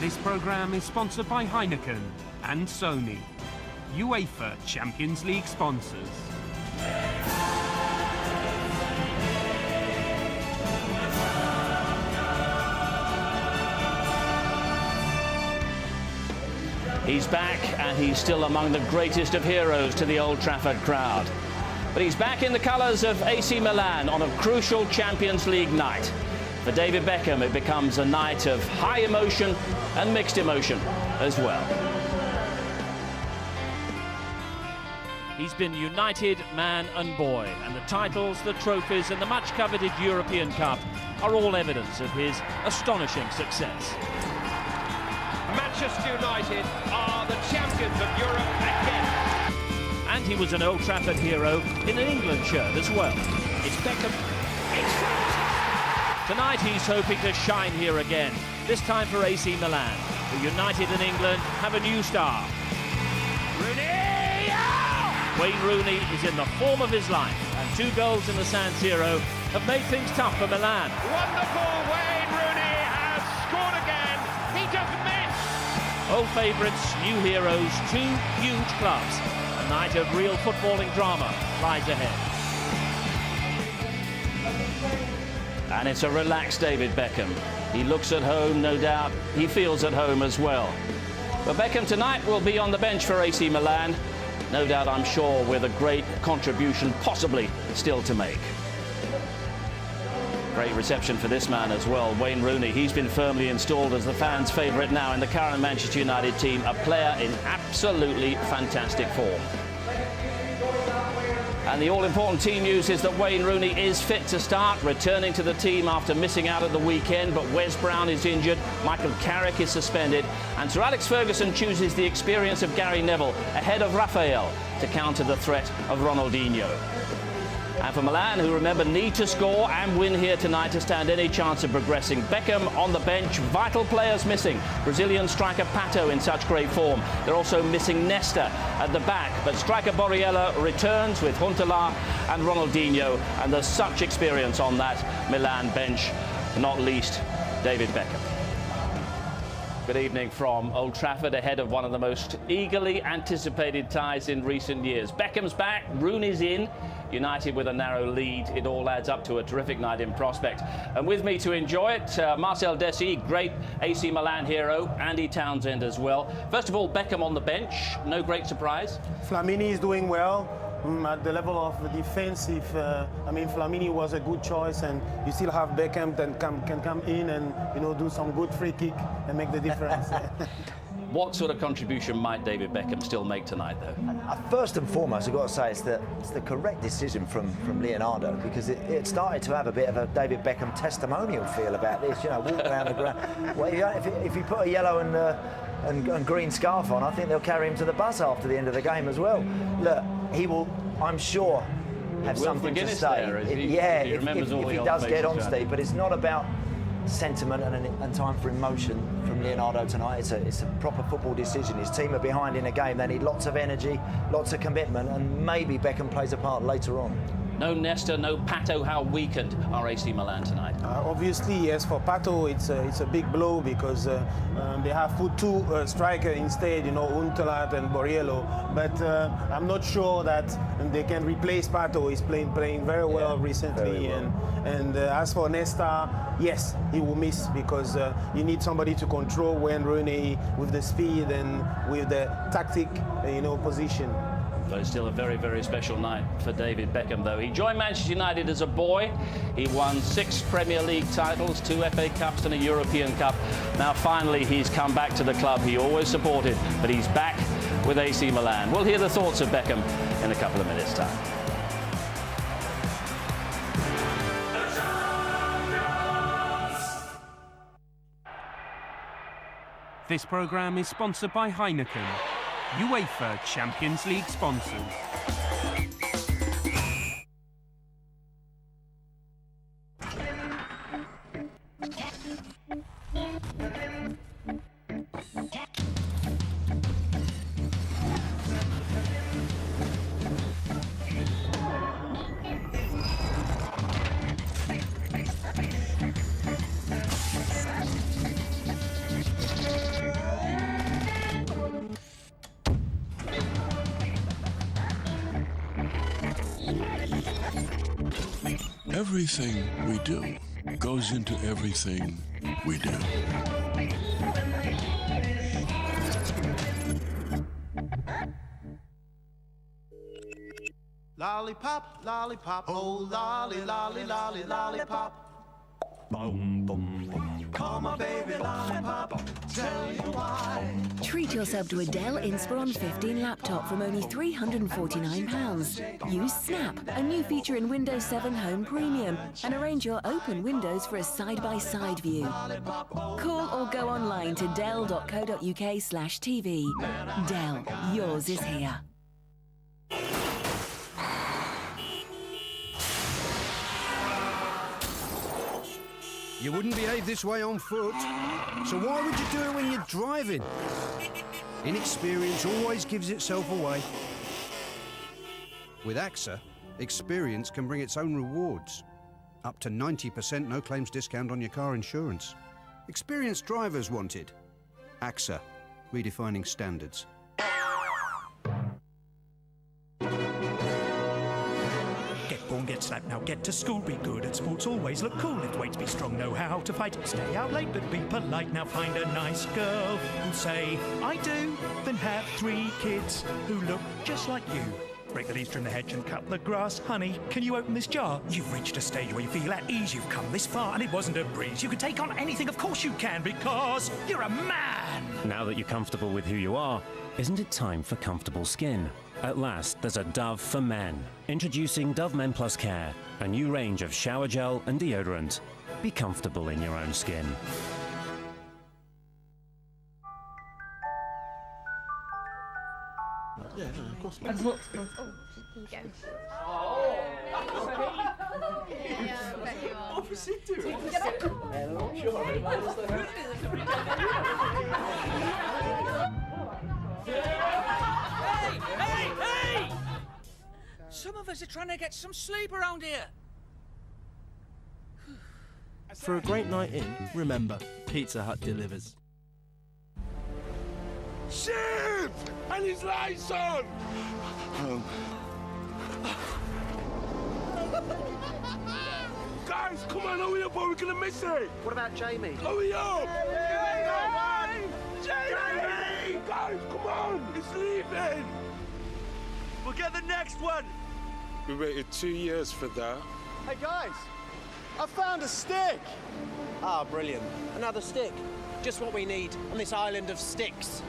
This programme is sponsored by Heineken and Sony, UEFA Champions League sponsors. He's back, and he's still among the greatest of heroes to the Old Trafford crowd. But he's back in the colours of AC Milan on a crucial Champions League night. For David Beckham, it becomes a night of high emotion and mixed emotion as well. He's been United man and boy, and the titles, the trophies and the much-coveted European Cup are all evidence of his astonishing success. Manchester United are the champions of Europe again. And he was an Old Trafford hero in an England shirt as well. It's Beckham. It's shot! Tonight he's hoping to shine here again, this time for AC Milan, who United and England have a new star. Rooney! Oh! Wayne Rooney is in the form of his life, and 2 goals in the San Siro have made things tough for Milan. Wonderful! Wayne Rooney has scored again. He doesn't miss. Old favourites, new heroes, 2 huge clubs. A night of real footballing drama lies ahead. And it's a relaxed David Beckham. He looks at home, no doubt. He feels at home as well. But Beckham tonight will be on the bench for AC Milan. No doubt, I'm sure, with a great contribution possibly still to make. Great reception for this man as well, Wayne Rooney. He's been firmly installed as the fans' favourite now in the current Manchester United team, a player in absolutely fantastic form. And the all-important team news is that Wayne Rooney is fit to start, returning to the team after missing out at the weekend, but Wes Brown is injured, Michael Carrick is suspended, and Sir Alex Ferguson chooses the experience of Gary Neville ahead of Raphael to counter the threat of Ronaldinho. And for Milan, who remember need to score and win here tonight to stand any chance of progressing. Beckham on the bench, vital players missing. Brazilian striker Pato in such great form. They're also missing Nesta at the back, but striker Borriello returns with Huntelaar and Ronaldinho, and there's such experience on that Milan bench, not least David Beckham. Good evening from Old Trafford, ahead of one of the most eagerly anticipated ties in recent years. Beckham's back, Rooney's in. United with a narrow lead. It all adds up to a terrific night in prospect. And with me to enjoy it, Marcel Desailly, great AC Milan hero, Andy Townsend as well. First of all, Beckham on the bench, no great surprise. Flamini is doing well. At the level of the defensive, Flamini was a good choice, and you still have Beckham that can come in and do some good free kick and make the difference. What sort of contribution might David Beckham still make tonight, though? First and foremost, I've got to say it's the correct decision from Leonardo, because it started to have a bit of a David Beckham testimonial feel about this. Walk around the ground. Well, if you put a yellow and green scarf on, I think they'll carry him to the bus after the end of the game as well. Look, he will, I'm sure, have something to say. If he does get on, Steve, but it's not about sentiment and time for emotion from Leonardo tonight. It's a proper football decision. His team are behind in a game. They need lots of energy, lots of commitment, and maybe Beckham plays a part later on. No Nesta, no Pato. How weakened are AC Milan tonight? Obviously, yes, for Pato, it's a big blow, because they have put 2 strikers instead, Huntelaar and Borriello. But I'm not sure that they can replace Pato. He's playing very well recently. Very well. And as for Nesta, yes, he will miss, because you need somebody to control Wayne Rooney with the speed and with the tactic, position. But it's still a very, very special night for David Beckham, though. He joined Manchester United as a boy. He won 6 Premier League titles, 2 FA Cups and a European Cup. Now, finally, he's come back to the club he always supported, but he's back with AC Milan. We'll hear the thoughts of Beckham in a couple of minutes' time. This programme is sponsored by Heineken, UEFA Champions League sponsors. Everything we do goes into everything we do. Lollipop, lollipop, oh lolly, lolly, lolly, lollipop. Boom, boom, boom. Call my baby lollipop, tell you why. Treat yourself to a Dell Inspiron 15 laptop from only £349. Use Snap, a new feature in Windows 7 Home Premium, and arrange your open windows for a side-by-side view. Call or go online to dell.co.uk/TV. Dell, yours is here. You wouldn't behave this way on foot, so why would you do it when you're driving? Inexperience always gives itself away. With AXA, experience can bring its own rewards. Up to 90% no claims discount on your car insurance. Experienced drivers wanted. AXA, redefining standards. Get slapped now, get to school, be good at sports, always look cool, lift weights, be strong, know how to fight, stay out late but be polite, now find a nice girl who'll say, I do, then have 3 kids who look just like you. Break the leaves, trim the hedge and cut the grass. Honey, can you open this jar? You've reached a stage where you feel at ease, you've come this far and it wasn't a breeze. You can take on anything, of course you can, because you're a man! Now that you're comfortable with who you are, isn't it time for comfortable skin? At last, there's a Dove for men. Introducing Dove Men Plus Care, a new range of shower gel and deodorant. Be comfortable in your own skin. Yeah, of course. Here you go. Hey! Some of us are trying to get some sleep around here. For a great night in, remember, Pizza Hut delivers. Shit! And his lights on! Guys, come on, hurry up or we're gonna miss it! What about Jamie? Hurry up! Jamie! Guys, come on! It's leaving! We'll get the next one! We waited 2 years for that. Hey guys, I found a stick! Ah, brilliant. Another stick. Just what we need on this island of sticks.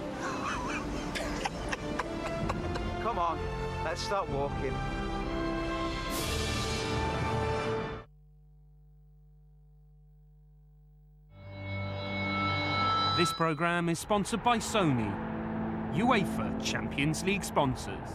Come on, let's start walking. This programme is sponsored by Sony, UEFA Champions League sponsors.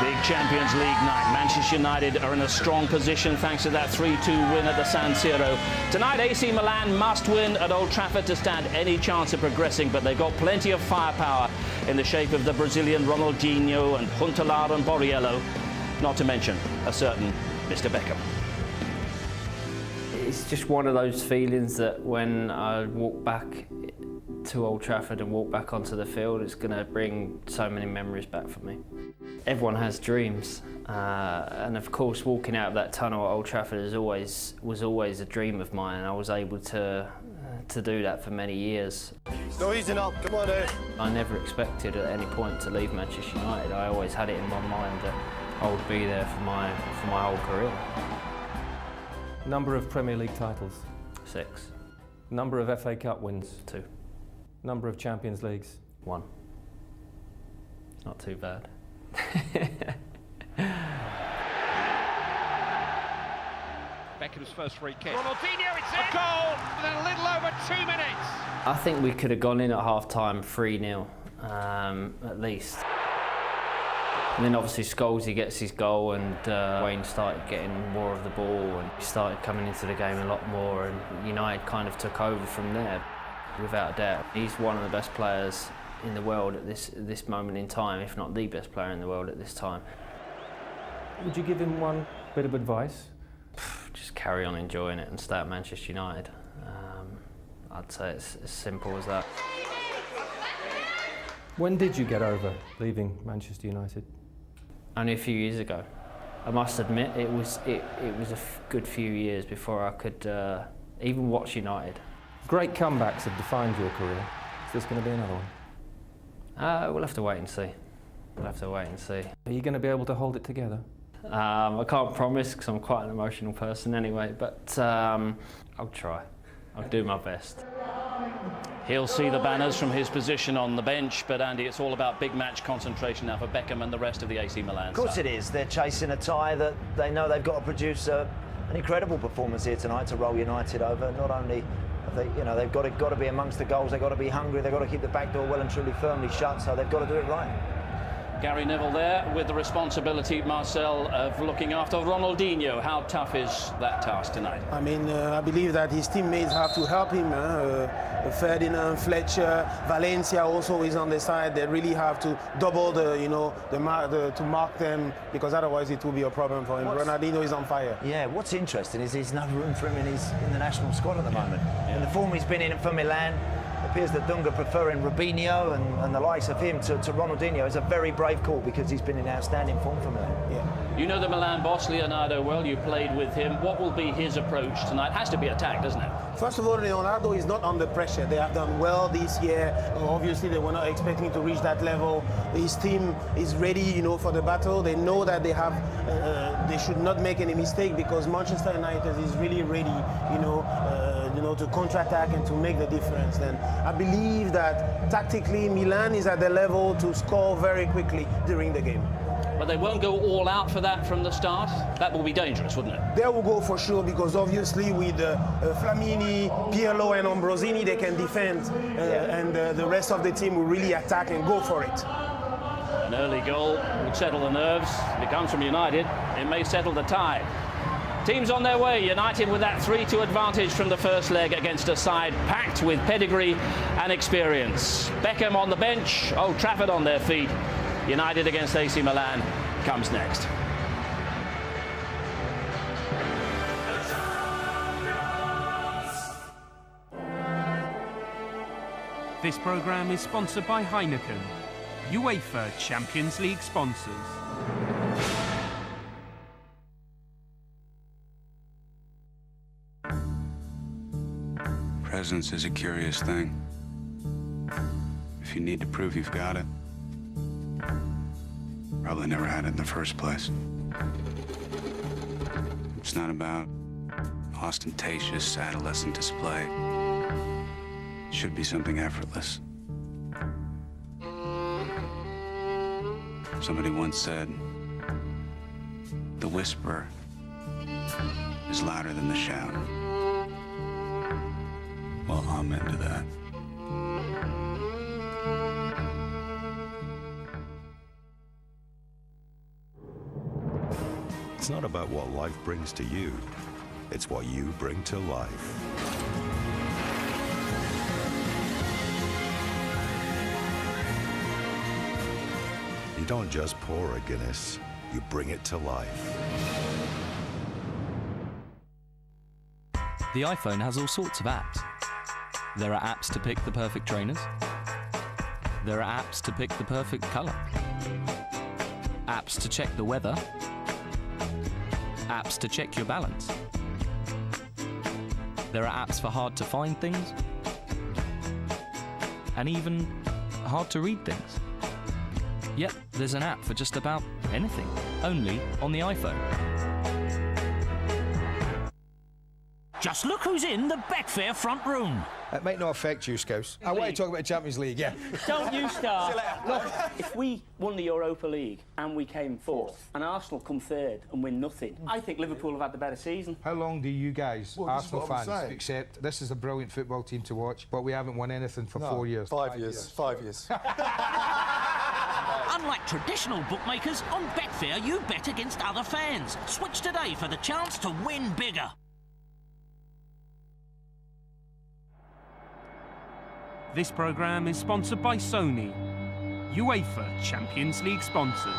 Big Champions League night. Manchester United are in a strong position thanks to that 3-2 win at the San Siro. Tonight, AC Milan must win at Old Trafford to stand any chance of progressing, but they've got plenty of firepower in the shape of the Brazilian Ronaldinho and Huntelaar and Borriello, not to mention a certain Mr. Beckham. It's just one of those feelings that when I walk back to Old Trafford and walk back onto the field, it's going to bring so many memories back for me. Everyone has dreams, and of course walking out of that tunnel at Old Trafford was always a dream of mine, and I was able to do that for many years. No, easy now, come on in. I never expected at any point to leave Manchester United. I always had it in my mind that I would be there for my whole career. Number of Premier League titles? 6. Number of FA Cup wins? 2. Number of Champions Leagues? 1. Not too bad. Beckham's first free kick. Ronaldinho, it's a goal within a little over 2 minutes. I think we could have gone in at half-time 3-0, at least. And then obviously Scholesy gets his goal and Wayne started getting more of the ball and he started coming into the game a lot more, and United kind of took over from there. Without a doubt, he's one of the best players in the world at this moment in time, if not the best player in the world at this time. Would you give him one bit of advice? Just carry on enjoying it and stay at Manchester United. I'd say it's as simple as that. When did you get over leaving Manchester United? Only a few years ago. I must admit, it was a good few years before I could even watch United. Great comebacks have defined your career. Is this going to be another one? We'll have to wait and see. We'll have to wait and see. Are you going to be able to hold it together? I can't promise because I'm quite an emotional person anyway, but I'll try. I'll do my best. He'll see the banners from his position on the bench, but Andy, it's all about big match concentration now for Beckham and the rest of the AC Milan side. Of course it is. They're chasing a tie that they know they've got to produce an incredible performance here tonight to roll United over. Not only have they, they've got to be amongst the goals, they've got to be hungry, they've got to keep the back door well and truly firmly shut, so they've got to do it right. Gary Neville there with the responsibility, Marcel, of looking after Ronaldinho. How tough is that task tonight? I mean, I believe that his teammates have to help him. Ferdinand, Fletcher, Valencia also is on the side. They really have to double to mark them, because otherwise it will be a problem for him. Ronaldinho is on fire. Yeah, what's interesting is there's no room for him in the national squad at the moment. In the form he's been in for Milan, it appears that Dunga preferring Robinho and the likes of him to Ronaldinho is a very brave call, because he's been in outstanding form for Milan. Yeah. You know the Milan boss, Leonardo, well. You played with him. What will be his approach tonight? Has to be attack, doesn't it? First of all, Leonardo is not under pressure. They have done well this year. Obviously, they were not expecting to reach that level. His team is ready, for the battle. They know that they have, they should not make any mistake, because Manchester United is really ready, to counter-attack and to make the difference. Then I believe that tactically, Milan is at the level to score very quickly during the game. But they won't go all out for that from the start. That will be dangerous, wouldn't it? They will go for sure, because obviously with Flamini, Pirlo and Ambrosini, they can defend, and the rest of the team will really attack and go for it. An early goal would settle the nerves. If it comes from United, it may settle the tie. Teams on their way. United with that 3-2 advantage from the first leg against a side packed with pedigree and experience. Beckham on the bench, Old Trafford on their feet. United against AC Milan comes next. This programme is sponsored by Heineken, UEFA Champions League sponsors. Presence is a curious thing. If you need to prove you've got it, probably never had it in the first place. It's not about ostentatious adolescent display. It should be something effortless. Somebody once said, the whisper is louder than the shout. Well, I'm into that. It's not about what life brings to you, it's what you bring to life. You don't just pour a Guinness, you bring it to life. The iPhone has all sorts of apps. There are apps to pick the perfect trainers. There are apps to pick the perfect colour. Apps to check the weather. Apps to check your balance. There are apps for hard to find things. And even hard to read things. Yep, there's an app for just about anything, only on the iPhone. Just look who's in the Betfair front room. It might not affect you, Scouse. I want to talk about the Champions League, yeah. Don't you start. Look, if we won the Europa League and we came fourth, and Arsenal come third and win nothing, I think Liverpool have had the better season. How long do you guys, Arsenal fans, accept this is a brilliant football team to watch, but we haven't won anything for 4 years? 5 years. 5 years. Unlike traditional bookmakers, on Betfair you bet against other fans. Switch today for the chance to win bigger. This programme is sponsored by Sony, UEFA Champions League sponsors.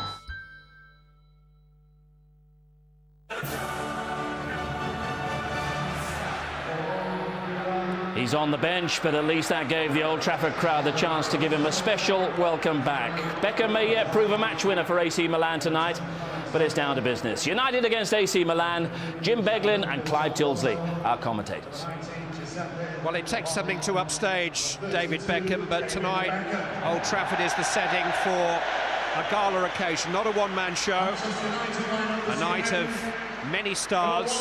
He's on the bench, but at least that gave the Old Trafford crowd the chance to give him a special welcome back. Beckham may yet prove a match winner for AC Milan tonight, but it's down to business. United against AC Milan, Jim Beglin and Clive Tilsley, our commentators. Well, it takes something to upstage David Beckham, but tonight Old Trafford is the setting for a gala occasion, not a one-man show. A night of many stars.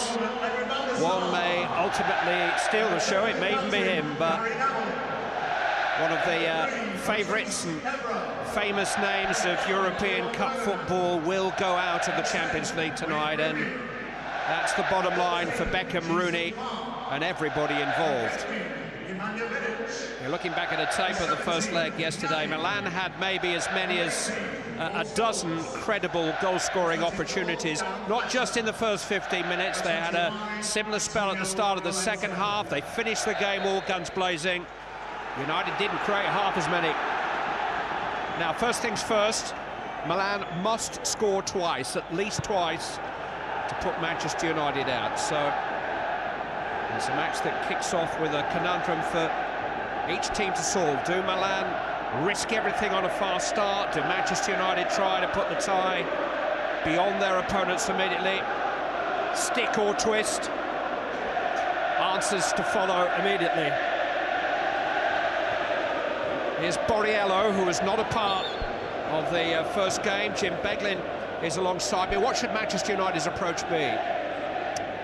One may ultimately steal the show, it may even be him, but one of the favourites and famous names of European Cup football will go out of the Champions League tonight, and that's the bottom line for Beckham, Rooney and everybody involved. You're looking back at a tape of the first leg yesterday. Milan had maybe as many as a dozen credible goal-scoring opportunities, not just in the first 15 minutes. They had a similar spell at the start of the second half. They finished the game all guns blazing. United didn't create half as many. Now, first things first, Milan must score twice, at least twice, to put Manchester United out. So it's a match that kicks off with a conundrum for each team to solve. Do Milan risk everything on a fast start? Do Manchester United try to put the tie beyond their opponents immediately? Stick or twist? Answers to follow immediately. Here's Borriello, who was not a part of the first game. Jim Beglin is alongside me. What should Manchester United's approach be?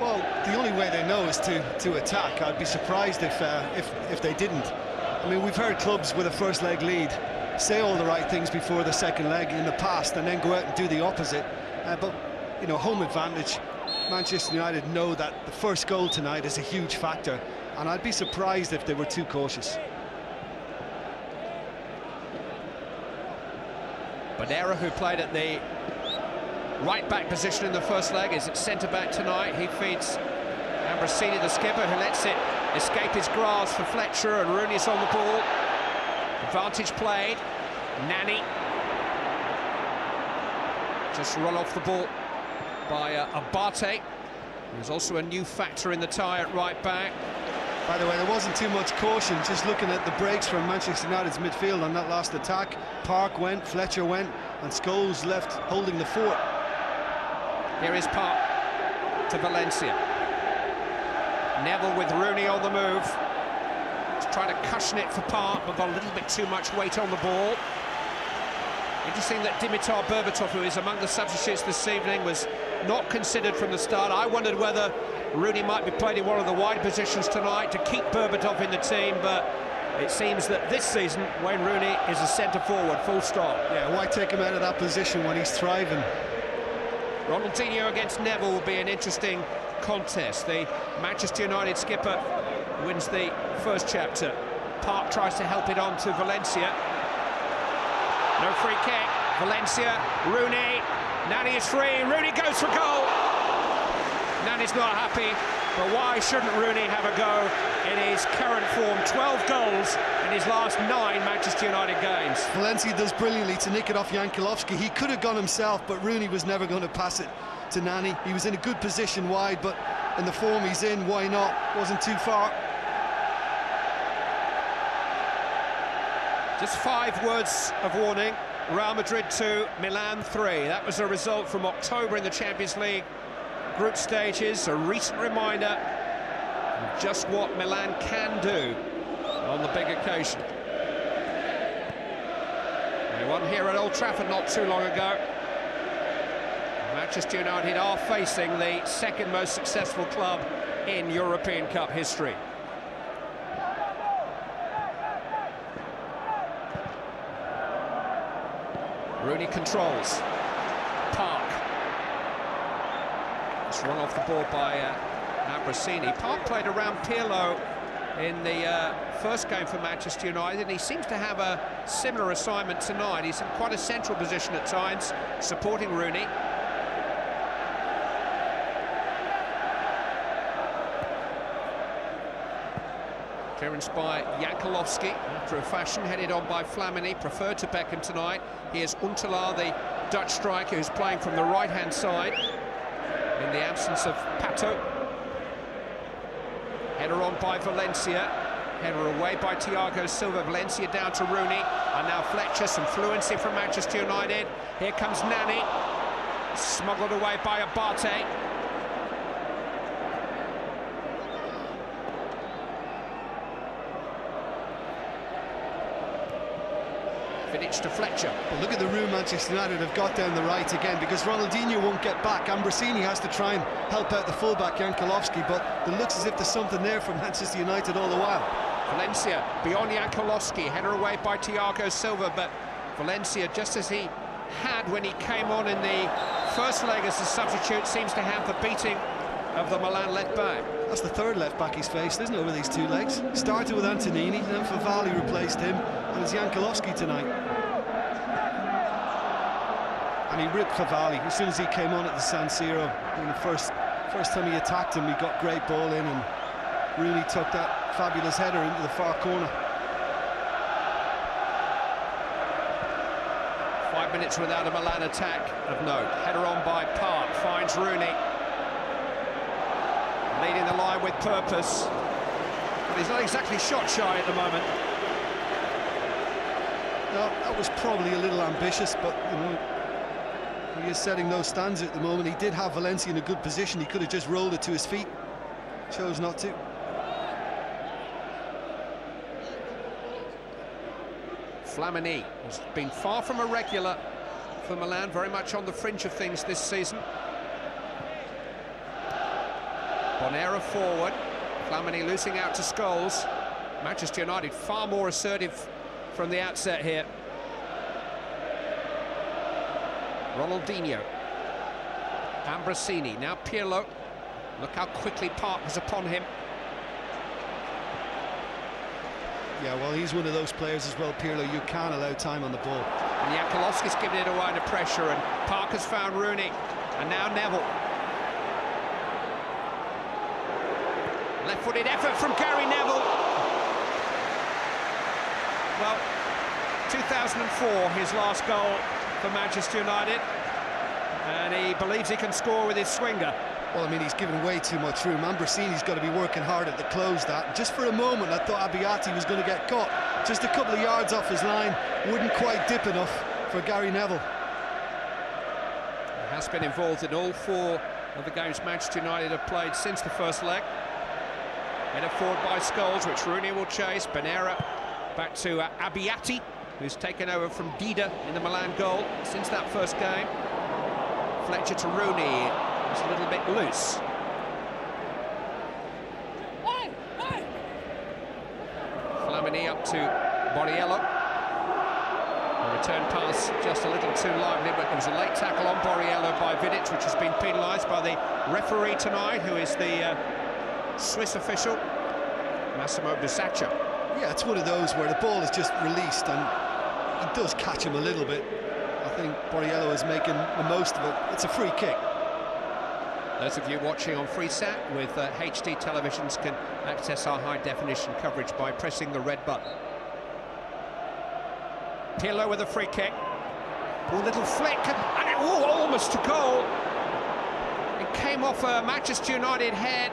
Well, the only way they know is to attack. I'd be surprised if they didn't. I mean, we've heard clubs with a first leg lead say all the right things before the second leg in the past and then go out and do the opposite. But, you know, home advantage. Manchester United know that the first goal tonight is a huge factor, and I'd be surprised if they were too cautious. Bonera, who played at the right-back position in the first leg, is at centre-back tonight. He feeds Ambrosini, the skipper, who lets it escape his grasp for Fletcher, and Rooney's on the ball. Advantage played. Nani. Just run off the ball by Abate, who's also a new factor in the tie at right-back. By the way, there wasn't too much caution, just looking at the breaks from Manchester United's midfield on that last attack. Park went, Fletcher went, and Scholes left holding the fort. Here is Park to Valencia. Neville with Rooney on the move. He's trying to cushion it for Park, but got a little bit too much weight on the ball. Interesting that Dimitar Berbatov, who is among the substitutes this evening, was not considered from the start. I wondered whether Rooney might be played in one of the wide positions tonight to keep Berbatov in the team, but it seems that this season Wayne Rooney is a centre-forward, full stop. Yeah, why take him out of that position when he's thriving? Ronaldinho against Neville will be an interesting contest. The Manchester United skipper wins the first chapter. Park tries to help it on to Valencia. No free kick. Valencia, Rooney. Nani is free. Rooney goes for goal. Nani's not happy, but why shouldn't Rooney have a go in his current form? 12 goals in his last 9 Manchester United games. Valencia does brilliantly to nick it off Jankulovski. He could have gone himself, but Rooney was never going to pass it to Nani. He was in a good position wide, but in the form he's in, why not? Wasn't too far. Just 5 words of warning. Real Madrid 2, Milan 3. That was a result from October in the Champions League group stages. A recent reminder of just what Milan can do on the big occasion. They won here at Old Trafford not too long ago. Manchester United are facing the second most successful club in European Cup history. Rooney controls. Park. It's run off the ball by Ambrosini. Park played around Pirlo in the first game for Manchester United, and he seems to have a similar assignment tonight. He's in quite a central position at times, supporting Rooney. Clearance by Jankulovski, after a fashion, headed on by Flamini, preferred to Beckham tonight. Here's Huntelaar, the Dutch striker, who's playing from the right-hand side in the absence of Pato. Header on by Valencia. Header away by Thiago Silva. Valencia down to Rooney. And now Fletcher, some fluency from Manchester United. Here comes Nani. Smuggled away by Abate. Vidic to Fletcher. But look at the room Manchester United have got down the right again, because Ronaldinho won't get back. Ambrosini has to try and help out the fullback Jankulovski, but it looks as if there's something there from Manchester United all the while. Valencia beyond Jankulovski, header away by Thiago Silva, but Valencia, just as he had when he came on in the first leg as a substitute, seems to have the beating of the Milan left back. That's the third left back he's faced, isn't it, over these two legs? Started with Antonini, then Favali replaced him, and it's Jankulovski tonight. And he ripped Favali as soon as he came on at the San Siro. In the first time he attacked him, he got great ball in, and Rooney took that fabulous header into the far corner. 5 minutes without a Milan attack of note. Header on by Park, finds Rooney. Leading the line with purpose. But he's not exactly shot shy at the moment. No, that was probably a little ambitious, but you know, he is setting those standards at the moment. He did have Valencia in a good position. He could have just rolled it to his feet. Chose not to. Flamini has been far from a regular for Milan, very much on the fringe of things this season. Bonera forward, Flamini losing out to Scholes. Manchester United far more assertive from the outset here. Ronaldinho, Ambrosini, now Pirlo. Look how quickly Park was upon him. Yeah, well, he's one of those players as well, Pirlo. You can't allow time on the ball. And Jankulovski's given it away under pressure, and Park has found Rooney, and now Neville. Left-footed effort from Gary Neville. Well, 2004, his last goal for Manchester United, and he believes he can score with his swinger. Well, I mean, he's given way too much room. Ambrosini's got to be working hard at the close that. Just for a moment, I thought Abate was going to get caught. Just a couple of yards off his line, wouldn't quite dip enough for Gary Neville. He has been involved in all 4 of the games Manchester United have played since the first leg. Headed forward by Scholes, which Rooney will chase. Bonera back to Abate, who's taken over from Dida in the Milan goal since that first game. Fletcher to Rooney, it's a little bit loose. Flamini up to Borriello. The return pass just a little too lively, but there was a late tackle on Borriello by Vidic, which has been penalised by the referee tonight, who is the Swiss official, Massimo Bisaccia. Yeah, it's one of those where the ball is just released and he does catch him a little bit. I think Borriello is making the most of it. It's a free kick. Those of you watching on Freesat with HD televisions can access our high-definition coverage by pressing the red button. Pirlo with a free kick. A little flick, and it almost to goal. It came off a Manchester United head.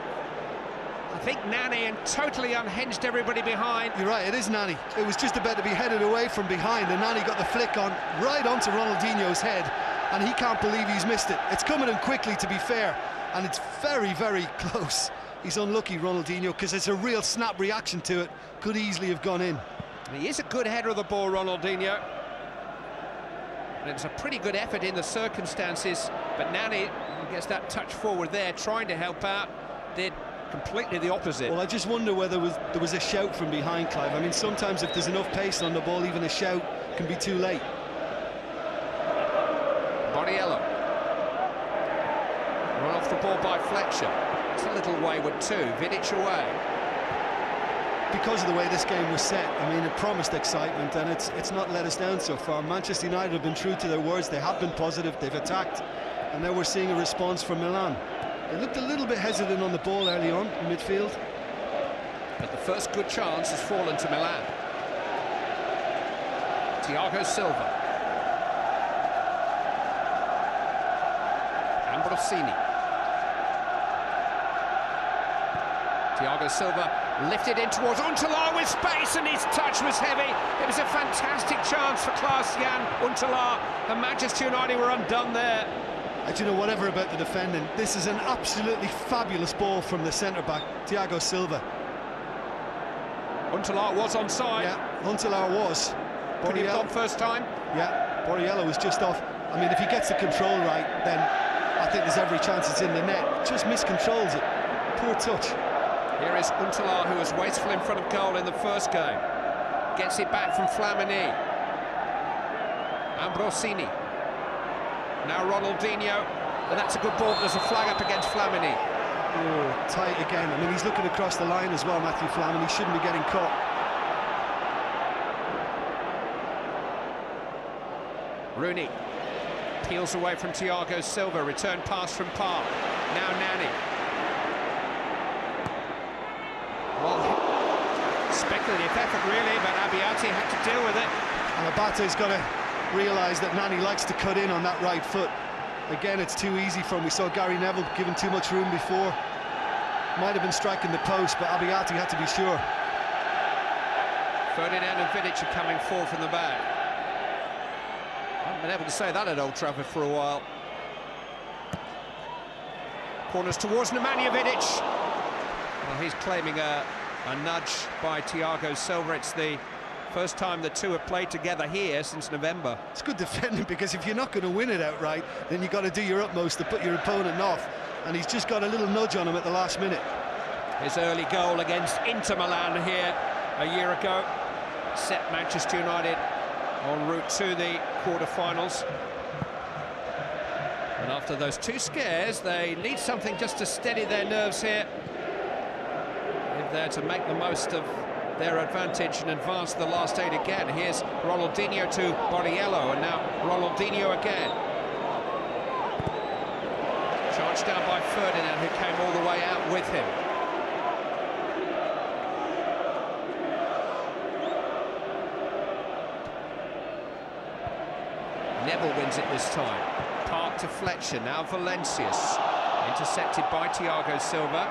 I think Nani, and totally unhinged everybody behind. You're right, it is Nani. It was just about to be headed away from behind, and Nani got the flick on right onto Ronaldinho's head, and he can't believe he's missed it. It's coming in quickly, to be fair, and it's very, very close. He's unlucky, Ronaldinho, because it's a real snap reaction to it. Could easily have gone in. He is a good header of the ball, Ronaldinho. And it's a pretty good effort in the circumstances, but Nani gets that touch forward there, trying to help out, did completely the opposite. Well, I just wonder whether there was a shout from behind, Clive. I mean, sometimes if there's enough pace on the ball, even a shout can be too late. Borriello. Run off the ball by Fletcher. It's a little wayward too. Vidic away. Because of the way this game was set, I mean, it promised excitement, and it's not let us down so far. Manchester United have been true to their words. They have been positive, they've attacked, and now we're seeing a response from Milan. They looked a little bit hesitant on the ball early on in midfield. But the first good chance has fallen to Milan. Thiago Silva. Ambrosini. Thiago Silva lifted in towards Huntelaar with space, and his touch was heavy. It was a fantastic chance for Klaas-Jan Huntelaar, and Manchester United were undone there. You know, whatever about the defending, this is an absolutely fabulous ball from the centre-back, Thiago Silva. Huntelaar was onside. Yeah, Huntelaar was. Could he have gone first time? Yeah, Borriello was just off. I mean, if he gets the control right, then I think there's every chance it's in the net. Just miscontrols it. Poor touch. Here is Huntelaar, who was wasteful in front of goal in the first game. Gets it back from Flamini. Ambrosini. Now Ronaldinho. And that's a good ball, but there's a flag up against Flamini. Oh, tight again. I mean, he's looking across the line as well, Matthew Flamini. Shouldn't be getting caught. Rooney peels away from Thiago Silva. Return pass from Park. Now Nani. Well, speculative effort really, but Abiati had to deal with it. And Abate's got to realise that Nani likes to cut in on that right foot. Again, it's too easy for him. We saw Gary Neville given too much room before. Might have been striking the post, but Abiati had to be sure. Ferdinand and Vidic are coming forward from the back. I haven't been able to say that at Old Trafford for a while. Corners towards Nemanja Vidic. Well, he's claiming a nudge by Thiago Silva. It's the first time the two have played together here since November. It's good defending, because if you're not going to win it outright, then you've got to do your utmost to put your opponent off. And he's just got a little nudge on him at the last minute. His early goal against Inter Milan here a year ago set Manchester United en route to the quarter-finals. And after those two scares, they need something just to steady their nerves here, if they're to make the most of their advantage and advance to the last 8 again. Here's Ronaldinho to Borriello, and now Ronaldinho again. Charged down by Ferdinand, who came all the way out with him. Neville wins it this time. Park to Fletcher, now Valencius. Intercepted by Thiago Silva.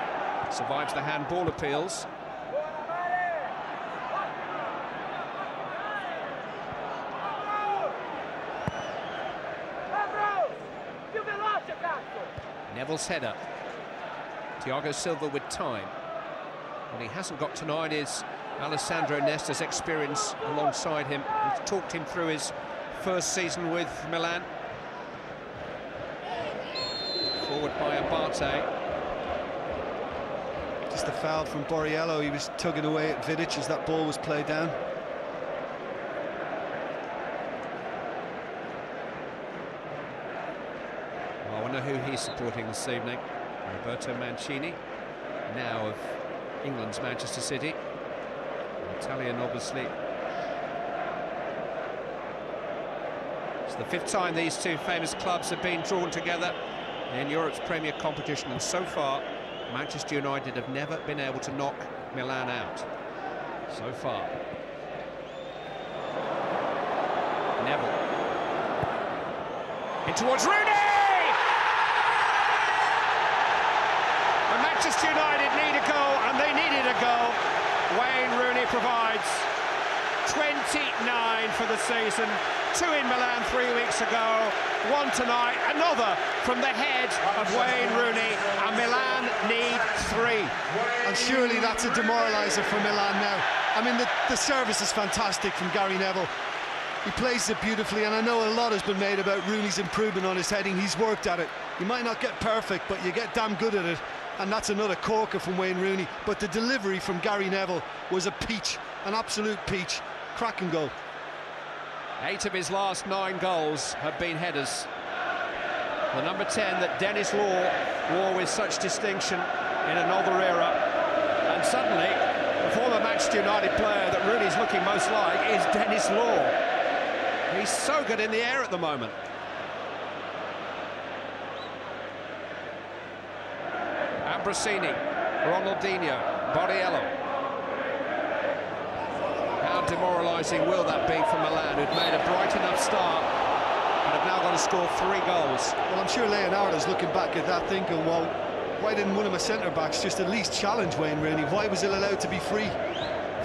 Survives the handball appeals. Neville's header. Thiago Silva with time. What he hasn't got tonight is Alessandro Nesta's experience alongside him. He's talked him through his first season with Milan. Forward by Abate. Just a foul from Borriello. He was tugging away at Vidic as that ball was played down. Well, I wonder who he's supporting this evening. Roberto Mancini, now of England's Manchester City. An Italian, obviously. It's the 5th time these two famous clubs have been drawn together in Europe's premier competition, and so far Manchester United have never been able to knock Milan out. So far. Neville. In towards Rooney! And Manchester United need a goal, and they needed a goal. Wayne Rooney provides 29 for the season. 2 in Milan 3 weeks ago, 1 tonight, another from the head of Wayne Rooney, and Milan need 3. And surely that's a demoraliser for Milan now. I mean, the service is fantastic from Gary Neville. He plays it beautifully, and I know a lot has been made about Rooney's improvement on his heading. He's worked at it. You might not get perfect, but you get damn good at it, and that's another corker from Wayne Rooney. But the delivery from Gary Neville was a peach, an absolute peach. Cracking goal. 8 of his last 9 goals have been headers. The number 10 that Dennis Law wore with such distinction in another era. And suddenly, the former Manchester United player that Rooney's looking most like is Dennis Law. He's so good in the air at the moment. Ambrosini, Ronaldinho, Borriello. How demoralising will that be for Milan, who'd made a bright enough start and have now got to score 3 goals? Well, I'm sure Leonardo's looking back at that thinking, well, Why didn't one of my centre-backs just at least challenge Wayne Rooney? Why was it allowed to be free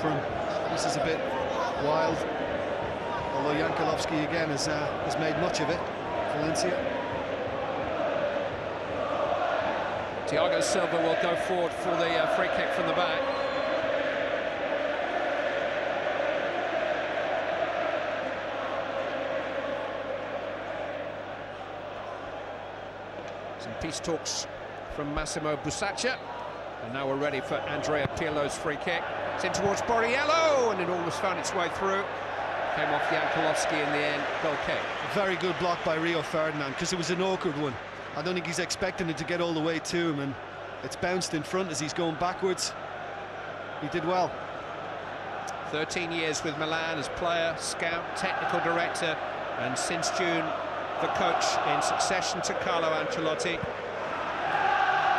for him? This is a bit wild. Although Jankulovski again has made much of it. Valencia. Thiago Silva will go forward for the free kick from the back. Some peace talks from Massimo Busaccia. And now we're ready for Andrea Pirlo's free kick. It's in towards Borriello, and it almost found its way through. Came off Jankulovski in the end, goal kick. A very good block by Rio Ferdinand, because it was an awkward one. I don't think he's expecting it to get all the way to him, and it's bounced in front as he's going backwards. He did well. 13 years with Milan as player, scout, technical director, and since June, the coach in succession to Carlo Ancelotti.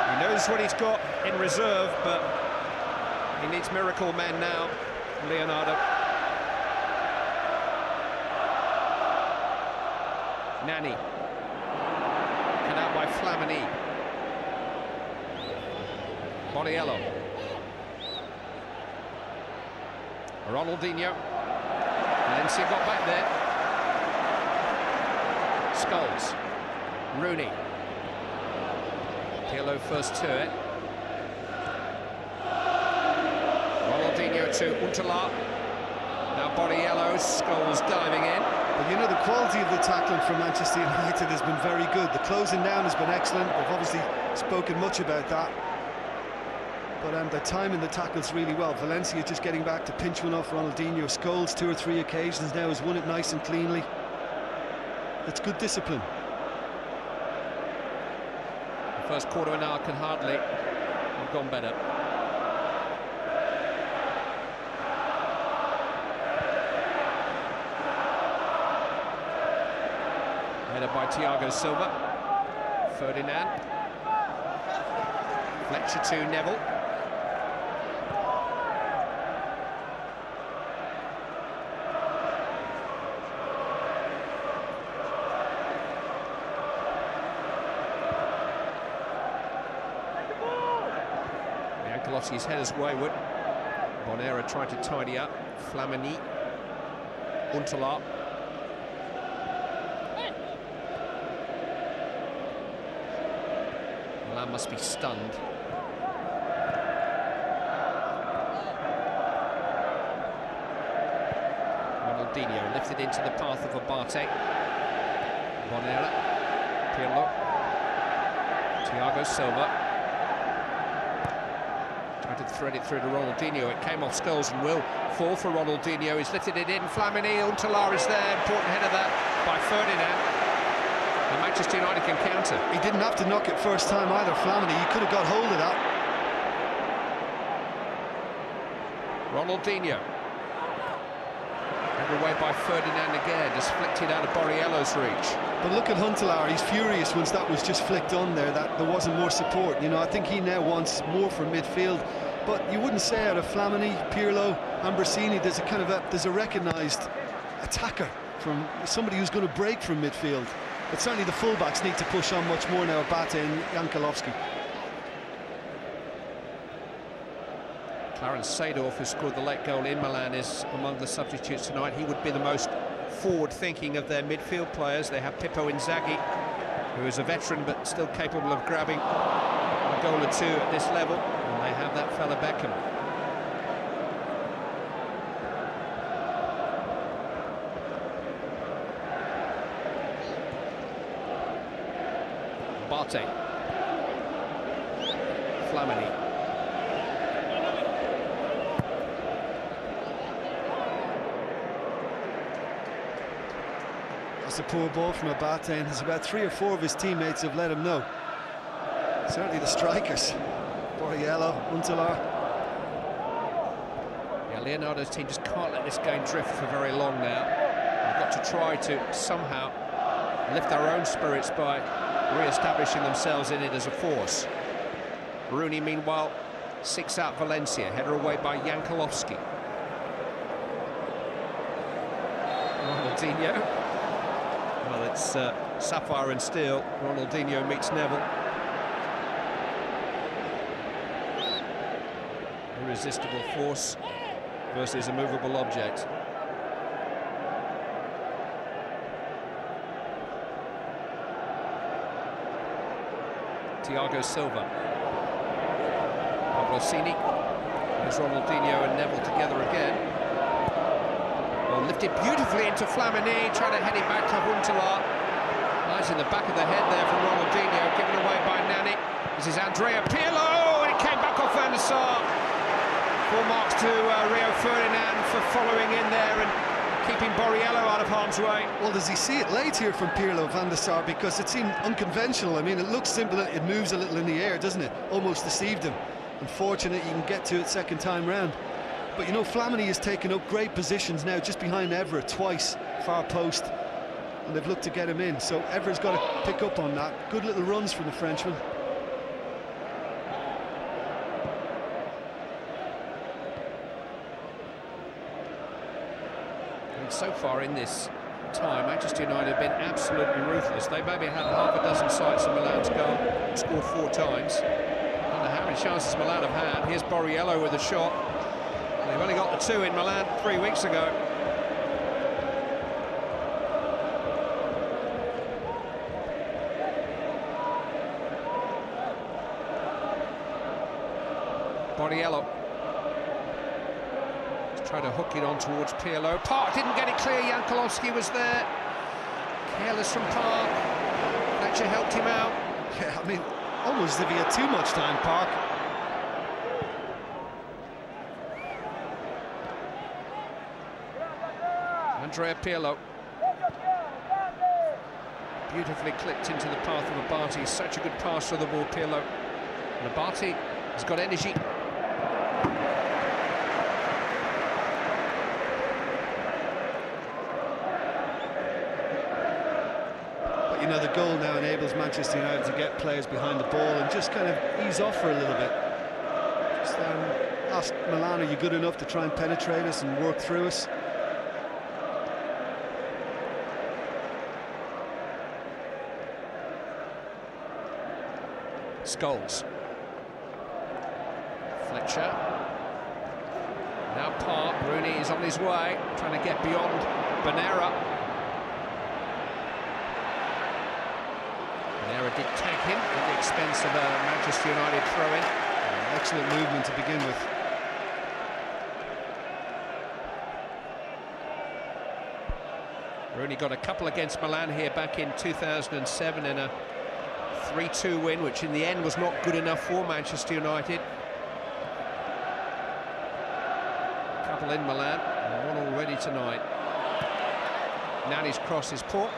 He knows what he's got in reserve, but he needs miracle men now. Leonardo. Nani. Cut out by Flamini. Borriello. Ronaldinho. Valencia got back there. Scholes. Rooney. Pirlo first to it. Ronaldinho to Huntelaar. Now Borriello, Scholes diving in. But you know, the quality of the tackling from Manchester United has been very good. The closing down has been excellent. We've obviously spoken much about that. But the time in the tackles really well. Valencia just getting back to pinch one off Ronaldinho. Scholes 2 or 3 occasions now has won it nice and cleanly. It's good discipline. The first quarter of an hour can hardly have gone better. Headed by Thiago Silva. Ferdinand. Fletcher to Neville. Jankulovski's headers wayward. Bonera tried to tidy up. Flamini. Huntelaar. Milan must be stunned. Ronaldinho lifted into the path of Abate. Bonera. Pirlo. Thiago Silva. Tried to thread it through to Ronaldinho. It came off Scholes and will fall for Ronaldinho. He's lifted it in. Flamini. Huntelaar is there. Important header that by Ferdinand. And Manchester United can counter. He didn't have to knock it first time either, Flamini. He could have got hold of that. Ronaldinho. And away by Ferdinand again, just flicked it out of Borriello's reach. But look at Huntelaar, he's furious once that was just flicked on there, that there wasn't more support. You know, I think he now wants more from midfield. But you wouldn't say out of Flamini, Pirlo, Ambrosini, there's a recognised attacker from somebody who's going to break from midfield. But certainly the fullbacks need to push on much more now, Abate and Jankulovski. Clarence Seedorf, who scored the late goal in Milan, is among the substitutes tonight. He would be the most forward-thinking of their midfield players. They have Pippo Inzaghi, who is a veteran but still capable of grabbing a goal or two at this level. And they have that fella Beckham. Abate. Flamini. That's a poor ball from Abate, and there's about 3 or 4 of his teammates have let him know. Certainly the strikers. Borriello, Huntelaar. Yeah, Leonardo's team just can't let this game drift for very long now. They've got to try to somehow lift their own spirits by re-establishing themselves in it as a force. Rooney, meanwhile, 6 out Valencia, header away by Jankulovski. Ronaldinho. Well, it's sapphire and steel. Ronaldinho meets Neville. irresistible force versus a movable object. Thiago Silva. Ambrosini. There's Ronaldinho and Neville together again. Well, lifted beautifully into Flamini, trying to head it back to Huntelaar. Nice in the back of the head there from Ronaldinho, given away by Nani. This is Andrea Pirlo, and it came back off Van der Sar. Full marks to Rio Ferdinand for following in there and keeping Borriello out of harm's way. Well, does he see it late here from Pirlo, Van der Sar, because it seemed unconventional. I mean, it looks simple, it moves a little in the air, doesn't it? Almost deceived him. Unfortunate he can get to it second time round. But you know, Flamini has taken up great positions now just behind Evra twice, far post, and they've looked to get him in. So Evra's got to pick up on that. Good little runs from the Frenchman. And so far in this time, Manchester United have been absolutely ruthless. They maybe had half a dozen sights of Milan's goal, scored 4 times. I don't know how many chances Milan have had. Here's Borriello with a shot. They've only got the 2 in Milan 3 weeks ago. Borriello. He's trying to hook it on towards Pirlo. Park didn't get it clear. Jankulovski was there. Careless from Park. Fletcher helped him out. Yeah, I mean, almost as if he had too much time, Park. Andrea Pirlo. Beautifully clipped into the path of Abati. Such a good pass for the ball, Pirlo. And Abati has got energy. But you know, the goal now enables Manchester United to get players behind the ball and just kind of ease off for a little bit. Just ask Milan, are you good enough to try and penetrate us and work through us? Scholes. Fletcher. Now Park. Rooney is on his way, trying to get beyond Bonera. Bonera did tag him at the expense of a Manchester United throw-in. Excellent movement to begin with. Rooney got a couple against Milan here back in 2007 in a 3-2 win, which in the end was not good enough for Manchester United. A couple in Milan, and one already tonight. Nani's cross is poor.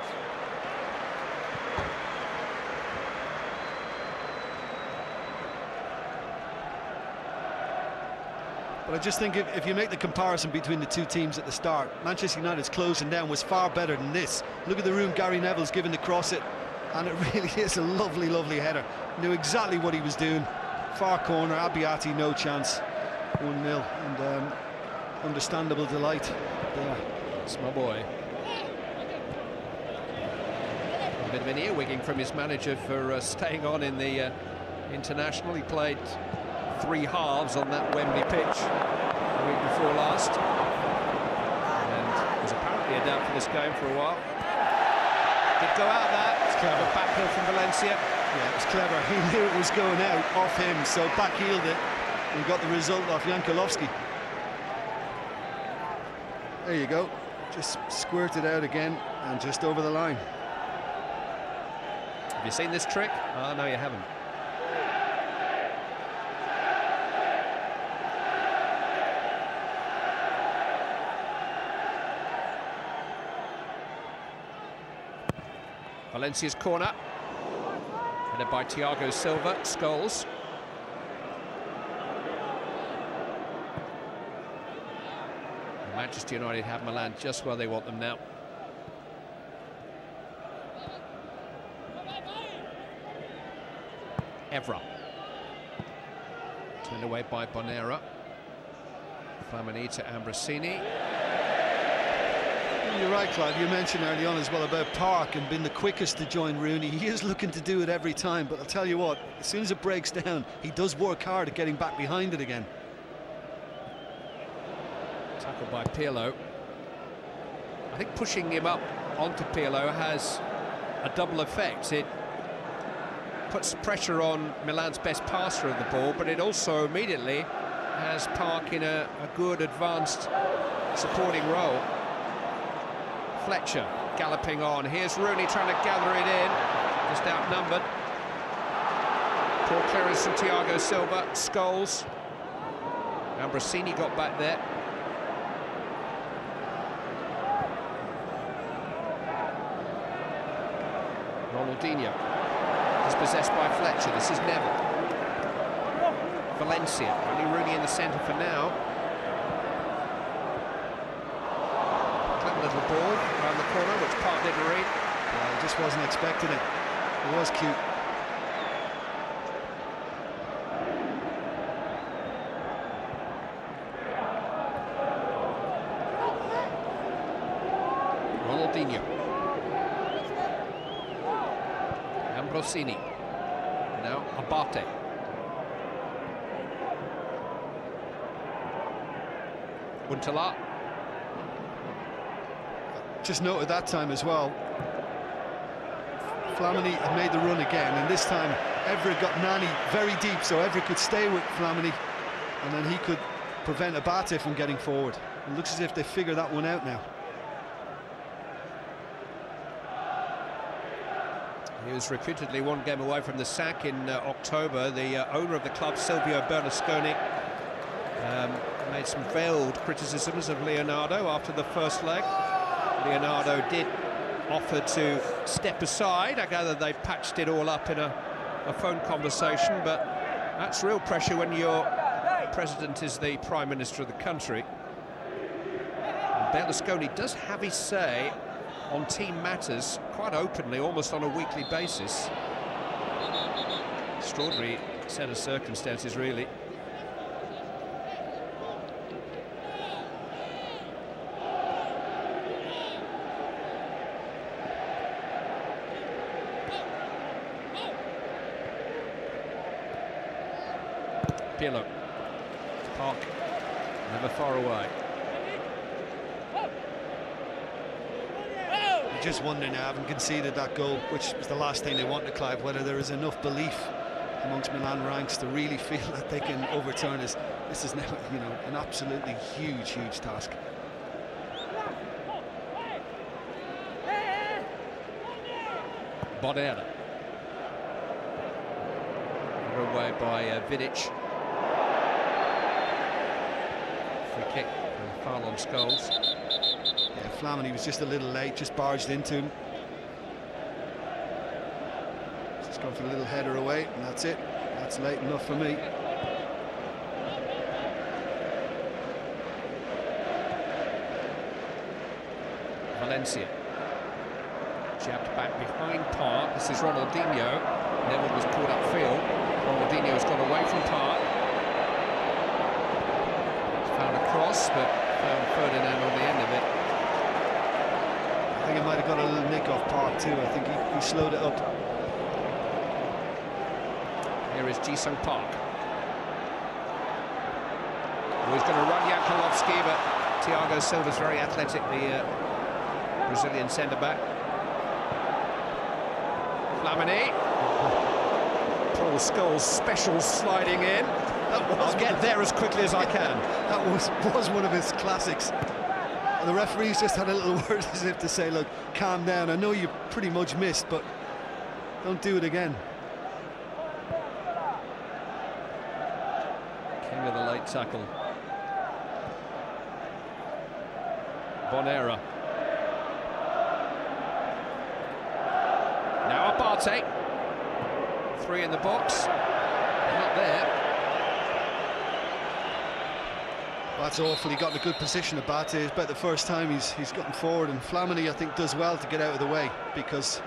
But I just think if you make the comparison between the two teams at the start, Manchester United's closing down was far better than this. Look at the room Gary Neville's given to cross it, and it really is a lovely, lovely header. Knew exactly what he was doing. Far corner, Abbiati, no chance. 1-0, and understandable delight there. It's my boy. A bit of an earwigging from his manager for staying on in the international. He played 3 halves on that Wembley pitch the week before last, and was apparently a doubt for this game for a while. Did go out there. It's clever. Backheel from Valencia. Yeah, it was clever. He knew it was going out off him, so backheeled it and got the result off Jankulovski. There you go. Just squirted out again and just over the line. Have you seen this trick? Oh, no, you haven't. Valencia's corner, headed by Thiago Silva. Scholes. Manchester United have Milan just where they want them now. Evra. Turned away by Bonera. Flamini to Ambrosini. You're right, Clive. You mentioned early on as well about Park and being the quickest to join Rooney. He is looking to do it every time, but I'll tell you what, as soon as it breaks down, he does work hard at getting back behind it again. Tackle by Pirlo. I think pushing him up onto Pirlo has a double effect. It puts pressure on Milan's best passer of the ball, but it also immediately has Park in a good advanced supporting role. Fletcher galloping on. Here's Rooney trying to gather it in, just outnumbered. Poor clearance from Thiago Silva. Scholes. Ambrosini got back there. Ronaldinho. Dispossessed by Fletcher. This is Neville. Valencia. Only Rooney in the centre for now. Clever little ball around the corner, which Park didn't read. He just wasn't expecting it. It was cute. Ronaldinho. Ambrosini. Now Abate. Huntelaar. Just noted that time as well. Flamini had made the run again, and this time Everett got Nani very deep, so Everett could stay with Flamini, and then he could prevent Abate from getting forward. It looks as if they figured that one out now. He was reputedly one game away from the sack in October. The owner of the club, Silvio Berlusconi, made some veiled criticisms of Leonardo after the first leg. Leonardo did offer to step aside. I gather they patched it all up in a phone conversation, but that's real pressure when your president is the Prime Minister of the country. And Berlusconi does have his say on team matters quite openly, almost on a weekly basis. Extraordinary set of circumstances, really. Pirlo. Park, never far away. You're just wondering now, having conceded that goal, which was the last thing they wanted, Clive, whether there is enough belief amongst Milan ranks to really feel that they can overturn this. This is now, you know, an absolutely huge task. Bonera. Away by Vidic. Free kick and foul on Scholes. Yeah, Flamini was just a little late, just barged into him. Just gone for a little header away, and that's it. That's late enough for me. Valencia. Jabbed back behind Park. This is Ronaldinho. Neville was caught upfield. Ronaldinho's gone away from Park. Found a cross, but found Ferdinand on the end of it. I think it might have got a little nick off Park too. I think he slowed it up. Here is Ji-sung Park. Oh, he's going to run Jankulovski, but Thiago Silva's very athletic, the Brazilian centre-back. Flamini. Paul Scholes special sliding in. I'll get there as quickly as I can. That was one of his classics. And the referees just had a little word as if to say, look, calm down. I know you pretty much missed, but don't do it again. King of the late tackle. Bonera. Now Abate. 3 in the box. Not there. Well, that's awful. He got in a good position. Abate. It's about the first time he's gotten forward, and Flamini, I think, does well to get out of the way, because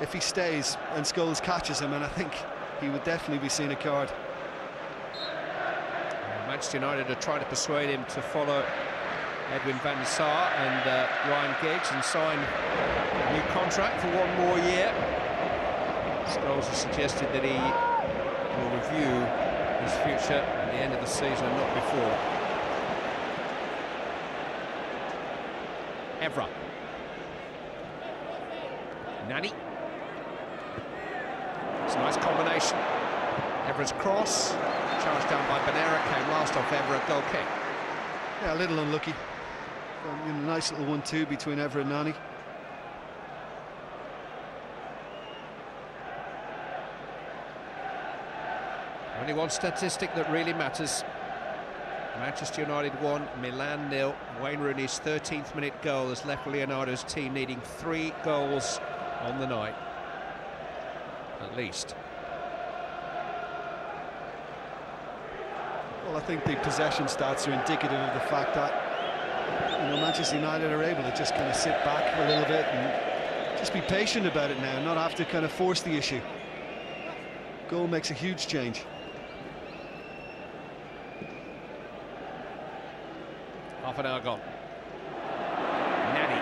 if he stays and Scholes catches him, and I think he would definitely be seeing a card. Manchester United are trying to persuade him to follow Edwin van der Sar and Ryan Giggs and sign a new contract for 1 more year. Scholes has suggested that he will review his future at the end of the season and not before. Evra. Nani. It's a nice combination. Evra's cross, charged down by Bonera, came last off Evra, goal kick. Yeah, a little unlucky. A nice little 1-2 between Evra and Nani. Only one statistic that really matters. Manchester United 1, Milan 0. Wayne Rooney's 13th minute goal has left Leonardo's team needing 3 goals on the night, at least. Well, I think the possession stats are indicative of the fact that Manchester United are able to just kind of sit back for a little bit and just be patient about it now, not have to kind of force the issue. Goal makes a huge change. Half an hour gone. Nani.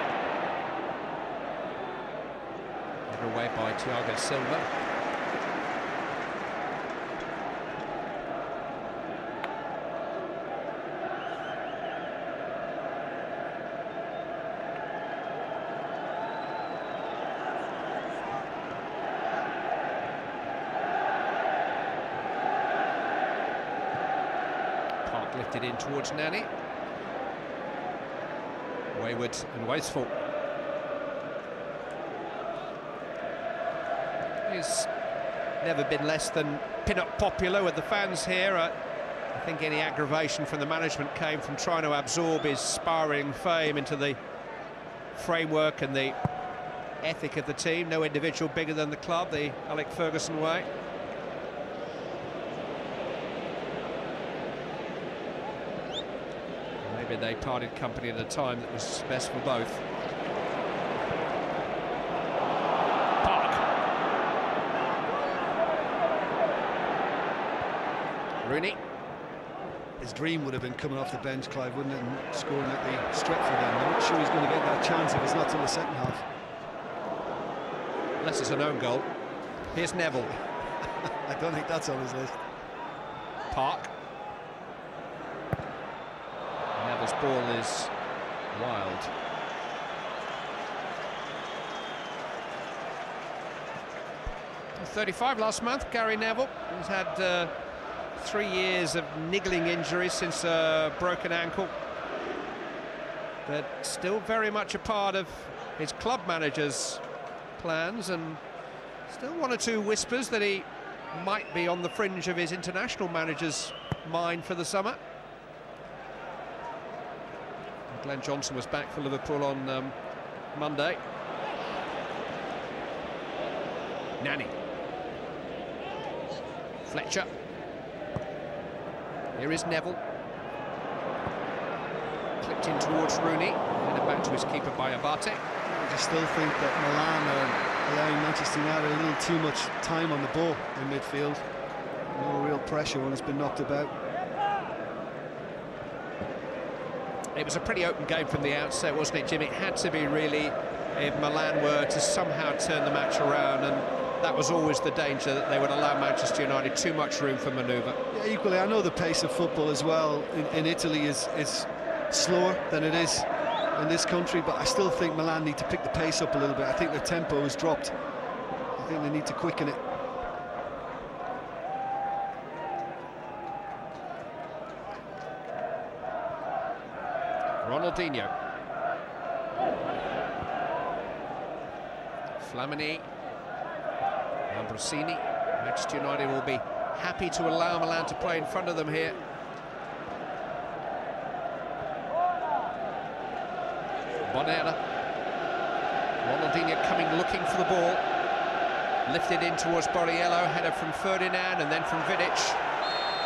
Led away by Thiago Silva. Park lifted in towards Nani. Wayward and wasteful. He's never been less than pin-up popular with the fans here. I think any aggravation from the management came from trying to absorb his spiraling fame into the framework and the ethic of the team. No individual bigger than the club, the Alec Ferguson way. Maybe they parted company at a time that was best for both. Park. Rooney. His dream would have been coming off the bench, Clive, wouldn't it, and scoring at the Stretford end. I'm not sure he's going to get that chance if it's not till the second half. Unless it's an own goal. Here's Neville. I don't think that's on his list. Park. Neville's ball is wild. He's 35 last month, Gary Neville. He's had 3 years of niggling injuries since a broken ankle, but still very much a part of his club manager's plans, and still 1 or 2 whispers that he might be on the fringe of his international manager's mind for the summer. Glenn Johnson was back for Liverpool on Monday. Nani. Fletcher. Here is Neville. Clipped in towards Rooney. Headed back to his keeper by Abate. I just still think that Milan are allowing Manchester United a little too much time on the ball in midfield. No real pressure when it's been knocked about. It was a pretty open game from the outset, wasn't it, Jim? It had to be, really, if Milan were to somehow turn the match around, and that was always the danger, that they would allow Manchester United too much room for manoeuvre. Yeah, equally, I know the pace of football as well in Italy is slower than it is in this country, but I still think Milan need to pick the pace up a little bit. I think their tempo has dropped. I think they need to quicken it. Ronaldinho. Flamini. Ambrosini. Manchester United will be happy to allow Milan to play in front of them here. Bonera. Ronaldinho coming looking for the ball. Lifted in towards Borriello. Header from Ferdinand and then from Vidic.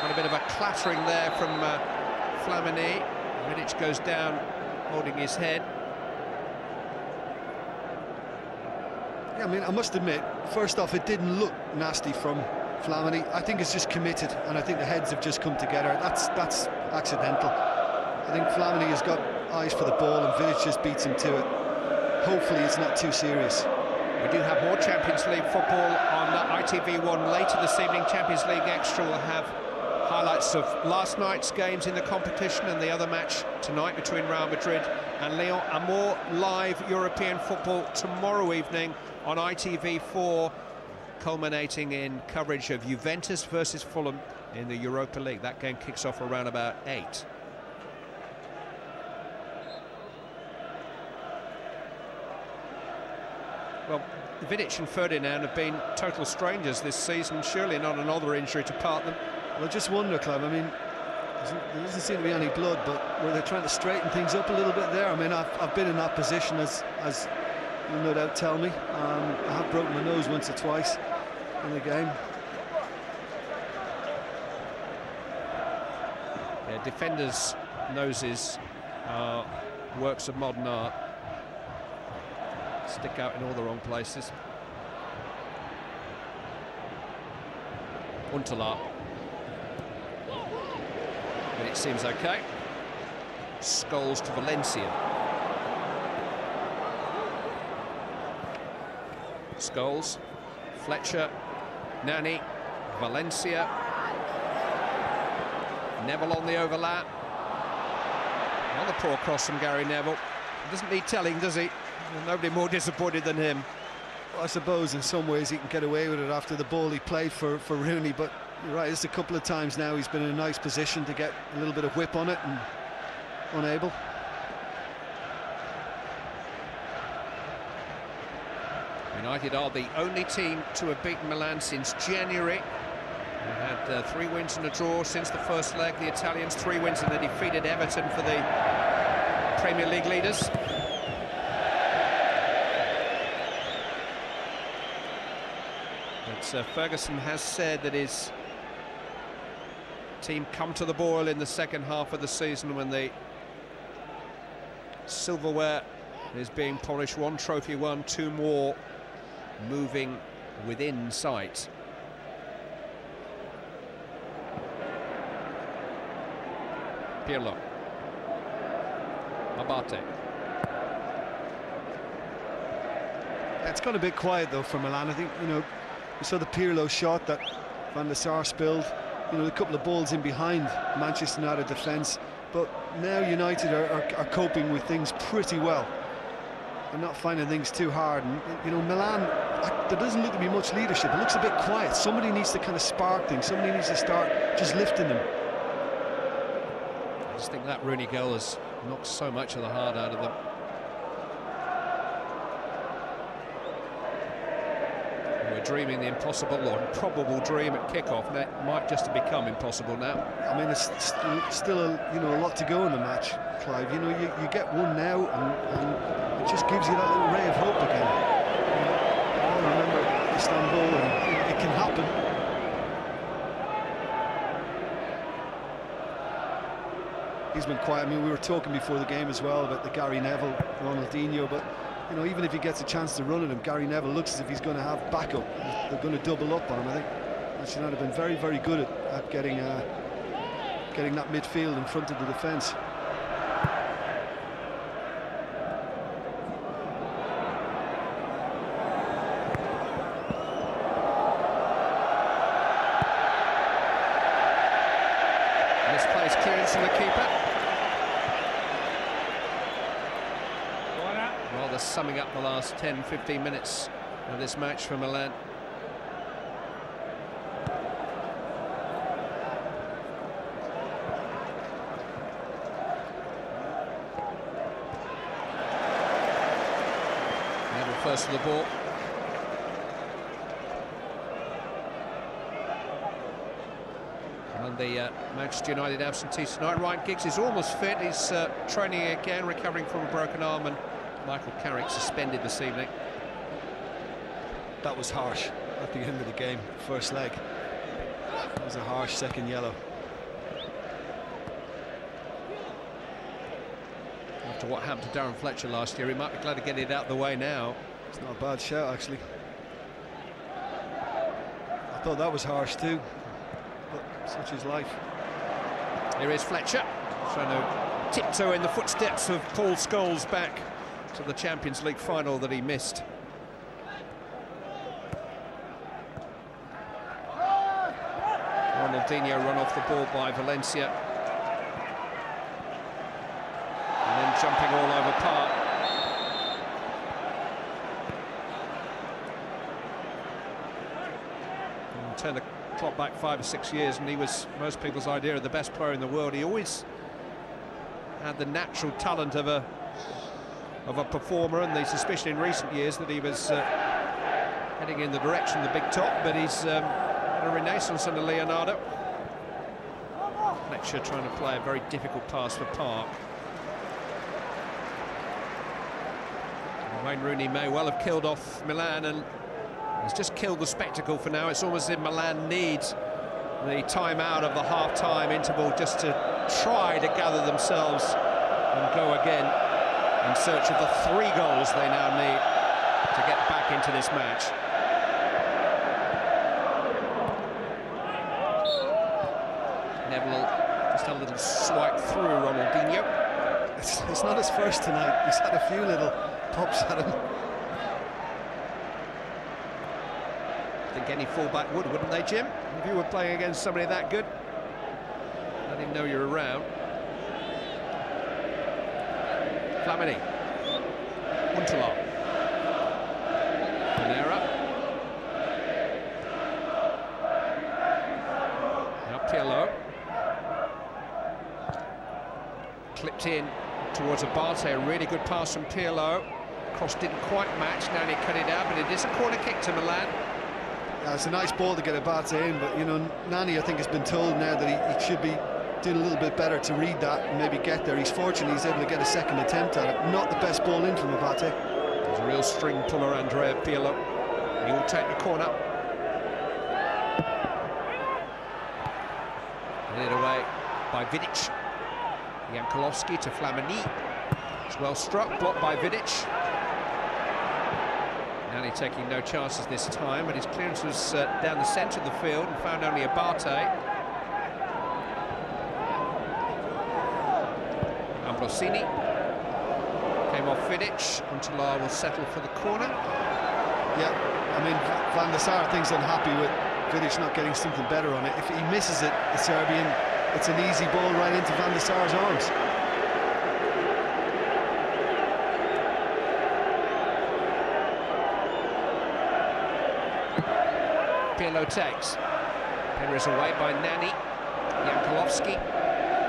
Got a bit of a clattering there from Flamini. Vidic goes down, holding his head. Yeah, I mean, I must admit, first off, it didn't look nasty from Flamini. I think it's just committed, and I think the heads have just come together. That's accidental. I think Flamini has got eyes for the ball, and Vidic just beats him to it. Hopefully, it's not too serious. We do have more Champions League football on ITV1 later this evening. Champions League Extra will have Highlights of last night's games in the competition and the other match tonight between Real Madrid and Lyon, and more live European football tomorrow evening on ITV4, culminating in coverage of Juventus versus Fulham in the Europa League. That game kicks off around about 8. Well, Vidic and Ferdinand have been total strangers this season. Surely not another injury to part them. Well, I just wonder, Clive, I mean, there doesn't seem to be any blood, but were they trying to straighten things up a little bit there? I mean, I've been in that position, as you'll no doubt tell me. I have broken my nose once or twice in the game. Yeah, defenders' noses are works of modern art. Stick out in all the wrong places. Huntelaar. But it seems okay. Scholes to Valencia. Scholes, Fletcher, Nani, Valencia. Neville on the overlap. Another poor cross from Gary Neville. He doesn't need telling, does he? Nobody more disappointed than him. Well, I suppose in some ways he can get away with it after the ball he played for Rooney, but you're right, it's a couple of times now he's been in a nice position to get a little bit of whip on it and unable. United are the only team to have beaten Milan since January. They had 3 wins and a draw since the first leg. The Italians 3 wins, and they defeated Everton for the Premier League leaders. But Ferguson has said that his team come to the boil in the second half of the season when the silverware is being polished. 1 trophy won, 2 more moving within sight. Pirlo. Abate. It's got a bit quiet though for Milan. I think, you know, we saw the Pirlo shot that Van der Sar spilled, you know, a couple of balls in behind Manchester United defence, but now United are coping with things pretty well. They're not finding things too hard, and you know, Milan, there doesn't look to be much leadership. It looks a bit quiet. Somebody needs to kind of spark things. Somebody needs to start just lifting them. I just think that Rooney goal has knocked so much of the heart out of them. We're dreaming the impossible, or improbable dream at kickoff. That might just have become impossible now. I mean, there's still a lot to go in the match, Clive. You know, you get one now, and it just gives you that little ray of hope again. I remember Istanbul, and it can happen. He's been quiet. I mean, we were talking before the game as well about the Gary Neville, Ronaldinho, but you know, even if he gets a chance to run at him, Gary Neville looks as if he's going to have backup. They're going to double up on him. I think Manchester United have been very, very good at getting that midfield in front of the defence. Misplaced clearance from the keeper. Rather summing up the last 10-15 minutes of this match for Milan. Neville first to the ball. And the Manchester United absentee tonight. Ryan Giggs is almost fit. He's training again, recovering from a broken arm, and Michael Carrick suspended this evening. That was harsh at the end of the game, first leg. That was a harsh second yellow. After what happened to Darren Fletcher last year, he might be glad to get it out of the way now. It's not a bad shout, actually. I thought that was harsh too, but such is life. Here is Fletcher, trying to tiptoe in the footsteps of Paul Scholes back to the Champions League final that he missed. Ronaldinho run off the ball by Valencia. And then jumping all over Park. And turn the clock back 5 or 6 years and he was most people's idea of the best player in the world. He always had the natural talent of a performer, and the suspicion in recent years that he was heading in the direction of the big top, but he's had a renaissance under Leonardo. Fletcher trying to play a very difficult pass for Park. And Wayne Rooney may well have killed off Milan, and he's just killed the spectacle for now. It's almost as if Milan needs the time-out of the half-time interval just to try to gather themselves and go again in search of the 3 goals they now need to get back into this match. Neville just had a little swipe through Ronaldinho. It's not his first tonight. He's had a few little pops at him. I think any fullback would, wouldn't they, Jim? If you were playing against somebody that good, let him know you're around. Flamini. Huntelaar. Pereira. Now Pirlo. Clipped in towards Abate. A really good pass from Pirlo. Cross didn't quite match. Nani cut it out, but it is a corner kick to Milan. Yeah, it's a nice ball to get Abate in, but you know, Nani I think has been told now that he should be doing a little bit better to read that and maybe get there. He's fortunate he's able to get a second attempt at it. Not the best ball in from Abate. There's a real string puller, Andrea Pirlo. He will take the corner. Headed away by Vidic. Jankulovski to Flamini. It's well struck, blocked by Vidic. Nani taking no chances this time, but his clearance was down the centre of the field and found only Abate. Ambrosini came off Vidic. Huntelaar will settle for the corner. Yeah, I mean, Van der Sar thinks unhappy with Vidic not getting something better on it. If he misses it, the Serbian, it's an easy ball right into Van der Sar's arms. Pirlo takes. Penner is away by Nani. Jankulovski.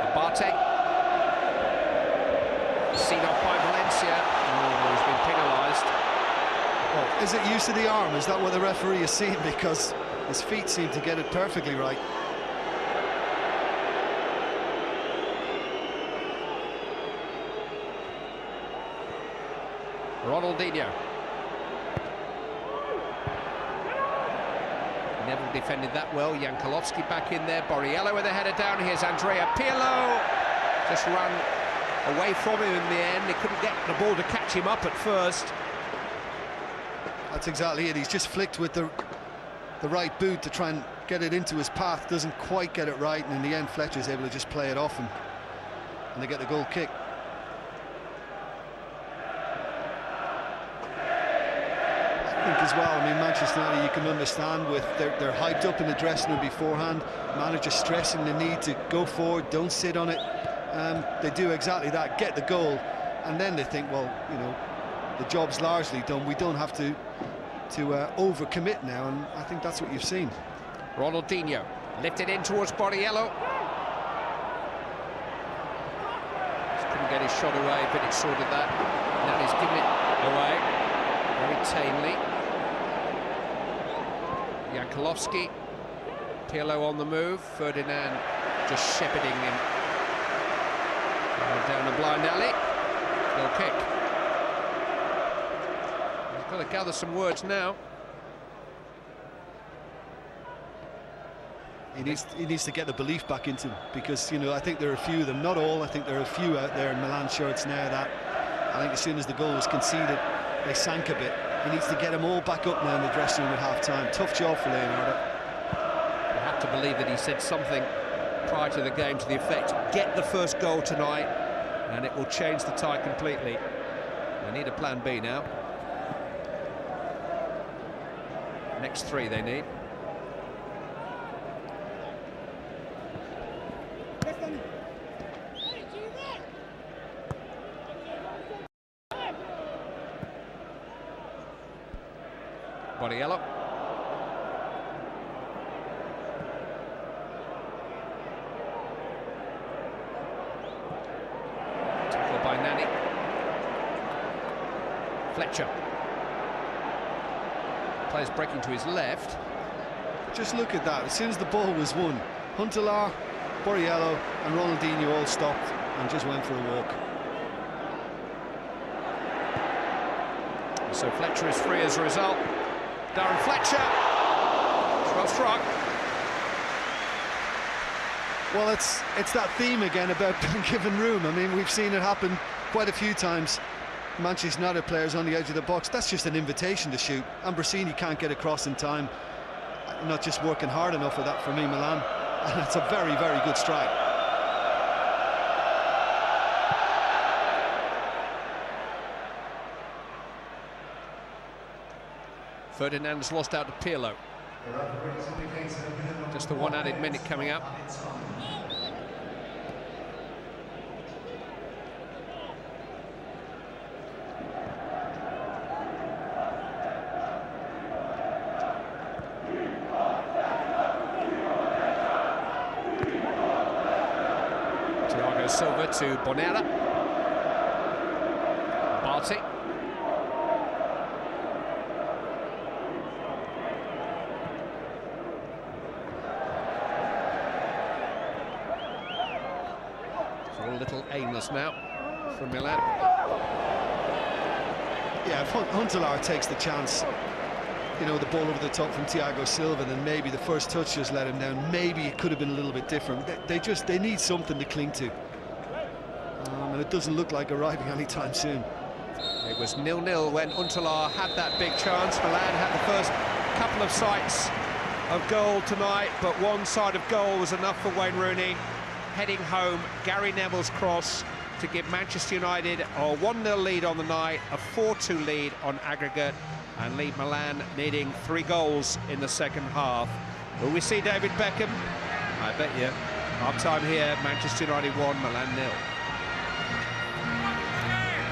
Abate. Seen off by Valencia. Oh, he's been penalised. Well, is it use of the arm? Is that what the referee has seen? Because his feet seem to get it perfectly right. Ronaldinho. Neville defended that well. Jankulovski back in there. Borriello with a header down. Here's Andrea Pirlo. Just ran away from him in the end. He couldn't get the ball to catch him up at first. That's exactly it. He's just flicked with the right boot to try and get it into his path. Doesn't quite get it right, and in the end Fletcher's able to just play it off, and they get the goal kick. I think as well, I mean, Manchester United, you can understand with they're hyped up in the dressing room beforehand. Manager stressing the need to go forward, don't sit on it. They do exactly that, get the goal, and then they think, well, you know, the job's largely done. We don't have to overcommit now, and I think that's what you've seen. Ronaldinho lifted in towards Borriello. Just couldn't get his shot away, but it sorted that. Now he's given it away very tamely. Jankulovski. Pirlo on the move. Ferdinand just shepherding him down the blind alley. Goal kick. He's got to gather some words now. He needs to get the belief back into him, because, you know, I think there are a few of them, not all. I think there are a few out there in Milan shirts now that I think as soon as the goal was conceded, they sank a bit. He needs to get them all back up now in the dressing room at half-time. Tough job for Leonardo. I have to believe that he said something prior to the game to the effect, get the first goal tonight and it will change the tie completely. They need a plan B now. Next 3 they need. Borriello. Tackle by Nani. Fletcher. Players breaking to his left. Just look at that. As soon as the ball was won, Huntelaar, Borriello and Ronaldinho all stopped and just went for a walk. So Fletcher is free as a result. Darren Fletcher. Well struck. Well, it's that theme again about being given room. I mean, we've seen it happen quite a few times. Manchester United players on the edge of the box. That's just an invitation to shoot. Ambrosini can't get across in time. Not just working hard enough for that for me, Milan. And it's a very, very good strike. Ferdinand's lost out to Pirlo. Just the one added minute coming up. Thiago Silva to Bonella. Barty. A little aimless now from Milan. Yeah, if Huntelaar takes the chance, you know, the ball over the top from Thiago Silva, then maybe the first touch just let him down. Maybe it could have been a little bit different. They need something to cling to. And it doesn't look like arriving anytime soon. It was 0-0 when Huntelaar had that big chance. Milan had the first couple of sights of goal tonight, but one side of goal was enough for Wayne Rooney. Heading home, Gary Neville's cross to give Manchester United a 1-0 lead on the night, a 4-2 lead on aggregate, and leave Milan needing 3 goals in the second half. Will we see David Beckham? I bet you. Half-time here, Manchester United 1, Milan 0.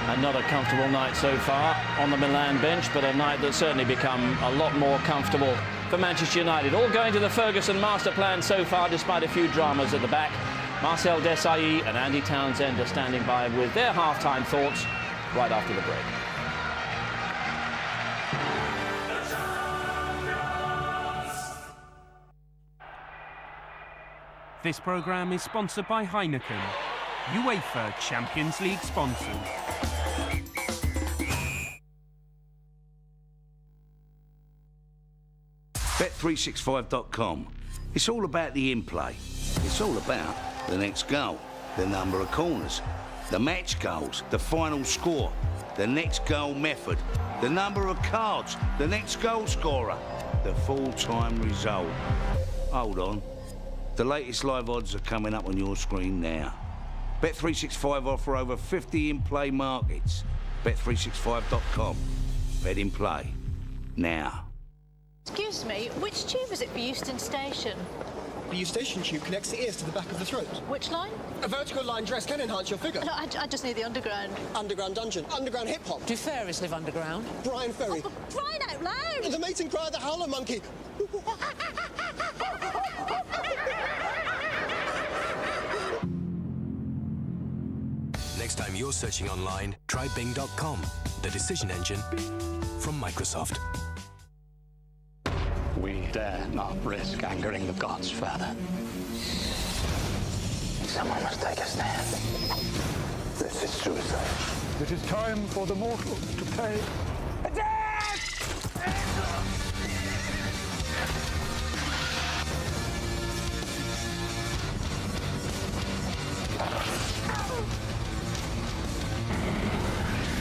And not a comfortable night so far on the Milan bench, but a night that's certainly become a lot more comfortable for Manchester United. All going to the Ferguson master plan so far, despite a few dramas at the back. Marcel Desailly and Andy Townsend are standing by with their half-time thoughts right after the break. This programme is sponsored by Heineken, UEFA Champions League sponsors. Bet365.com. It's all about the in-play. It's all about the next goal, the number of corners, the match goals, the final score, the next goal method, the number of cards, the next goal scorer, the full-time result. Hold on. The latest live odds are coming up on your screen now. Bet365 offer over 50 in-play markets. Bet365.com. Bet in play. Now. Excuse me, which tube is it for Euston Station? The eustachian tube connects the ears to the back of the throat. Which line? A vertical line dress can enhance your figure. No, I just need the underground. Underground dungeon. Underground hip-hop. Do fairies live underground? Brian Ferry. Oh, crying out loud! The mating cry of the howler monkey. Next time you're searching online, try Bing.com, the decision engine from Microsoft. We dare not risk angering the gods further. Someone must take a stand. This is suicide. It is time for the mortals to pay.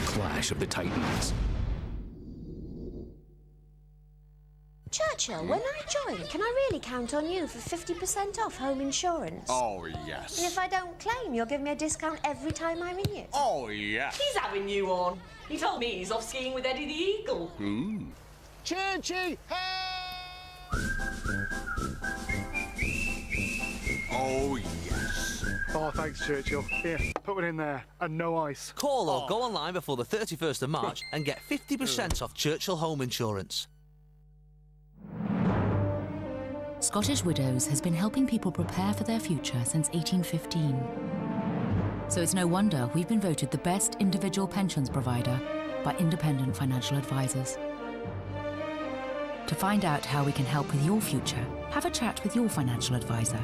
Clash of the Titans. Churchill, when I join, can I really count on you for 50% off home insurance? Oh, yes. And if I don't claim, you'll give me a discount every time I renew? Oh, yes. He's having you on. He told me he's off skiing with Eddie the Eagle. Churchy, Oh, yes. Oh, thanks, Churchill. Here, put one in there, and no ice. Call or go online before the 31st of March and get 50% off Churchill home insurance. Scottish Widows has been helping people prepare for their future since 1815. So it's no wonder we've been voted the best individual pensions provider by independent financial advisors. To find out how we can help with your future, have a chat with your financial advisor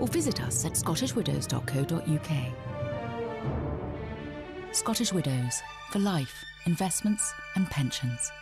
or visit us at scottishwidows.co.uk. Scottish Widows, for life, investments and pensions.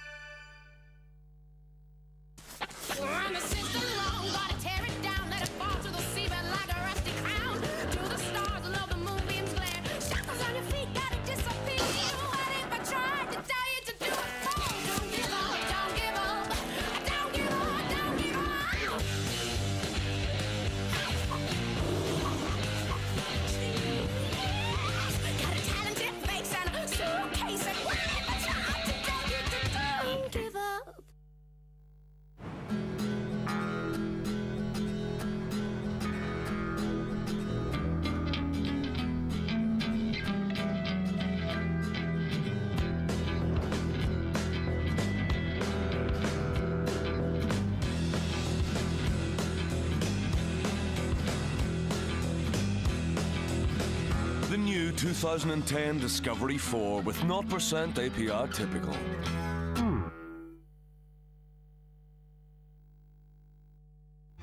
The new 2010 Discovery 4 with 0% APR typical.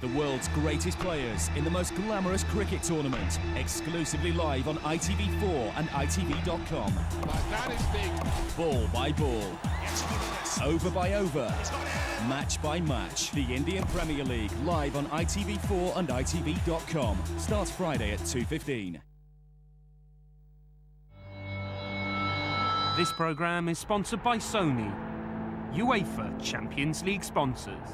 The world's greatest players in the most glamorous cricket tournament, exclusively live on ITV4 and ITV.com. That is big. Ball by ball, over by over, match by match. The Indian Premier League live on ITV4 and ITV.com. Starts Friday at 2:15. This programme is sponsored by Sony, UEFA Champions League sponsors.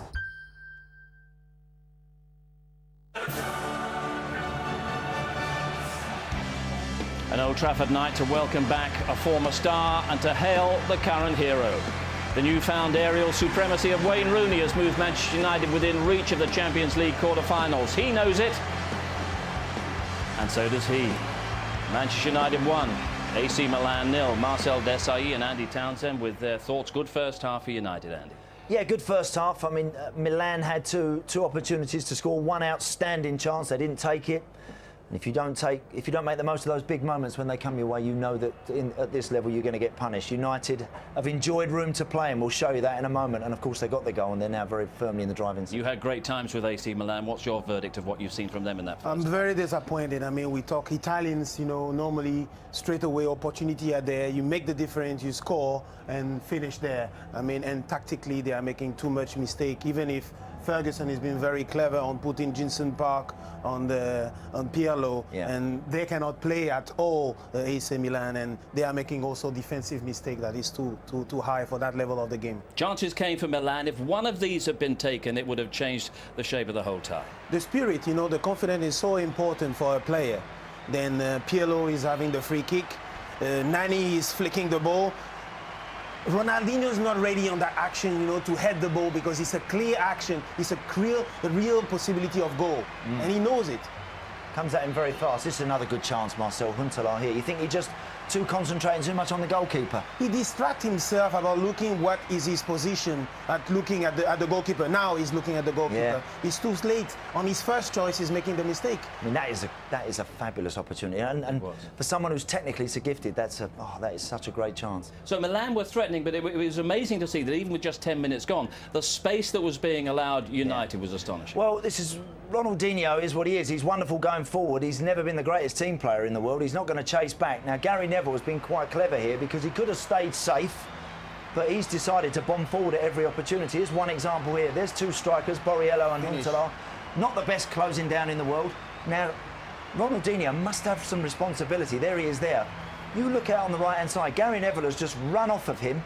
An Old Trafford night to welcome back a former star and to hail the current hero. The newfound aerial supremacy of Wayne Rooney has moved Manchester United within reach of the Champions League quarter-finals. He knows it, and so does he. Manchester United won. AC Milan 0. Marcel Desailly and Andy Townsend with their thoughts. Good first half for United, Andy. Yeah, good first half. I mean, Milan had two opportunities to score, one outstanding chance. They didn't take it. And if you don't make the most of those big moments when they come your way, you know that at this level you're going to get punished. United have enjoyed room to play, and we'll show you that in a moment. And of course they got the goal, and they're now very firmly in the driving seat. You had great times with AC Milan. What's your verdict of what you've seen from them in that first? I'm very disappointed. I mean, we talk Italians, you know, normally straight away opportunity are there. You make the difference, you score, and finish there. I mean, and tactically they are making too much mistake. Even if Ferguson has been very clever on putting Jinson Park on Pirlo, and they cannot play at all AC Milan, and they are making also defensive mistake that is too high for that level of the game. Chances came for Milan. If one of these had been taken, it would have changed the shape of the whole tie. The spirit, you know, the confidence is so important for a player. Then Pirlo is having the free kick, Nani is flicking the ball. Ronaldinho is not ready on that action, you know, to head the ball because it's a clear action. It's a real possibility of goal, and he knows it. Comes at him very fast. This is another good chance, Marcel Huntelaar here. You think he just too concentrating too much on the goalkeeper? He distracts himself about looking what is his position at looking at the goalkeeper. Now he's looking at the goalkeeper. Yeah. He's too late. On his first choice, he's making the mistake. I mean, that is a fabulous opportunity, and for someone who's technically so gifted, that is such a great chance. So Milan were threatening, but it was amazing to see that even with just 10 minutes gone, the space that was being allowed United was astonishing. Well, Ronaldinho is what he is. He's wonderful going forward. He's never been the greatest team player in the world. He's not going to chase back. Now, Gary Neville has been quite clever here because he could have stayed safe, but he's decided to bomb forward at every opportunity. Here's one example here. There's two strikers, Borriello and Huntelaar. Not the best closing down in the world. Now, Ronaldinho must have some responsibility. There he is there. You look out on the right-hand side. Gary Neville has just run off of him.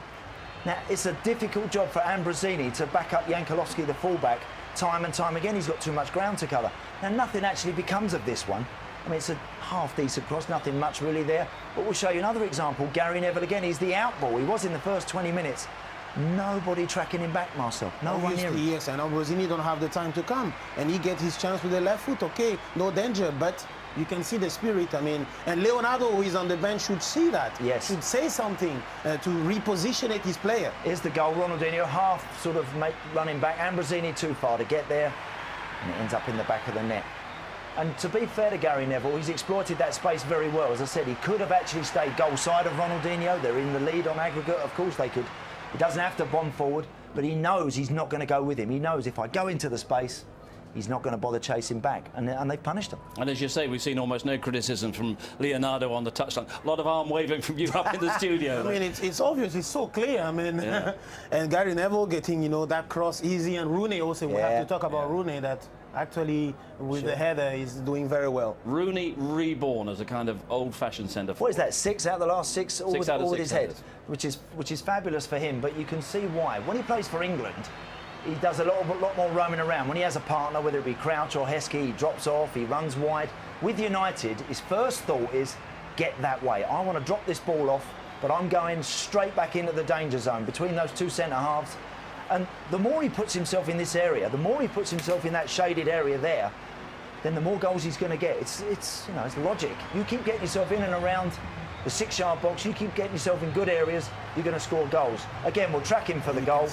Now, it's a difficult job for Ambrosini to back up Jankulovski, the fullback, time and time again. He's got too much ground to cover. Now, nothing actually becomes of this one. I mean, it's a half-decent cross, nothing much really there. But we'll show you another example. Gary Neville again, he's the outball. He was in the first 20 minutes. Nobody tracking him back, Marcel. No one near him. Yes, and Ambrosini don't have the time to come. And he gets his chance with the left foot. Okay, no danger, but you can see the spirit. I mean, and Leonardo, who is on the bench, should see that. Yes. Should say something to reposition his player. Here's the goal. Ronaldinho half sort of running back. Ambrosini too far to get there. and it ends up in the back of the net. And to be fair to Gary Neville, he's exploited that space very well. As I said, he could have actually stayed goal side of Ronaldinho. They're in the lead on aggregate. Of course they could. He doesn't have to bomb forward, but he knows he's not going to go with him. He knows if I go into the space, he's not going to bother chasing back, and they've punished him. And as you say, we've seen almost no criticism from Leonardo on the touchline. A lot of arm waving from you up in the studio. I mean, it's obvious, it's so clear. I mean, Yeah. and Gary Neville getting, you know, that cross easy, and Rooney also, we have to talk about Rooney, that actually with the header is doing very well. Rooney reborn as a kind of old-fashioned centre-forward. What is that, 6 out of the last 6? All, Six out of all with six his head, headers. which is fabulous for him, but you can see why. When he plays for England, he does a lot more roaming around. When he has a partner, whether it be Crouch or Heskey, he drops off, he runs wide. With United, his first thought is, get that way. I want to drop this ball off, but I'm going straight back into the danger zone between those two centre-halves. And the more he puts himself in this area, the more he puts himself in that shaded area there, then the more goals he's going to get. It's you know, it's logic. You keep getting yourself in and around the 6-yard box, you keep getting yourself in good areas, you're going to score goals. Again, we'll track him for the goal.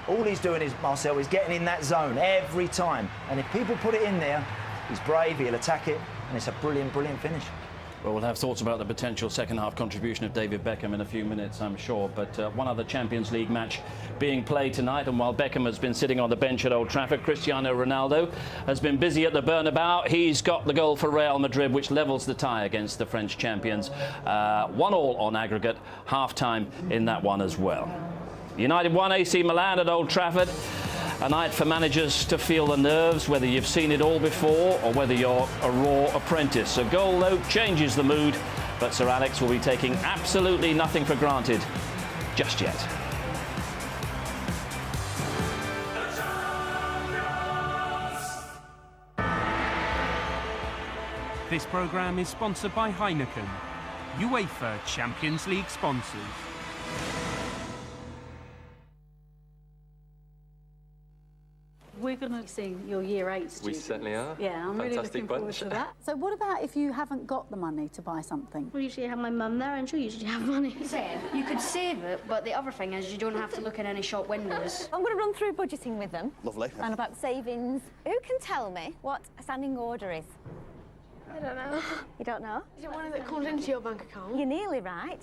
All he's doing is, Marcel, is getting in that zone every time. And if people put it in there, he's brave, he'll attack it, and it's a brilliant, brilliant finish. Well, we'll have thoughts about the potential second-half contribution of David Beckham in a few minutes, I'm sure. But one other Champions League match being played tonight, and while Beckham has been sitting on the bench at Old Trafford, Cristiano Ronaldo has been busy at the Bernabeu. He's got the goal for Real Madrid, which levels the tie against the French champions. 1-1 on aggregate, half-time in that one as well. United 1, AC Milan at Old Trafford. A night for managers to feel the nerves, whether you've seen it all before or whether you're a raw apprentice. A goal, though, changes the mood, but Sir Alex will be taking absolutely nothing for granted just yet. This programme is sponsored by Heineken, UEFA Champions League sponsors. We're going to sing your Year 8 students. We certainly are. Yeah, I'm really looking forward to that. So what about if you haven't got the money to buy something? Well, usually I have my mum there and she'll usually have money. You could save it, but the other thing is you don't have to look in any shop windows. I'm going to run through budgeting with them. Lovely. And about savings. Who can tell me what a standing order is? I don't know. You don't know? Is it one that comes into your bank account? You're nearly right.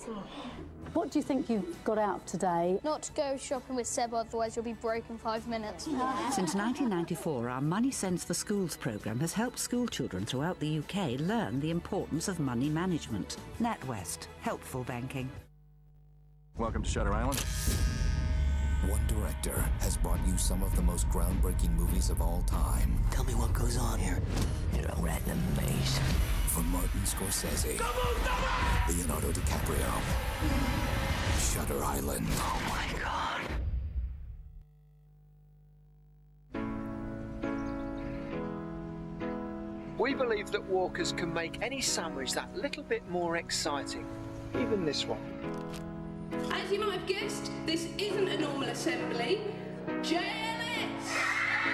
What do you think you've got out of today? Not to go shopping with Seb, otherwise you'll be broke in 5 minutes. Since 1994, our Money Sense for Schools programme has helped school children throughout the UK learn the importance of money management. NatWest, helpful banking. Welcome to Shutter Island. One director has brought you some of the most groundbreaking movies of all time. Tell me what goes on here. You're a rat in a maze. From Martin Scorsese, Leonardo DiCaprio, Shutter Island. Oh my God. We believe that Walkers can make any sandwich that little bit more exciting. Even this one. As you might have guessed, this isn't a normal assembly. JLS!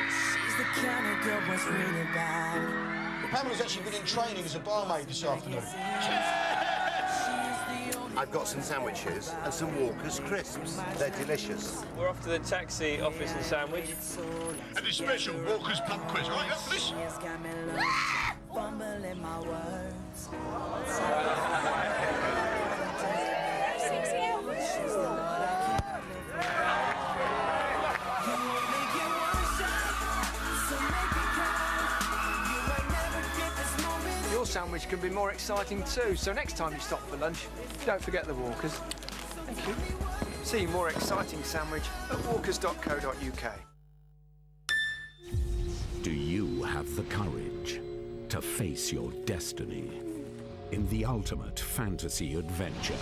She's the kind of girl what's really bad. Pamela's actually been in training as a barmaid this afternoon. I've got some sandwiches and some Walker's crisps. They're delicious. We're off to the taxi office and sandwich. And a special Walker's pub quiz. All right, up for this? Fumbling my words. Your sandwich can be more exciting too, so next time you stop for lunch, don't forget the Walkers. Thank you. See more exciting sandwich at walkers.co.uk. Do you have the courage to face your destiny in the ultimate fantasy adventure?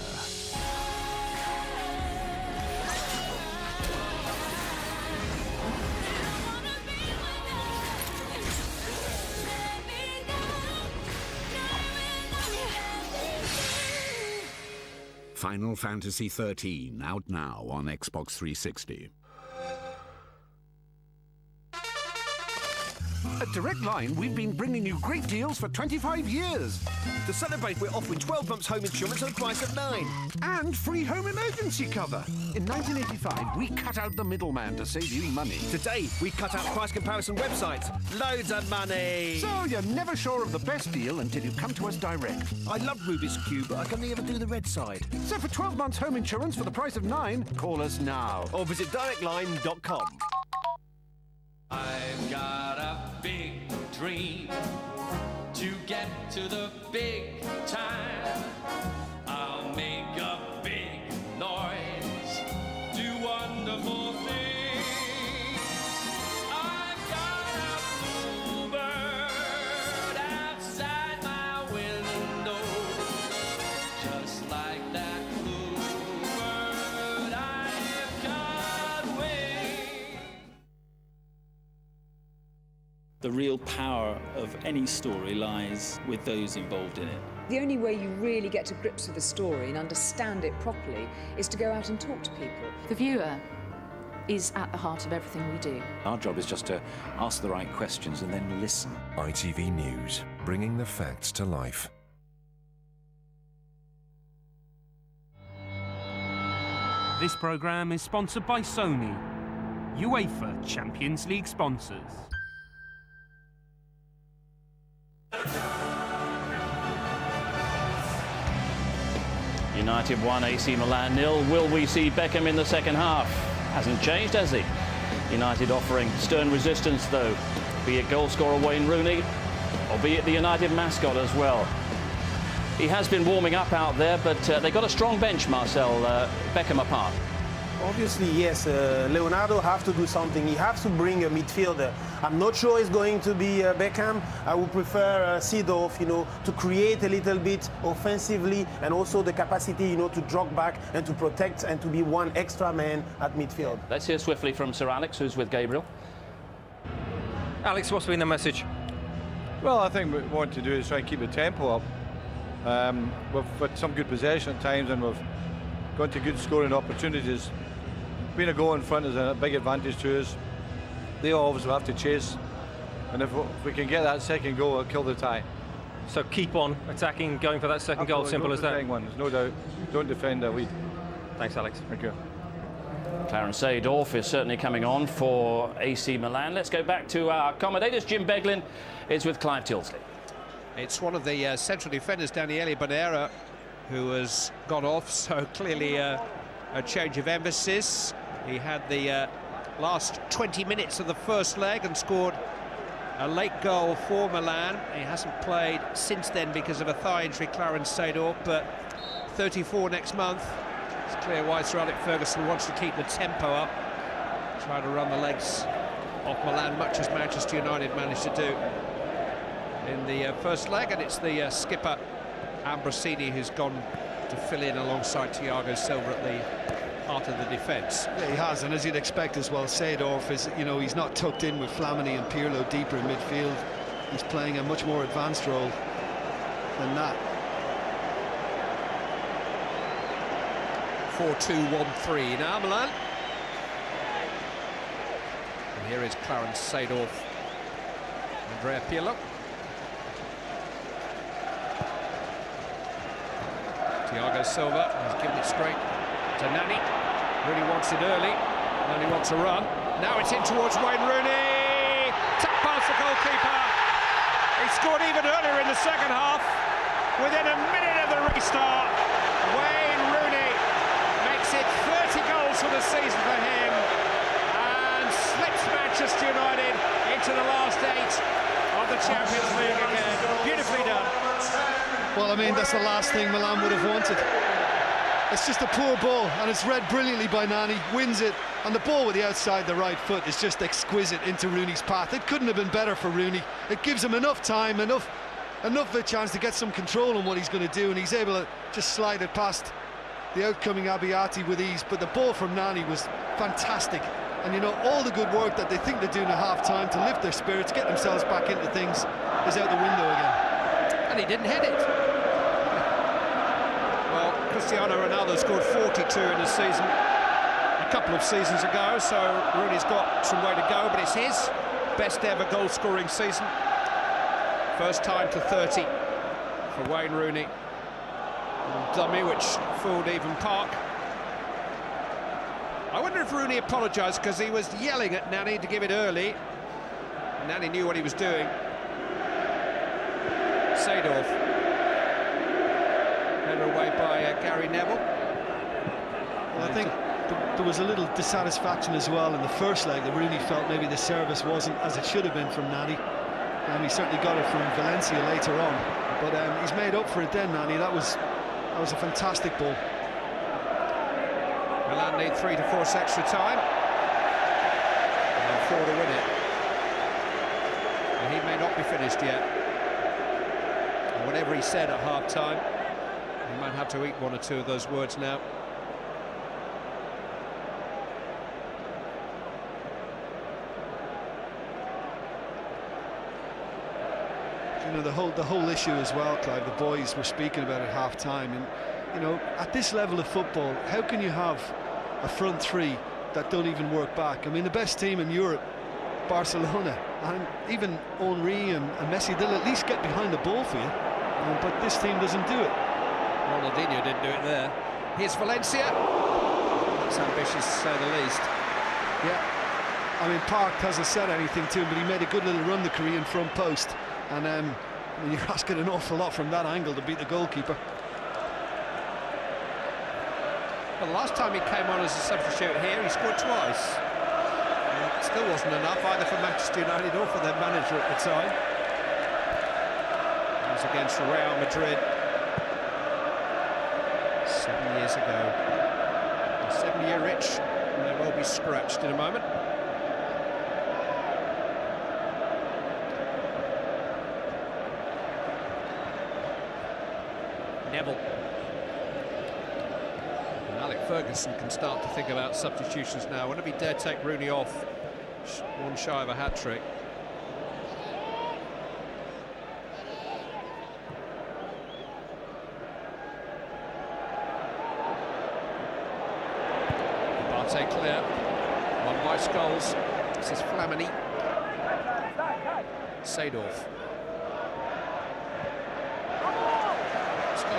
Final Fantasy XIII, out now on Xbox 360. At Direct Line, we've been bringing you great deals for 25 years. To celebrate, we're offering 12 months home insurance at a price of 9. And free home emergency cover. In 1985, we cut out the middleman to save you money. Today, we cut out price comparison websites. Loads of money. So you're never sure of the best deal until you come to us direct. I love Rubik's Cube, but I can never do the red side. So for 12 months home insurance for the price of 9, call us now. Or visit directline.com. I've got a big dream to get to the big time. I'll make a big noise, do wonderful things. I've got a bluebird outside my window, just like that bluebird, I've got wings. The real power of any story lies with those involved in it. The only way you really get to grips with a story and understand it properly is to go out and talk to people. The viewer is at the heart of everything we do. Our job is just to ask the right questions and then listen. ITV News, bringing the facts to life. This programme is sponsored by Sony, UEFA Champions League sponsors. United 1, AC Milan 0. Will we see Beckham in the second half? Hasn't changed, has he? United offering stern resistance, though, be it goalscorer Wayne Rooney or be it the United mascot as well. He has been warming up out there, but they got a strong bench, Marcel, Beckham apart. Obviously, yes, Leonardo have to do something. He has to bring a midfielder. I'm not sure it's going to be Beckham. I would prefer Seedorf, to create a little bit offensively and also the capacity, to drop back and to protect and to be one extra man at midfield. Let's hear swiftly from Sir Alex, who's with Gabriel. Alex, what's been the message? Well, I think what we want to do is try and keep the tempo up. We've got some good possession at times and we've gone to good scoring opportunities. Being a goal in front is a big advantage to us. They obviously have to chase, and if we can get that second goal, it'll kill the tie. So keep on attacking, going for that second goal, simple as that. One, there's no doubt. Don't defend a lead. Thanks, Alex. Thank you. Clarence Seedorf is certainly coming on for AC Milan. Let's go back to our commentators. Jim Beglin is with Clive Tilsley. It's one of the central defenders, Daniele Bonera, who has gone off, so clearly a change of emphasis. He had the last 20 minutes of the first leg and scored a late goal for Milan. He hasn't played since then because of a thigh injury, Clarence Seedorf, but 34 next month. It's clear why Sir Alex Ferguson wants to keep the tempo up, try to run the legs off Milan, much as Manchester United managed to do in the first leg, and it's the skipper Ambrosini who's gone to fill in alongside Thiago Silva at the heart of the defence. Yeah, he has, and as you'd expect as well, Seedorf is, he's not tucked in with Flamini and Pirlo deeper in midfield. He's playing a much more advanced role than that. 4-2-1-3 now, Milan. And here is Clarence Seedorf, Andrea Pirlo. Thiago Silva has given it straight to Nani. Rooney wants it early. Nani wants a run. Now it's in towards Wayne Rooney. Tap past the goalkeeper. He scored even earlier in the second half. Within a minute of the restart, Wayne Rooney makes it 30 goals for the season for him and slips Manchester United into the last 8 of the Champions League again. Beautifully done. Well, I mean, that's the last thing Milan would have wanted. It's just a poor ball, and it's read brilliantly by Nani, wins it, and the ball with the outside the right foot is just exquisite into Rooney's path. It couldn't have been better for Rooney. It gives him enough time, enough of a chance to get some control on what he's going to do, and he's able to just slide it past the outcoming Abbiati with ease. But the ball from Nani was fantastic, and all the good work that they think they're doing at half-time to lift their spirits, get themselves back into things, is out the window again. And he didn't hit it. Well, Cristiano Ronaldo scored 42 in the season a couple of seasons ago, so Rooney's got some way to go, but it's his. best ever goal-scoring season. First time to 30 for Wayne Rooney. Dummy which fooled even Park. I wonder if Rooney apologised because he was yelling at Nani to give it early. Nani knew what he was doing. Seedorf. Headed away by Gary Neville. Well, I think there was a little dissatisfaction as well in the first leg that Rooney felt maybe the service wasn't as it should have been from Nani. He certainly got it from Valencia later on, but he's made up for it then, Nani. That was a fantastic ball. Milan need 3 to force extra time. And 4 to win it. And he may not be finished yet. And whatever he said at half-time, he might have to eat 1 or 2 of those words now. You know, the whole issue as well, Clive, the boys were speaking about at half-time, and you know, at this level of football, how can you have a front three that don't even work back? I mean, the best team in Europe, Barcelona, and even Henry and Messi, they'll at least get behind the ball for you, but this team doesn't do it. Ronaldinho didn't do it there. Here's Valencia. That's ambitious, to say the least. Yeah, I mean, Park hasn't said anything to him, but he made a good little run, the Korean front post. And I mean, you're asking an awful lot from that angle to beat the goalkeeper. Well, the last time he came on as a substitute here, he scored twice. It still wasn't enough, either for Manchester United or for their manager at the time. It was against Real Madrid 7 years ago. A 7-year itch may well be scratched in a moment. Neville. And Alec Ferguson can start to think about substitutions now. I wonder if he dare take Rooney off, one shy of a hat-trick. Barté clear, on by Scholes. This is Flamini. Seedorf.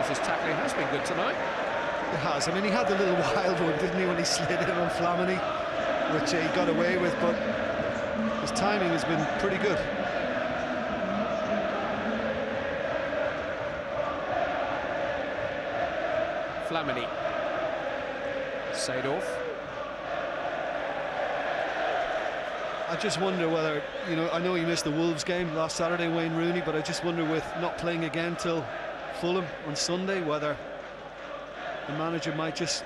His tackling has been good tonight. It has. I mean, he had a little wild one, didn't he, when he slid in on Flamini, which he got away with, but his timing has been pretty good. Flamini. Seedorf. I just wonder whether, you know, I know he missed the Wolves game last Saturday, Wayne Rooney, but I just wonder, with not playing again till Fulham on Sunday, whether the manager might just,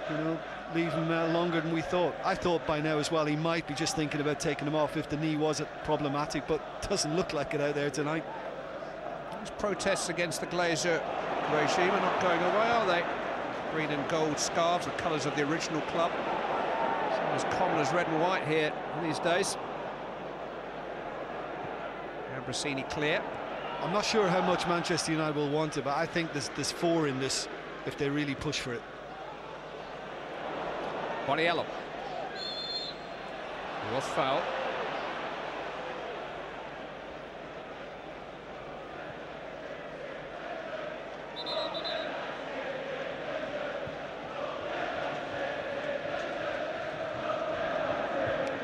you know, leave him longer than we thought. I thought by now as well he might be just thinking about taking him off if the knee wasn't problematic, but doesn't look like it out there tonight. These protests against the Glazer regime are not going away, are they? Green and gold scarves, the colours of the original club. It's as common as red and white here these days. Ambrosini clear. I'm not sure how much Manchester United will want it, but I think there's 4 in this if they really push for it. Borriello. He was fouled.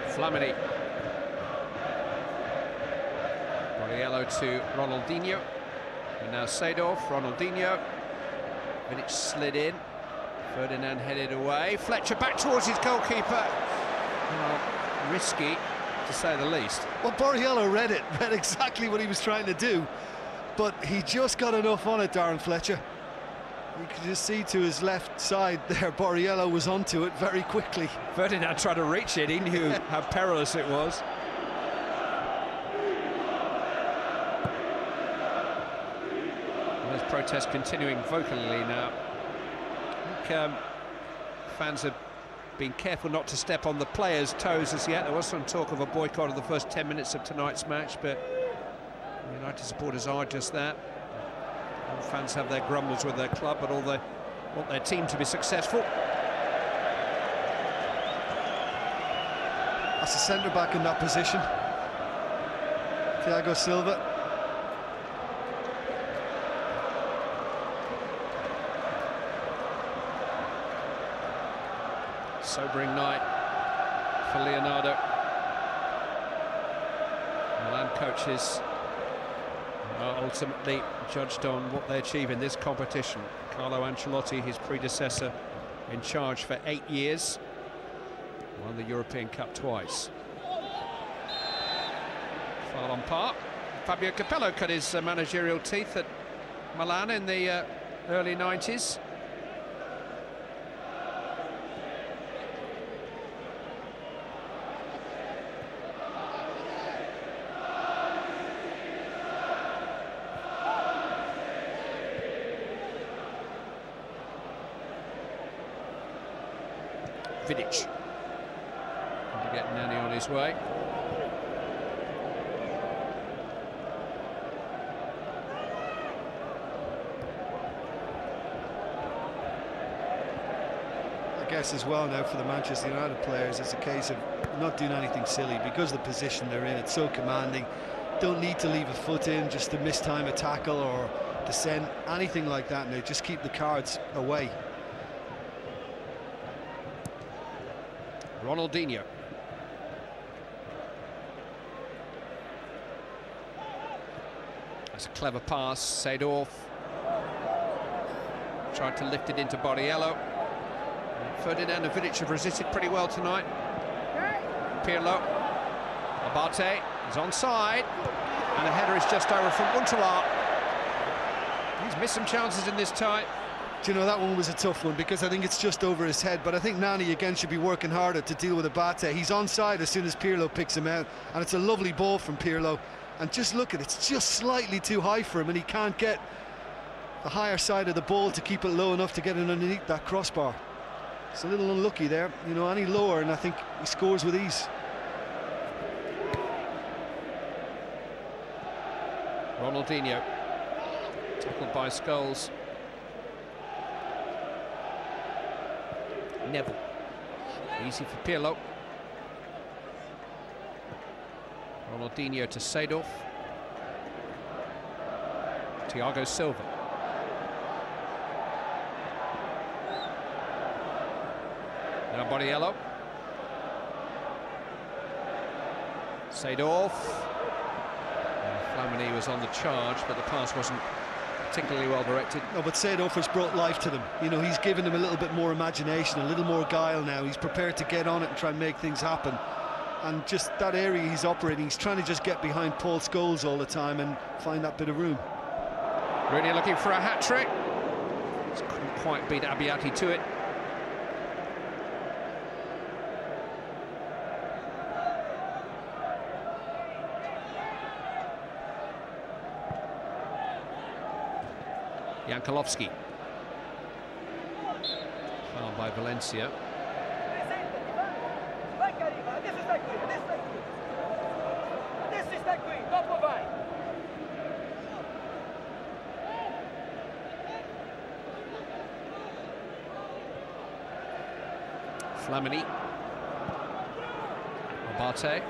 Flamini. Borriello to Ronaldinho. And now Seedorf, Ronaldinho. Vidic slid in. Ferdinand headed away. Fletcher back towards his goalkeeper. Well, risky, to say the least. Well, Borriello read exactly what he was trying to do, but he just got enough on it, Darren Fletcher. You could just see to his left side there, Borriello was onto it very quickly. Ferdinand tried to reach it, he knew how perilous it was. There's protest continuing vocally now. I think fans have been careful not to step on the players' toes as yet. There was some talk of a boycott of the first 10 minutes of tonight's match, but United supporters are just that. All fans have their grumbles with their club, but all they want their team to be successful. That's a centre-back in that position. Thiago Silva. Sobering night for Leonardo. Milan coaches are ultimately judged on what they achieve in this competition. Carlo Ancelotti, his predecessor, in charge for 8 years, won the European Cup twice. Foul on par. Fabio Capello cut his managerial teeth at Milan in the early 90s. Vidic to get Nani on his way. I guess as well now for the Manchester United players, it's a case of not doing anything silly because of the position they're in. It's so commanding. Don't need to leave a foot in just to mistime a tackle or to send anything like that now. Just keep the cards away. Ronaldinho. That's a clever pass. Seedorf tried to lift it into Borriello. Ferdinand and Vidic have resisted pretty well tonight. Pirlo. Abate is onside. And the header is just over from Huntelaar. He's missed some chances in this tie. Do you know, that one was a tough one because I think it's just over his head, but I think Nani again should be working harder to deal with Abate. He's onside as soon as Pirlo picks him out, and it's a lovely ball from Pirlo. And just look at it, it's just slightly too high for him, and he can't get the higher side of the ball to keep it low enough to get it underneath that crossbar. It's a little unlucky there, you know, any lower and I think he scores with ease. Ronaldinho, tackled by Scholes. Neville, easy for Pirlo. Ronaldinho to Seedorf. Thiago Silva. Now Borriello. Seedorf. Flamini was on the charge, but the pass wasn't particularly well directed. No, but Seedorf has brought life to them. You know, he's given them a little bit more imagination, a little more guile now. He's prepared to get on it and try and make things happen. And just that area he's operating, he's trying to just get behind Paul Scholes all the time and find that bit of room. Really looking for a hat-trick. Just couldn't quite beat Abbiati to it. Jankulovski. Foul by Valencia. Flamini. Abate.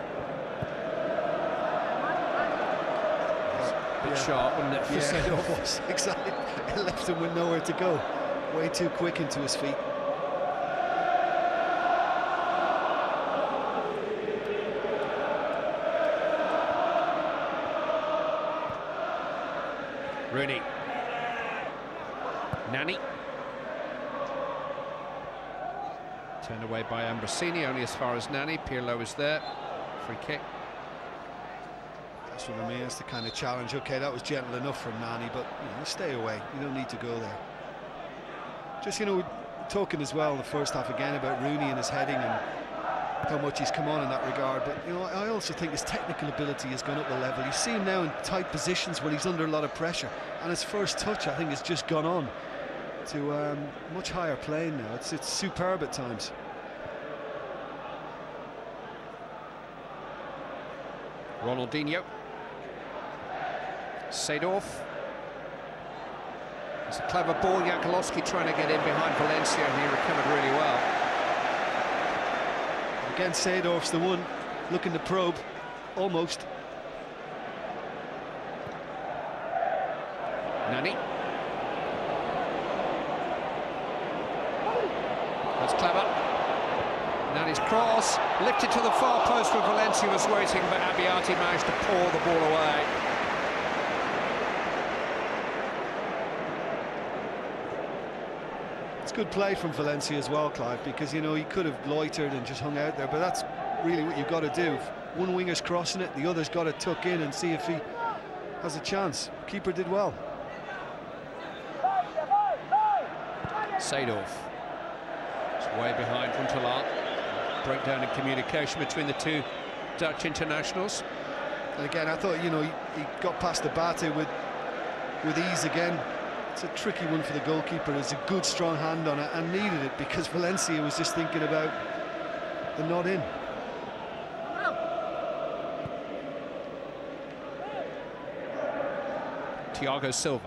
Bit sharp, wasn't it? Yeah, it was, exactly. It left him with nowhere to go. Way too quick into his feet. Rooney. Nani. Turned away by Ambrosini, only as far as Nani. Pirlo is there. Free kick. That's what I mean, that's the kind of challenge. Okay, that was gentle enough from Nani, but you know, stay away. You don't need to go there. Just, you know, talking as well in the first half again about Rooney and his heading and how much he's come on in that regard, but you know, I also think his technical ability has gone up a level. You see him now in tight positions when he's under a lot of pressure, and his first touch, I think, has just gone on to much higher plane now. It's superb at times. Ronaldinho. Seedorf. It's a clever ball. Jankulovski trying to get in behind Valencia, and he recovered really well. Again, Seedorf's the one looking to probe, almost. Nani. That's clever. Nani's cross, lifted to the far post where Valencia was waiting, but Abbiati managed to pour the ball away. It's good play from Valencia as well, Clive, because, you know, he could have loitered and just hung out there, but that's really what you've got to do. One winger's crossing it, the other's got to tuck in and see if he has a chance. Keeper did well. Seedorf. It's way behind Huntelaar. Breakdown in communication between the two Dutch internationals. And again, I thought, you know, he got past the Abate with ease again. It's a tricky one for the goalkeeper. There's a good strong hand on it and needed it because Valencia was just thinking about the not in. Thiago Silva.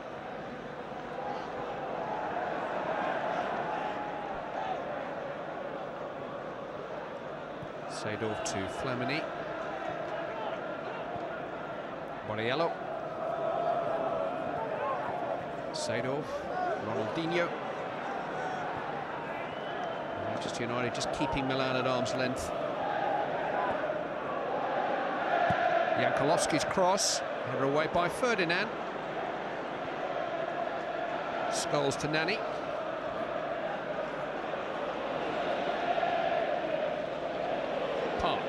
Seedorf to Flamini. Borriello. Seedorf. Ronaldinho. Manchester United just keeping Milan at arm's length. Jankulovski's cross. Header away by Ferdinand. Scholes to Nani. Park.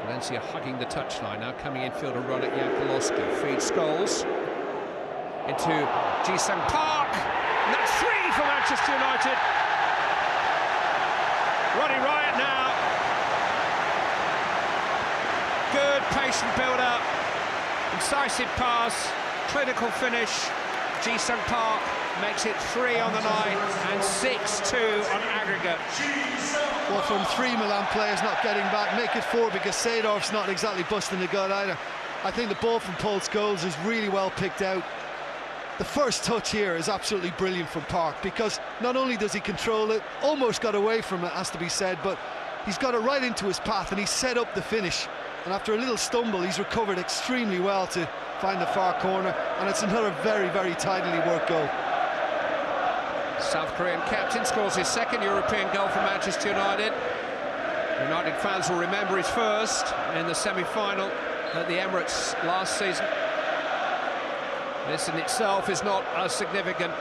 Valencia hugging the touchline now, coming infield and run at Jankulovski. Feeds Scholes into Ji-sung Park. And that's 3 for Manchester United. Running riot now. Good patient build-up. Incisive pass. Clinical finish. Ji-sung Park makes it 3 on the night and 6-2 on aggregate. Well, from 3 Milan players not getting back, make it 4 because Seedorf's not exactly busting the gut either. I think the ball from Paul Scholes is really well picked out. The first touch here is absolutely brilliant from Park because not only does he control it, almost got away from it, has to be said, but he's got it right into his path and he's set up the finish. And after a little stumble, he's recovered extremely well to find the far corner, and it's another very, very tidily worked goal. South Korean captain scores his second European goal for Manchester United. United fans will remember his first in the semi-final at the Emirates last season. This in itself is not as significant,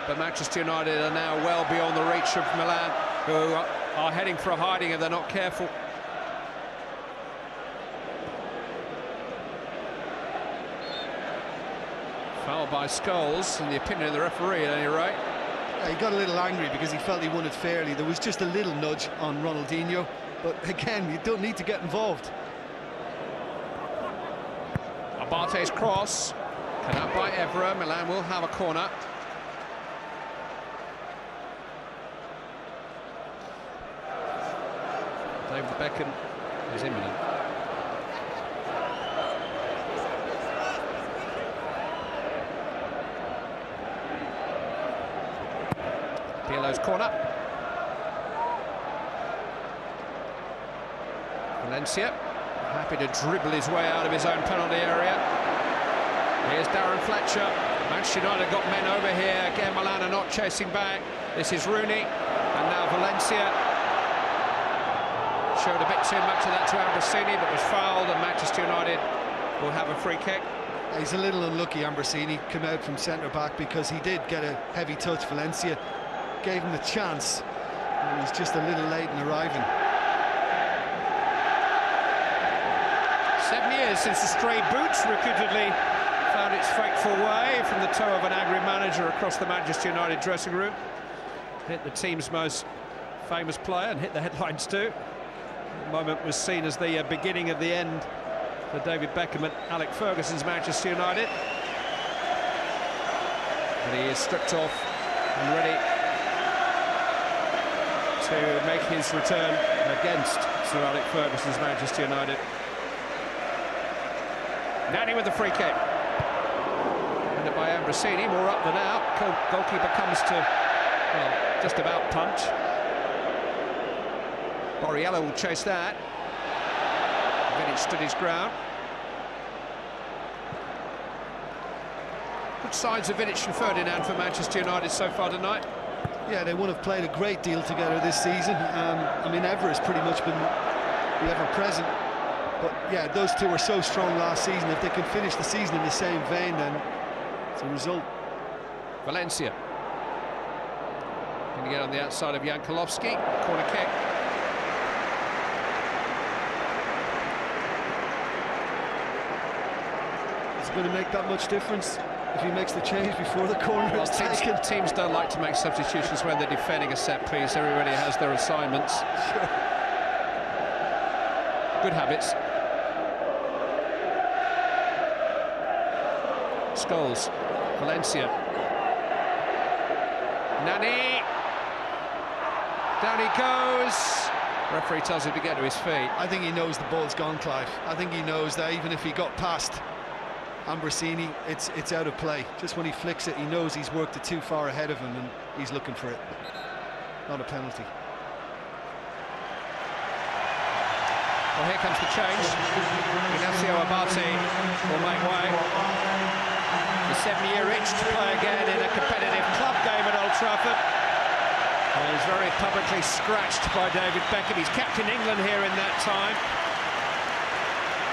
but Manchester United are now well beyond the reach of Milan, who are heading for a hiding if they're not careful. Foul by Scholes, in the opinion of the referee at any rate. Yeah, he got a little angry because he felt he won it fairly. There was just a little nudge on Ronaldinho, but again, you don't need to get involved. Abate's cross, cut out by Evra. Milan will have a corner. David Beckham is imminent. Pirlo's corner. Valencia happy to dribble his way out of his own penalty area. Here's Darren Fletcher. Manchester United got men over here. Again, Milan are not chasing back. This is Rooney, and now Valencia. Showed a bit too much of that to Ambrosini, but was fouled, and Manchester United will have a free kick. He's a little unlucky, Ambrosini, come out from centre-back because he did get a heavy touch. Valencia gave him the chance, and he's just a little late in arriving. 7 years since the stray boots reputedly found its fateful way from the toe of an angry manager across the Manchester United dressing room. Hit the team's most famous player and hit the headlines too. The moment was seen as the beginning of the end for David Beckham and Alex Ferguson's Manchester United. But he is stripped off and ready to make his return against Sir Alex Ferguson's Manchester United. Nani with the free kick. Ended by Ambrosini, more up than out. Goalkeeper comes to, well, just about punch. Borriello will chase that. Vidic stood his ground. good signs of Vidic and Ferdinand for Manchester United so far tonight. Yeah, they wouldn't have played a great deal together this season. I mean, Evra has pretty much been the ever-present. But yeah, those two were so strong last season. If they can finish the season in the same vein, then it's a result. Valencia. Going to get on the outside of Jankulovski. Corner kick. Is it going to make that much difference if he makes the change before the corner is taken? Teams don't like to make substitutions when they're defending a set piece. Everybody has their assignments. Sure. Good habits. Scholes. Valencia. Nani. Down he goes. Referee tells him to get to his feet. I think he knows the ball's gone, Clive. I think he knows that even if he got past Ambrosini, it's out of play. Just when he flicks it, he knows he's worked it too far ahead of him and he's looking for it. Not a penalty. Well, here comes the change. Ignacio Abate will make way. The 7-year itch to play again in a competitive club game at Old Trafford. And he's very publicly scratched by David Beckham. He's captain England here in that time.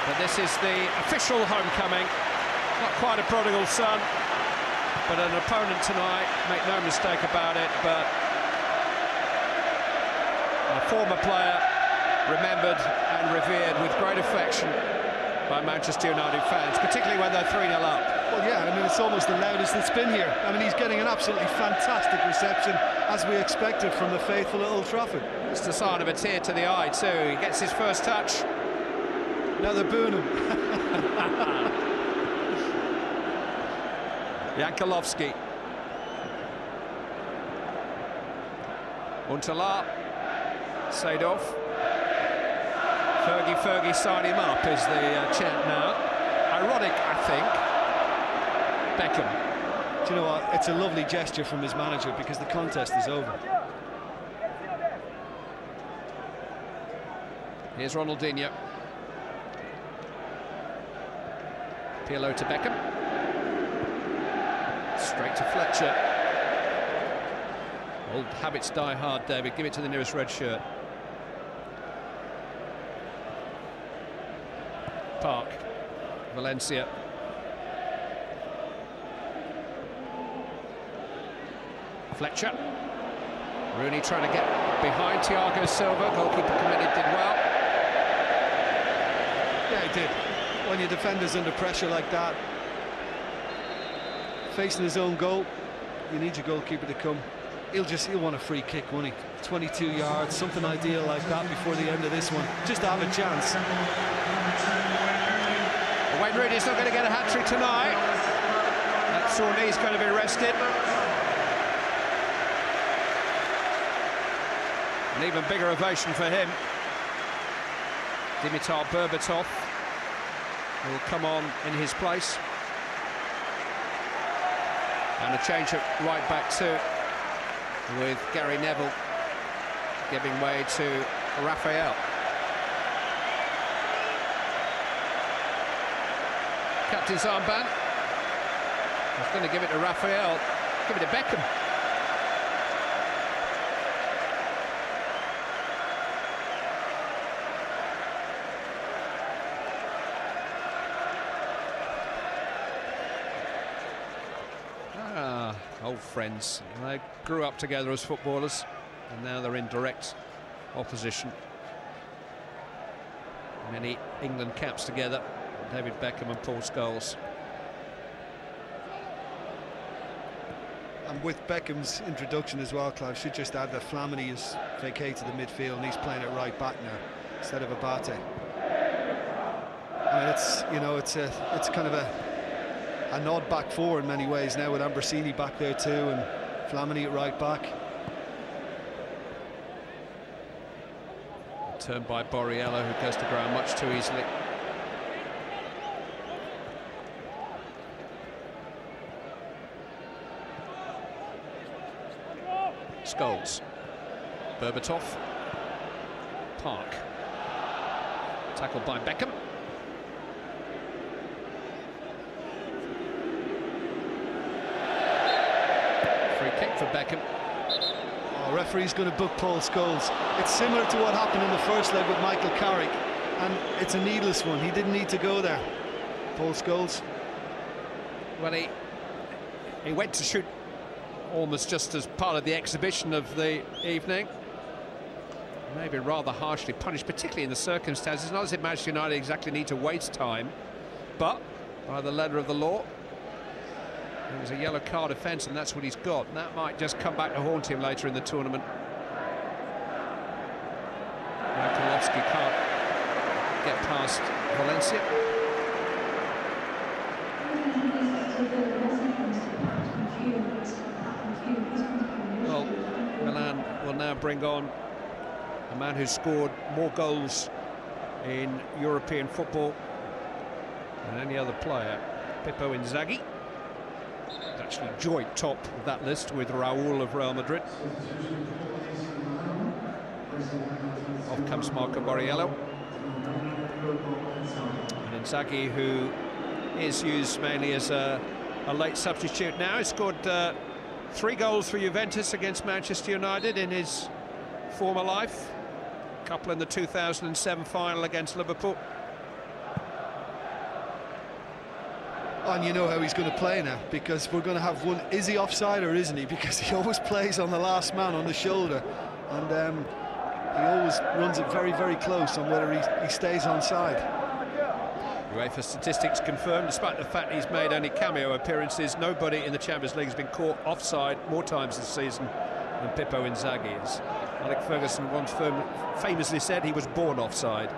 But this is the official homecoming. Not quite a prodigal son, but an opponent tonight, make no mistake about it, but a former player remembered and revered with great affection by Manchester United fans, particularly when they're 3-0 up. Well, yeah, I mean, it's almost the loudest it's been here. I mean, he's getting an absolutely fantastic reception, as we expected from the faithful at Old Trafford. It's the sign of a tear to the eye, too. He gets his first touch. Now they're booing him. Jankulovski. Huntelaar. Seedorf. Fergie, sign him up is the chant now. Ironic, I think. Beckham. Do you know what? It's a lovely gesture from his manager because the contest is over. Here's Ronaldinho. Pirlo to Beckham. Straight to Fletcher. Old habits die hard, David. Give it to the nearest red shirt. Park. Valencia. Fletcher. Rooney trying to get behind Thiago Silva. Goalkeeper committed, did well. Yeah, he did. When your defender's under pressure like that, facing his own goal, you need your goalkeeper to come. He'll want a free kick, won't he? 22 yards, something ideal like that before the end of this one, just to have a chance. Wayne Rooney's not going to get a hat-trick tonight. That sore knee's going to be rested. An even bigger ovation for him. Dimitar Berbatov will come on in his place. And a change at right back too, with Gary Neville giving way to Raphael. Captain's armband. He's going to give it to Raphael. Give it to Beckham. Old friends. They grew up together as footballers, and now they're in direct opposition. Many England caps together. David Beckham and Paul Scholes. And with Beckham's introduction as well, Clive, should just add that Flamini has vacated the midfield and he's playing it right back now instead of Abate. I mean, it's kind of a nod back four in many ways now, with Ambrosini back there too and Flamini at right back. Turned by Borriello, who goes to ground much too easily. Scholes. Berbatov. Park. Tackled by Beckham. Beckham. Oh, referee's going to book Paul Scholes. It's similar to what happened in the first leg with Michael Carrick, and it's a needless one. He didn't need to go there, Paul Scholes. Well, he went to shoot almost just as part of the exhibition of the evening. Maybe rather harshly punished, particularly in the circumstances. Not as if Manchester United exactly need to waste time, but by the letter of the law, it was a yellow card offence, and that's what he's got. And that might just come back to haunt him later in the tournament. Mikulowski can't get past Valencia. Well, Milan will now bring on a man who's scored more goals in European football than any other player, Pippo Inzaghi. He's actually joint top of that list with Raul of Real Madrid. Off comes Marco Borriello. And Inzaghi, who is used mainly as a late substitute now, has scored 3 goals for Juventus against Manchester United in his former life. A couple in the 2007 final against Liverpool. And you know how he's going to play now, because we're going to have one. Is he offside or isn't he? Because he always plays on the last man on the shoulder, and he always runs it very, very close on whether he stays onside. UEFA statistics confirm, despite the fact he's made only cameo appearances, nobody in the Champions League has been caught offside more times this season than Pippo Inzaghi is. Alex Ferguson once famously said he was born offside.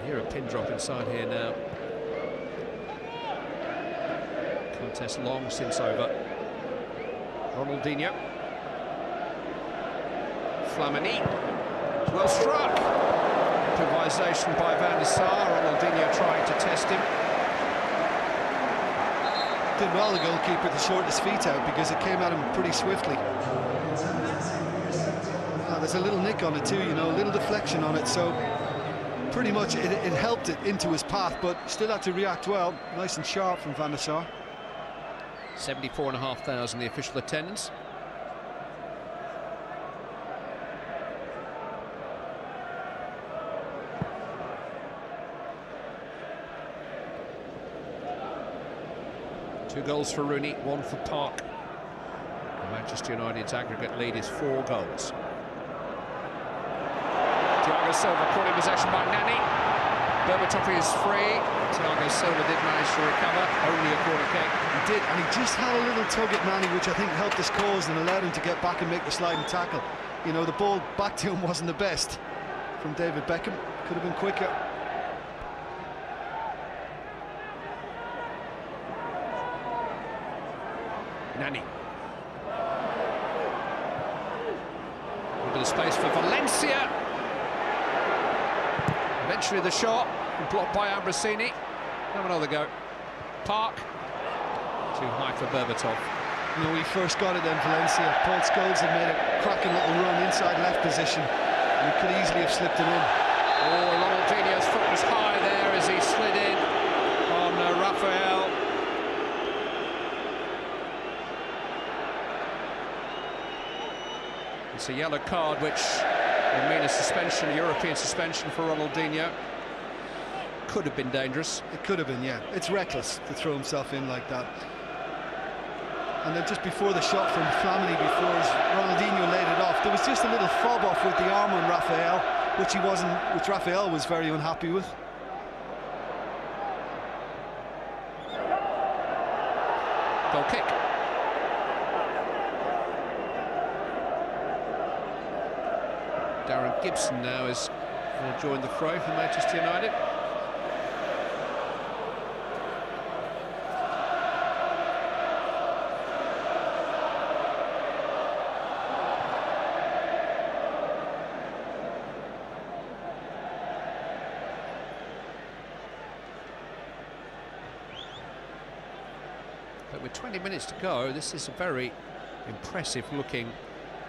Here a pin drop inside here now. Contest long since over. Ronaldinho. Flamini. Well struck. Improvisation by Van der Sar. Ronaldinho trying to test him. Did well, the goalkeeper, to short his feet out because it came at him pretty swiftly. There's a little nick on it too, you know, a little deflection on it, so pretty much it helped it into his path, but still had to react well. Nice and sharp from Van der Sar. 74,500 the official attendance. Two goals for Rooney, 1 for Park. And Manchester United's aggregate lead is 4 goals. Thiago Silva caught in possession by Nani. Berbatov is free. Thiago Silva did manage to recover, only a corner kick. He did, and he just had a little tug at Nani, which I think helped his cause and allowed him to get back and make the sliding tackle. You know, the ball back to him wasn't the best from David Beckham. Could have been quicker. Nani. A bit of space for Valencia. Eventually the shot, blocked by Ambrosini. Have another go. Park. Too high for Berbatov. You know, he first got it then, Valencia. Paul Scholes had made a cracking little run inside left position, and he could easily have slipped it in. Oh, Ronaldinho's foot was high there as he slid in on Rafael. It's a yellow card, which will mean a suspension, a European suspension for Ronaldinho. Could have been dangerous. It could have been, yeah. It's reckless to throw himself in like that. And then just before the shot from Flamini, before Ronaldinho laid it off, there was just a little fob off with the arm on Rafael, which Rafael was very unhappy with. Goal kick. Darren Gibson now is joined the fray for Manchester United. But with 20 minutes to go, this is a very impressive looking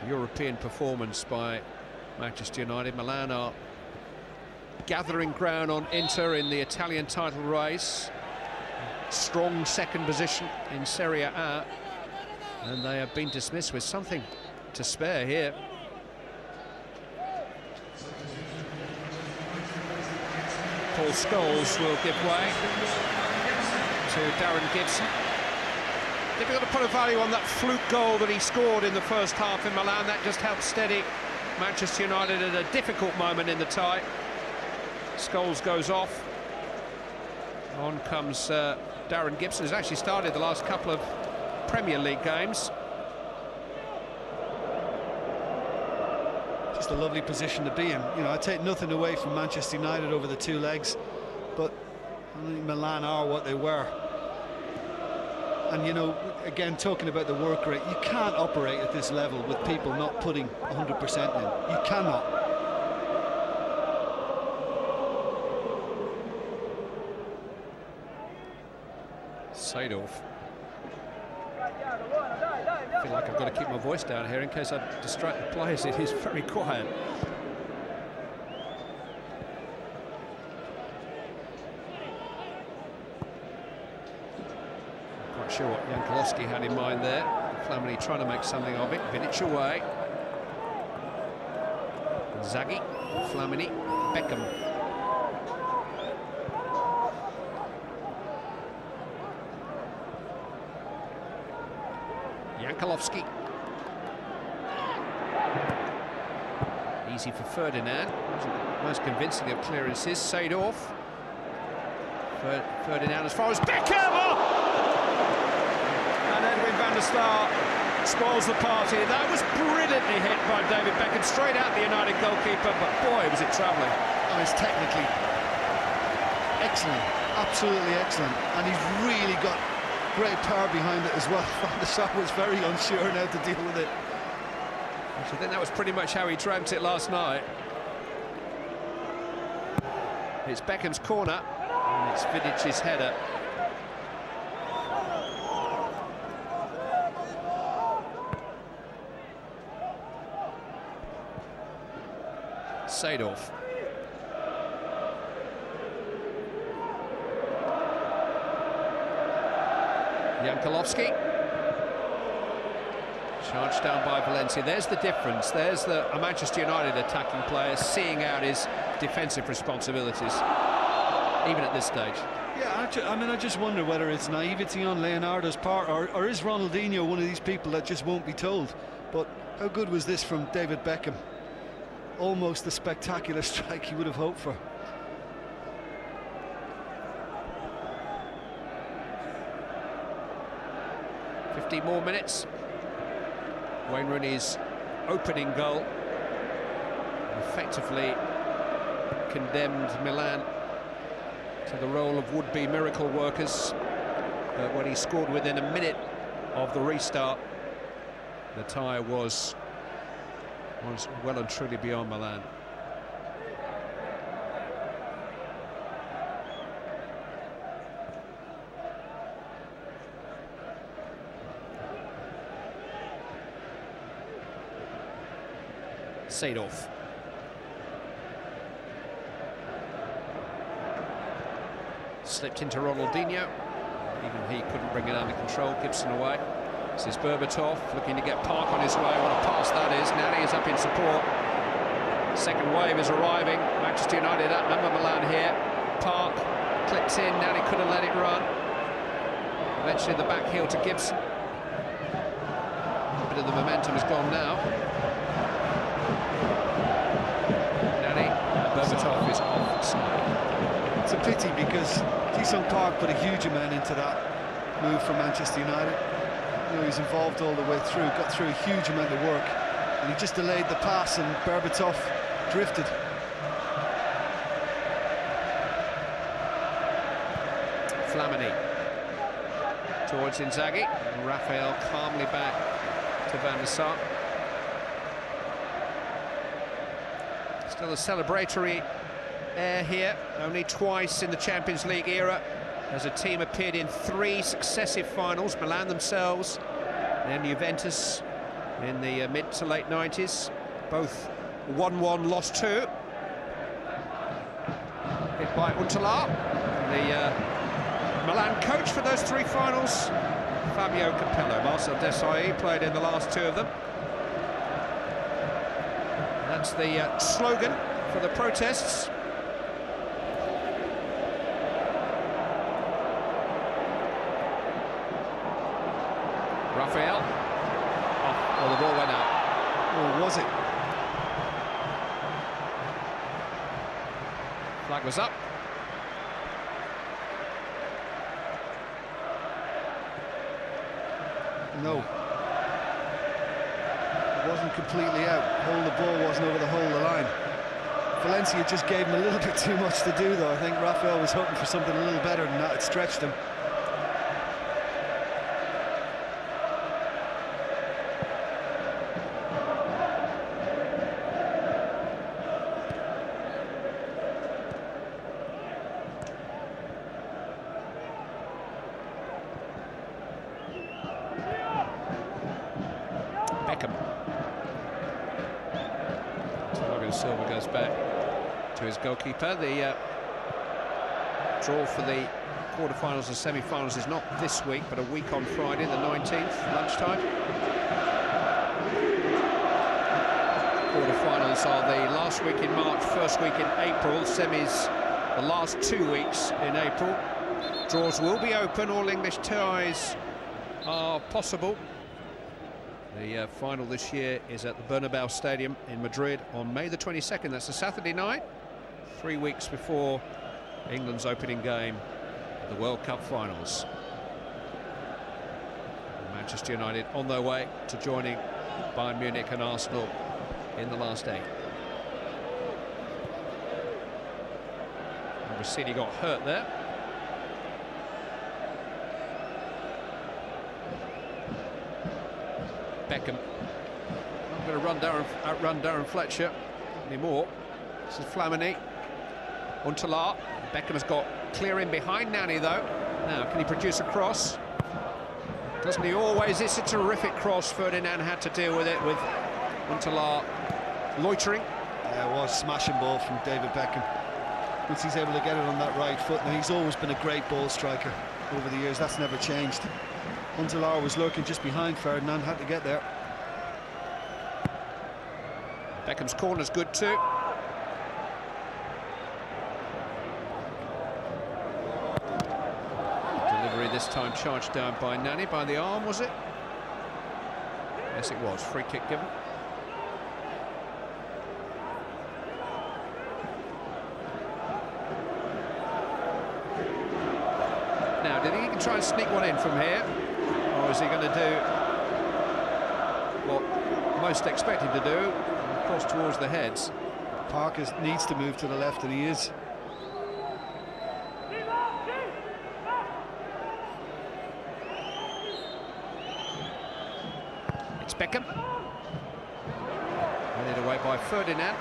European performance by Manchester United. Milan are gathering ground on Inter in the Italian title race. Strong second position in Serie A, and they have been dismissed with something to spare here. Paul Scholes will give way to Darren Gibson. Difficult to put a value on that fluke goal that he scored in the first half in Milan. That just helped steady Manchester United at a difficult moment in the tie. Scholes goes off. On comes Darren Gibson, who's actually started the last couple of Premier League games. Just a lovely position to be in. You know, I take nothing away from Manchester United over the two legs, but I think Milan are what they were. And, you know, again, talking about the work rate, you can't operate at this level with people not putting 100% in. You cannot. Seedorf. I feel like I've got to keep my voice down here in case I distract the players. It is very quiet. Quite sure what Jankulovski had in mind there. Flamini trying to make something of it. Vidic away. Zaghi, Flamini, Beckham. Jankulovski. Easy for Ferdinand. Most convincing of clearances. Seedorf. Ferdinand as far as Beckham! Oh! And Edwin van der Sar spoils the party. That was brilliantly hit by David Beckham, straight out the United goalkeeper, but boy, was it travelling. Oh, it's technically excellent, absolutely excellent, and he's really got great power behind it as well. Van der Sar was very unsure how to deal with it. I think that was pretty much how he dreamt it last night. It's Beckham's corner, and it's Vidic's header. Seedorf. Jankulovski. Charged down by Valencia. There's the difference. There's a Manchester United attacking player seeing out his defensive responsibilities, even at this stage. Yeah, I mean, I just wonder whether it's naivety on Leonardo's part, or is Ronaldinho one of these people that just won't be told? But how good was this from David Beckham? Almost the spectacular strike he would have hoped for. More minutes. Wayne Rooney's opening goal effectively condemned Milan to the role of would-be miracle workers, but when he scored within a minute of the restart, the tie was well and truly beyond Milan. Seedorf. Slipped into Ronaldinho. Even he couldn't bring it under control. Gibson away. This is Berbatov looking to get Park on his way. What a pass that is. Nani is up in support. Second wave is arriving. Manchester United outnumber Milan here. Park clipped in. Nani could have let it run. Eventually the back heel to Gibson. A bit of the momentum has gone now. Berbatov is offside. It's a pity because Ji-sung Park put a huge amount into that move for Manchester United. You know, he's involved all the way through, got through a huge amount of work, and he just delayed the pass, and Berbatov drifted. Flamini towards Inzaghi. Raphael calmly back to Van der Sar. Still a celebratory air here. Only twice in the Champions League era has a team appeared in 3 successive finals. Milan themselves, then Juventus in the mid to late 90s. Both 1-1, lost 2. Hit by Huntelaar, the Milan coach for those 3 finals. Fabio Capello, Marcel Desailly played in the last 2 of them. That's the slogan for the protests. Raphael. Oh, the ball went out. Or was it? Flag was up. No. It wasn't completely out. The ball wasn't over the hole of the line. Valencia just gave him a little bit too much to do, though. I think Raphael was hoping for something a little better than that. It stretched him. Silva goes back to his goalkeeper. The draw for the quarterfinals and semi-finals is not this week, but a week on Friday, the 19th, lunchtime. Quarterfinals are the last week in March, first week in April. Semis the last 2 weeks in April. Draws will be open. All English ties are possible. The final this year is at the Bernabeu Stadium in Madrid on May the 22nd. That's a Saturday night, 3 weeks before England's opening game of the World Cup finals. Manchester United on their way to joining Bayern Munich and Arsenal in the last 8. And Rossini got hurt there. Beckham not going to outrun Darren Fletcher anymore. This is Flamini. Huntelaar. Beckham has got clear in behind Nani though. Now can he produce a cross? Doesn't he always? It's a terrific cross. Ferdinand had to deal with it, with Huntelaar loitering. Yeah, it was smashing ball from David Beckham. Once he's able to get it on that right foot, now he's always been a great ball striker over the years. That's never changed. Huntelaar was lurking just behind Ferdinand, had to get there. Beckham's corner's good too. Delivery this time charged down by Nani, by the arm, was it? Yes, it was. Free kick given. Now, did he try and sneak one in from here? Or is he going to do what most expect him to do, cross towards the heads? Parker needs to move to the left, and he is. It's Beckham. Headed away by Ferdinand.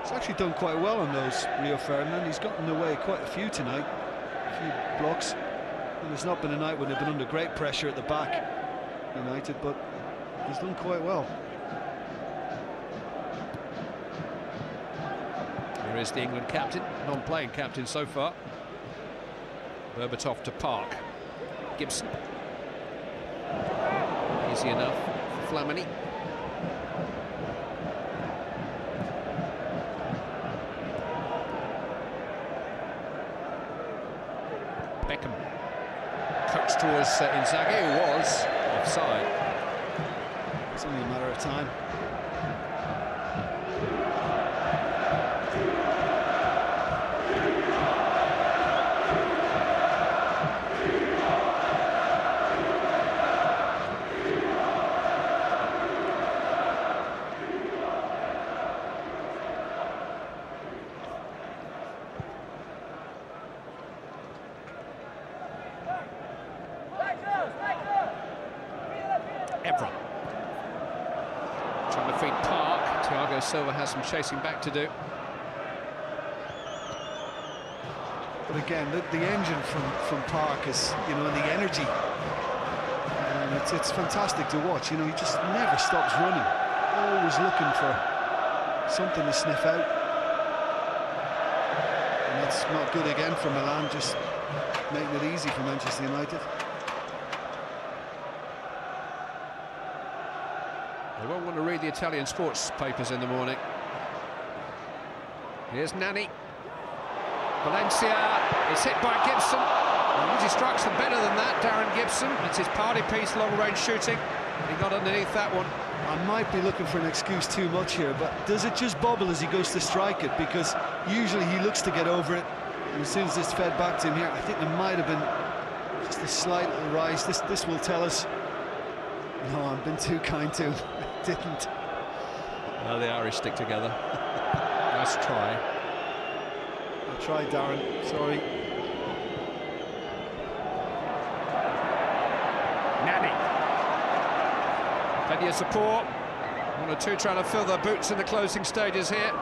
He's actually done quite well on those, Rio Ferdinand. He's gotten away quite a few tonight, a few blocks. And it's not been a night when they've been under great pressure at the back, United, but he's done quite well. Here is the England captain, non-playing captain so far. Berbatov to Park. Gibson. Easy enough for Flamini. Beckham. Cuts towards Inzaghi, who was offside. It's only a matter of time. Trying to feed Park. Thiago Silva has some chasing back to do. But again, the engine from Park is, you know, and the energy it's fantastic to watch. You know, he just never stops running, always looking for something to sniff out. And that's not good again for Milan, just making it easy for Manchester United. They won't want to read the Italian sports papers in the morning. Here's Nani. Valencia is hit by Gibson. He strikes them better than that, Darren Gibson. It's his party piece, long-range shooting. He got underneath that one. I might be looking for an excuse too much here, but does it just bobble as he goes to strike it? Because usually he looks to get over it, and as soon as it's fed back to him here, I think there might have been just a slight little rise. This will tell us. No, I've been too kind to him. I didn't. Well, the Irish stick together. Nice try. I'll try, Darren. Sorry. Nani. Plenty of support. 1 or 2 trying to fill their boots in the closing stages here.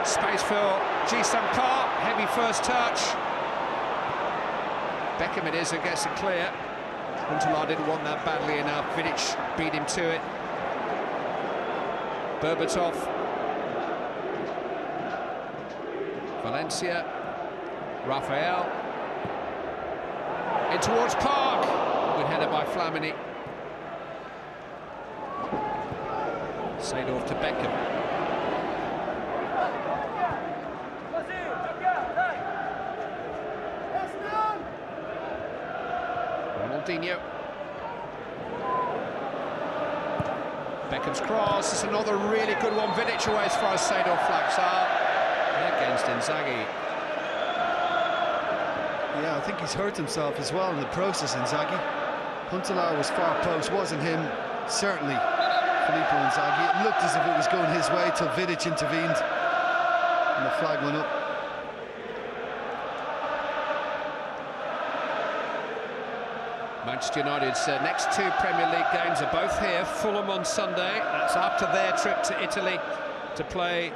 Space for Ji-sung Park. Heavy first touch. Beckham it is who gets it clear. Huntelaar didn't want that badly enough. Vidic beat him to it. Berbatov. Valencia. Raphael. In towards Park. Good header by Flamini. Seedorf to Beckham. Ronaldinho. Beckham's cross. It's another really good one. Vidic away as far as Seedorf flags out. Against Inzaghi. Yeah, I think he's hurt himself as well in the process, Inzaghi. Huntelaar was far post, wasn't him, certainly Filippo Inzaghi. It looked as if it was going his way till Vidic intervened and the flag went up. Manchester United's next 2 Premier League games are both here. Fulham on Sunday. That's after their trip to Italy to play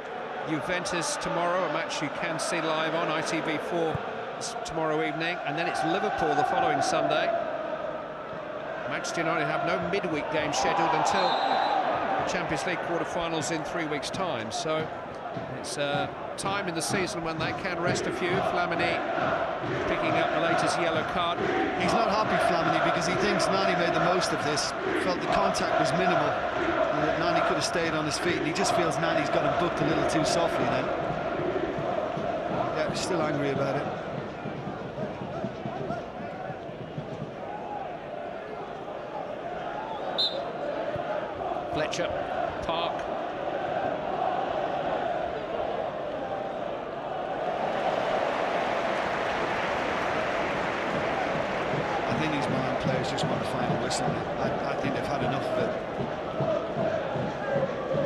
Juventus tomorrow, a match you can see live on ITV4 tomorrow evening, and then it's Liverpool the following Sunday. Manchester United have no midweek game scheduled until the Champions League quarter-finals in 3 weeks' time, so it's time in the season when they can rest a few. Flamini picking up the latest yellow card. He's not happy, Flamini, because he thinks Nani made the most of this. Felt the contact was minimal and that Nani could have stayed on his feet, and he just feels Nani's got him booked a little too softly then. Yeah, he's still angry about it. Fletcher, Park. I think these Milan players just want a final whistle. I think they've had enough of it.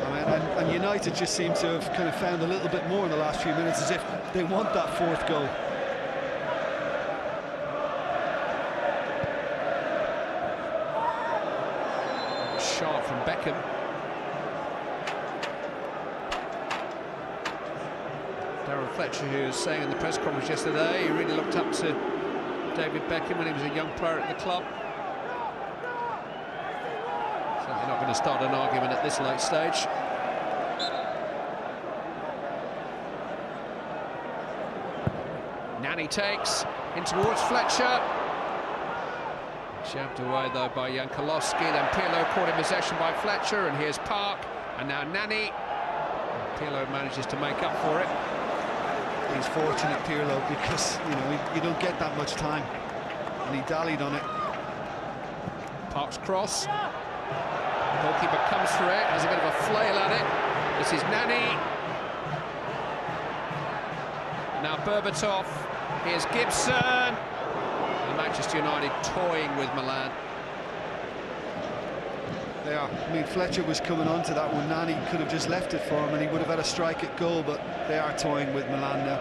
I mean, and United just seem to have kind of found a little bit more in the last few minutes, as if they want that 4th goal. Sharp from Beckham. Darren Fletcher, who was saying in the press conference yesterday, he really looked up to David Beckham when he was a young player at the club. Certainly not going to start an argument at this late stage. Nani takes in towards Fletcher. Shoved away though by Jankulovski, then Pirlo caught in possession by Fletcher, and here's Park, and now Nani. Pirlo manages to make up for it. He's fortunate, Pirlo, because you don't get that much time, and he dallied on it. Park's cross. Goalkeeper comes for it, has a bit of a flail at it. This is Nani. Now Berbatov. Here's Gibson. Manchester United toying with Milan. They are. I mean, Fletcher was coming on to that one. Nani could have just left it for him and he would have had a strike at goal, but they are toying with Milan now.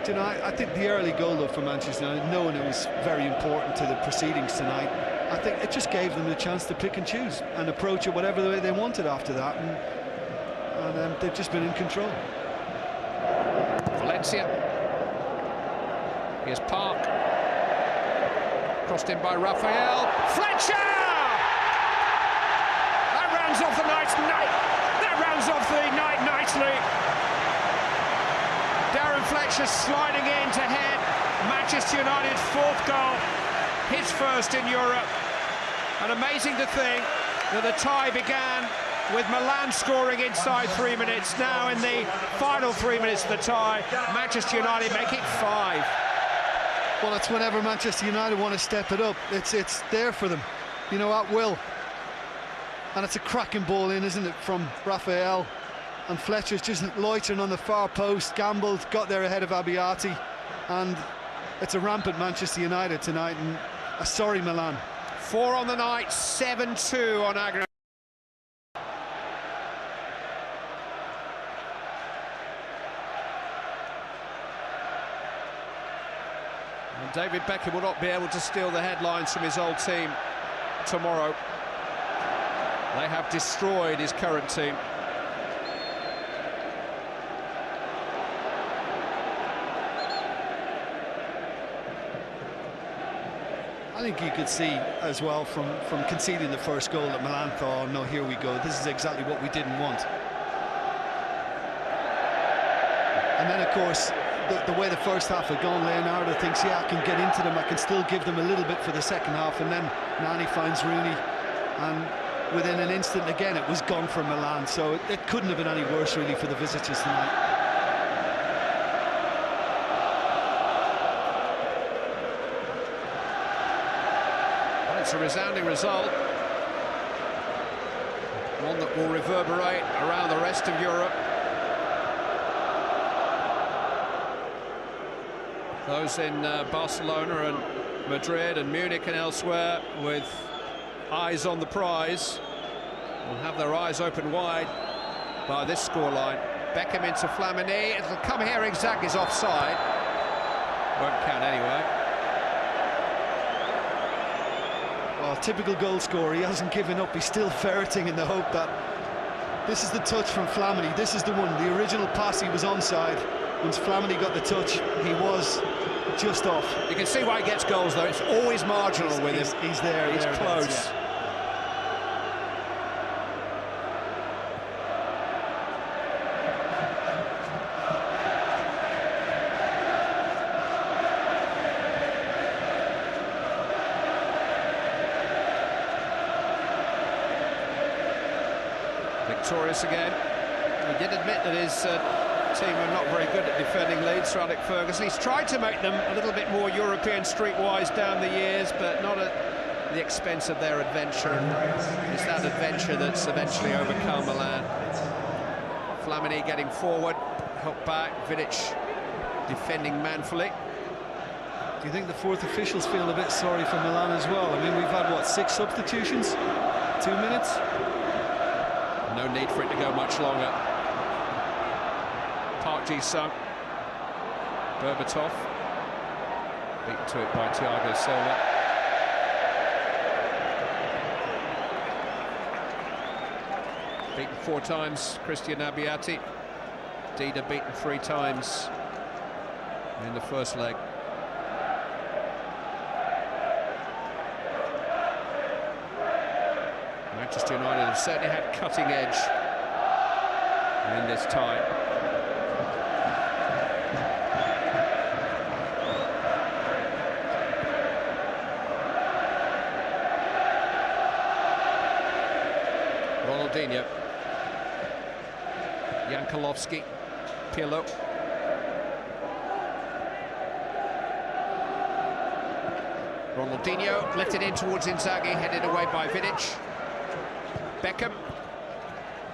Do you know, I think the early goal, though, for Manchester United, knowing it was very important to the proceedings tonight, I think it just gave them the chance to pick and choose and approach it whatever the way they wanted after that, and they've just been in control. Valencia. Here's Park. Crossed in by Raphael. Fletcher! That rounds off the night nicely. Darren Fletcher sliding in to head Manchester United's 4th goal, his first in Europe. And amazing to think that the tie began with Milan scoring inside 3 minutes. Now in the final 3 minutes of the tie, Manchester United make it 5. Well, it's whenever Manchester United want to step it up, it's there for them, you know, at will. And it's a cracking ball in, isn't it, from Raphael. And Fletcher's just loitering on the far post, gambled, got there ahead of Abbiati. And it's a rampant Manchester United tonight, and a sorry Milan. 4 on the night, 7-2 on aggregate. And David Beckham will not be able to steal the headlines from his old team tomorrow. They have destroyed his current team. I think you could see as well from conceding the first goal that Milan thought, oh no, here we go, this is exactly what we didn't want. And then of course the way the first half had gone, Leonardo thinks, yeah, I can get into them, I can still give them a little bit for the second half, and then Nani finds Rooney, and within an instant again it was gone for Milan. So it couldn't have been any worse really for the visitors tonight. It's a resounding result, one that will reverberate around the rest of Europe. Those in Barcelona and Madrid and Munich and elsewhere with eyes on the prize will have their eyes open wide by this scoreline. Beckham into Flamini, it'll come here, Inzaghi's offside. Won't count anyway. Well, typical goal scorer, he hasn't given up, he's still ferreting in the hope that this is the touch from Flamini, this is the one, the original pass, he was onside. Once Flamini got the touch, he was just off. You can see why he gets goals though, it's always marginal with him. He's there, he's close. Yeah. Victorious again. He did admit that his team are not very good at defending leads, Sir Alex Ferguson. He's tried to make them a little bit more European streetwise down the years, but not at the expense of their adventure. And it's that adventure that's eventually overcome Milan. Flamini getting forward, helped back, Vidic defending manfully. Do you think the fourth officials feel a bit sorry for Milan as well? I mean, we've had, what, 6 substitutions? 2 minutes? No need for it to go much longer. Park Ji-sung, Berbatov, beaten to it by Thiago Silva. Beaten 4 times, Christian Abbiati. Dida beaten 3 times in the first leg. Manchester United have certainly had cutting edge in this tie. Ronaldinho, Jankulovski, Pirlo. Ronaldinho left it in towards Inzaghi, headed away by Vidic. Beckham.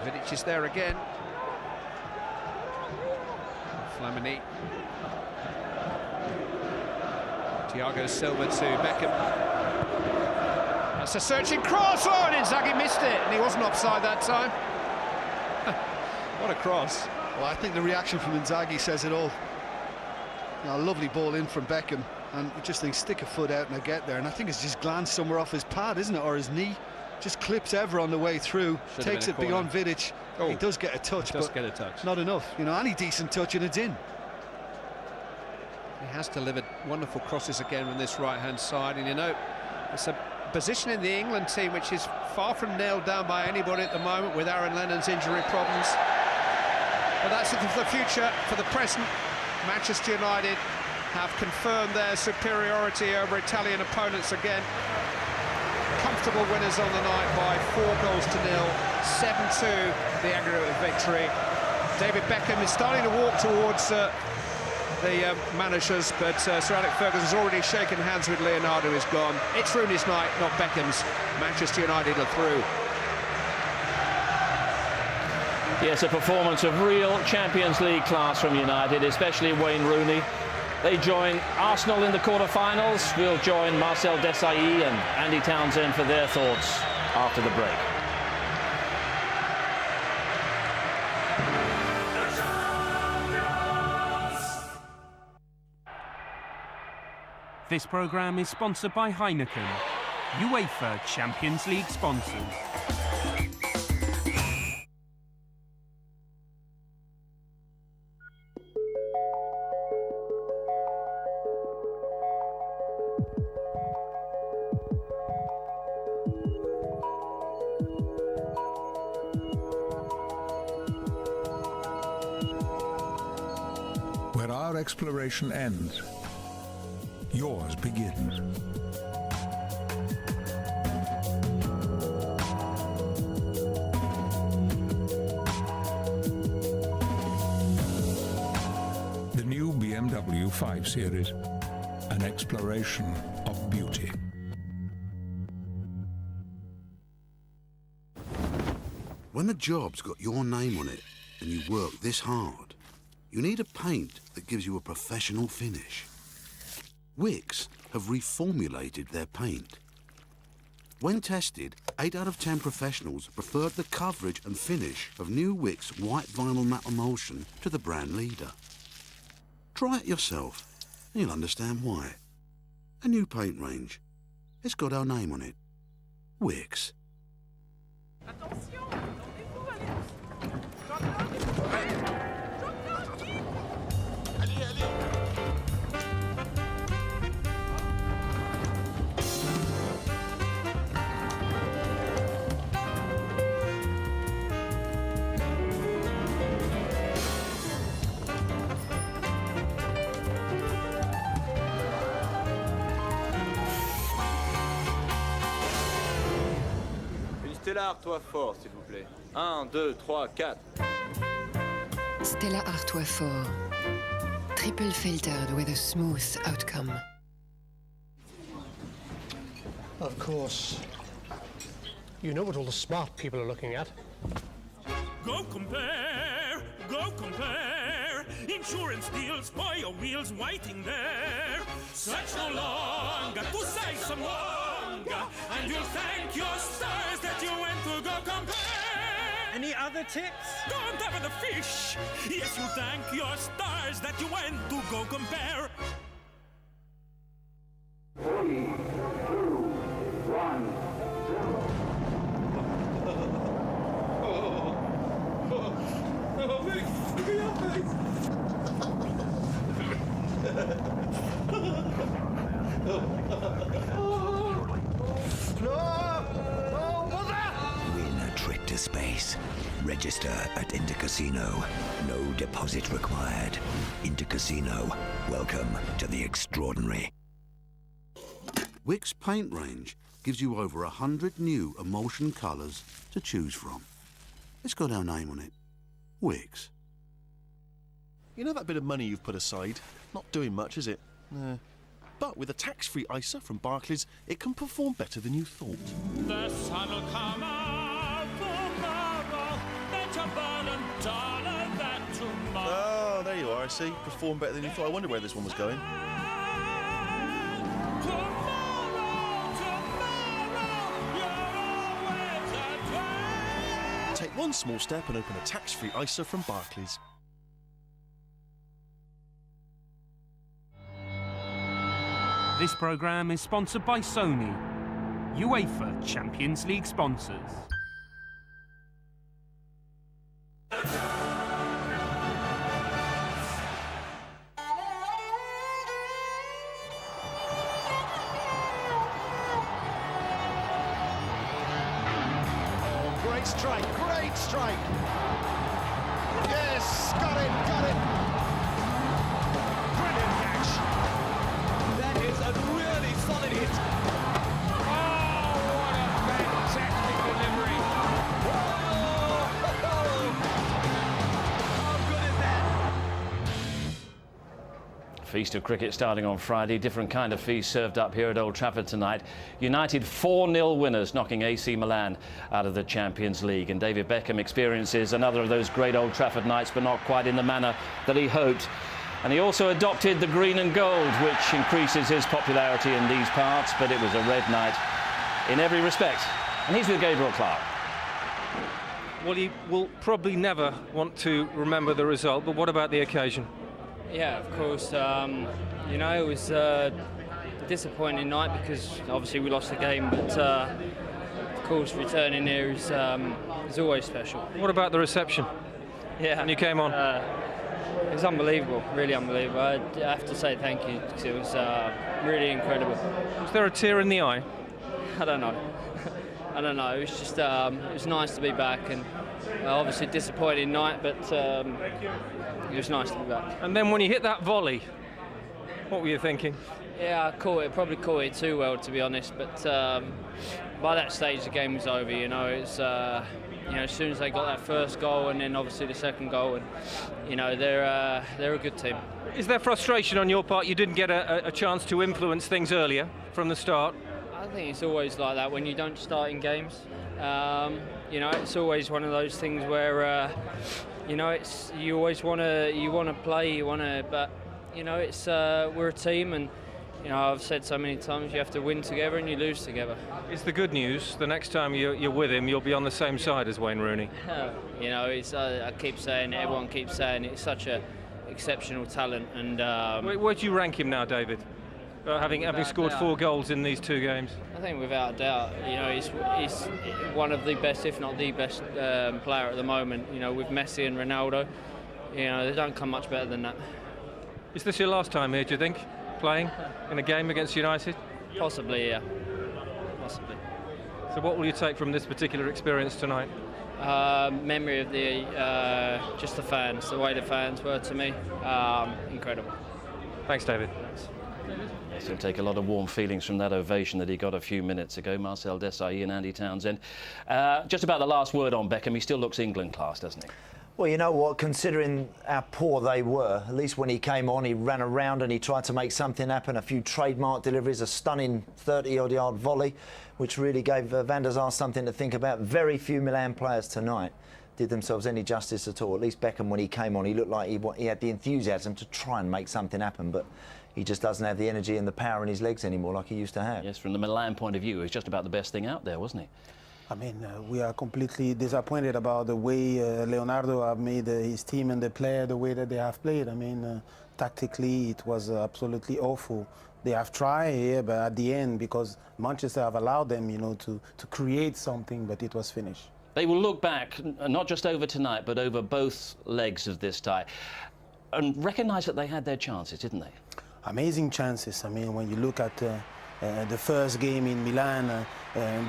Vidic is there again. Flamini. Thiago Silva to Beckham. That's a searching cross. Oh, and Inzaghi missed it, and he wasn't offside that time. What a cross. Well, I think the reaction from Inzaghi says it all. You know, a lovely ball in from Beckham, and you just think, stick a foot out and I get there. And I think it's just glanced somewhere off his pad, isn't it, or his knee. Just clips Ever on the way through, takes it beyond Vidic. Oh, he does get a touch, but not enough. You know, any decent touch and it's in. He has delivered wonderful crosses again on this right-hand side, and you know, it's a position in the England team which is far from nailed down by anybody at the moment with Aaron Lennon's injury problems. But that's it for the future. For the present, Manchester United have confirmed their superiority over Italian opponents again. Comfortable winners on the night by 4-0. 7-2, the aggregate victory. David Beckham is starting to walk towards the managers, but Sir Alex Ferguson has already shaken hands with Leonardo, who's gone. It's Rooney's night, not Beckham's. Manchester United are through. Yes, a performance of real Champions League class from United, especially Wayne Rooney. They join Arsenal in the quarter-finals. We'll join Marcel Desailly and Andy Townsend for their thoughts after the break. This programme is sponsored by Heineken, UEFA Champions League sponsors. Where our exploration ends, yours begins. The new BMW 5 Series, an exploration of beauty. When a job's got your name on it and you work this hard, you need a paint that gives you a professional finish. Wix have reformulated their paint. When tested, 8 out of 10 professionals preferred the coverage and finish of new Wix white vinyl matte emulsion to the brand leader. Try it yourself and you'll understand why. A new paint range. It's got our name on it. Wix. Stella Artois Fort, s'il vous plaît. 1, 2, 3, 4. Stella Artois Fort. Triple filtered with a smooth outcome. Of course. You know what all the smart people are looking at. Go compare, go compare. Insurance deals for your wheels waiting there. Search no longer to say some longer, and you'll thank your stars that you went to go compare. Any other tips? Don't have the fish. Yes, you thank your stars that you went to go compare. 3, 2, 1. Win a trip to space. Register at Intercasino. No deposit required. Intercasino. Welcome to the extraordinary. Wix paint range gives you over 100 new emulsion colours to choose from. It's got our name on it. Wix. You know that bit of money you've put aside? Not doing much, is it? But with a tax-free ISA from Barclays, it can perform better than you thought. The sun will come out tomorrow. Bet your burden dollar that tomorrow. Oh, there you are, I see. Perform better than you thought. I wonder where this one was going. Take one small step and open a tax-free ISA from Barclays. This programme is sponsored by Sony, UEFA Champions League sponsors. Great strike, great strike. Yes, got it, got it. Brilliant catch. That is a really solid hit. Oh, what a fantastic delivery. How good is that? Feast of cricket starting on Friday. Different kind of feast served up here at Old Trafford tonight. United 4-0 winners, knocking AC Milan out of the Champions League. And David Beckham experiences another of those great Old Trafford nights, but not quite in the manner that he hoped. And he also adopted the green and gold, which increases his popularity in these parts, but it was a red night in every respect. And he's with Gabriel Clark. Well, he will probably never want to remember the result, but what about the occasion? Yeah, of course. You know, it was a disappointing night because obviously we lost the game, but of course returning here is always special. What about the reception? Yeah, when you came on? It was unbelievable, really unbelievable. I have to say thank you because it was really incredible. Was there a tear in the eye? I don't know. I don't know. It was just it was nice to be back, and obviously disappointing night, but it was nice to be back. And then when you hit that volley, what were you thinking? Yeah, I probably caught it too well, to be honest. But by that stage, the game was over. You know, it's you know, as soon as they got that first goal, and then obviously the second goal, and you know, they're a good team. Is there frustration on your part? You didn't get a chance to influence things earlier from the start. I think it's always like that when you don't start in games. You know, it's always one of those things where you know, it's you always want to play, but you know, it's we're a team, and you know, I've said so many times you have to win together and you lose together. It's the good news. The next time you're with him, you'll be on the same side as Wayne Rooney. You know, it's I keep saying it, everyone keeps saying it, it's such a exceptional talent, and where do you rank him now, David? Having scored 4 goals in these 2 games? I think without a doubt, you know, he's one of the best, if not the best player at the moment. You know, with Messi and Ronaldo, you know, they don't come much better than that. Is this your last time here, do you think, playing in a game against United? Possibly, yeah. Possibly. So what will you take from this particular experience tonight? Memory of just the fans, the way the fans were to me. Incredible. Thanks, David. Thanks. Yes, he'll take a lot of warm feelings from that ovation that he got a few minutes ago. Marcel Desailly and Andy Townsend. Just about the last word on Beckham, he still looks England class, doesn't he? Well, you know what, considering how poor they were, at least when he came on, he ran around and he tried to make something happen, a few trademark deliveries, a stunning 30-odd-yard volley, which really gave Van der Sar something to think about. Very few Milan players tonight did themselves any justice at all. At least Beckham, when he came on, he looked like he had the enthusiasm to try and make something happen, but he just doesn't have the energy and the power in his legs anymore like he used to have. Yes, from the Milan point of view, it was just about the best thing out there, wasn't he? I mean, we are completely disappointed about the way Leonardo have made his team and the player, the way that they have played. I mean, tactically, it was absolutely awful. They have tried here, but at the end, because Manchester have allowed them, you know, to create something, but it was finished. They will look back, not just over tonight, but over both legs of this tie, and recognise that they had their chances, didn't they? Amazing chances. I mean, when you look at the first game in Milan,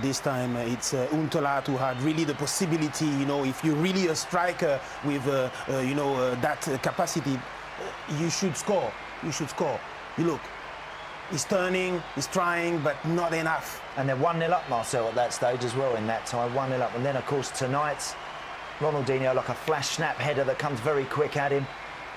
this time it's Huntelaar who had really the possibility, you know, if you're really a striker with, you know, that capacity, you should score. You should score. You look, he's turning, he's trying, but not enough. And they're 1-0 up, Marcel, at that stage as well in that time, 1-0 up. And then, of course, tonight, Ronaldinho, like a flash snap header that comes very quick at him.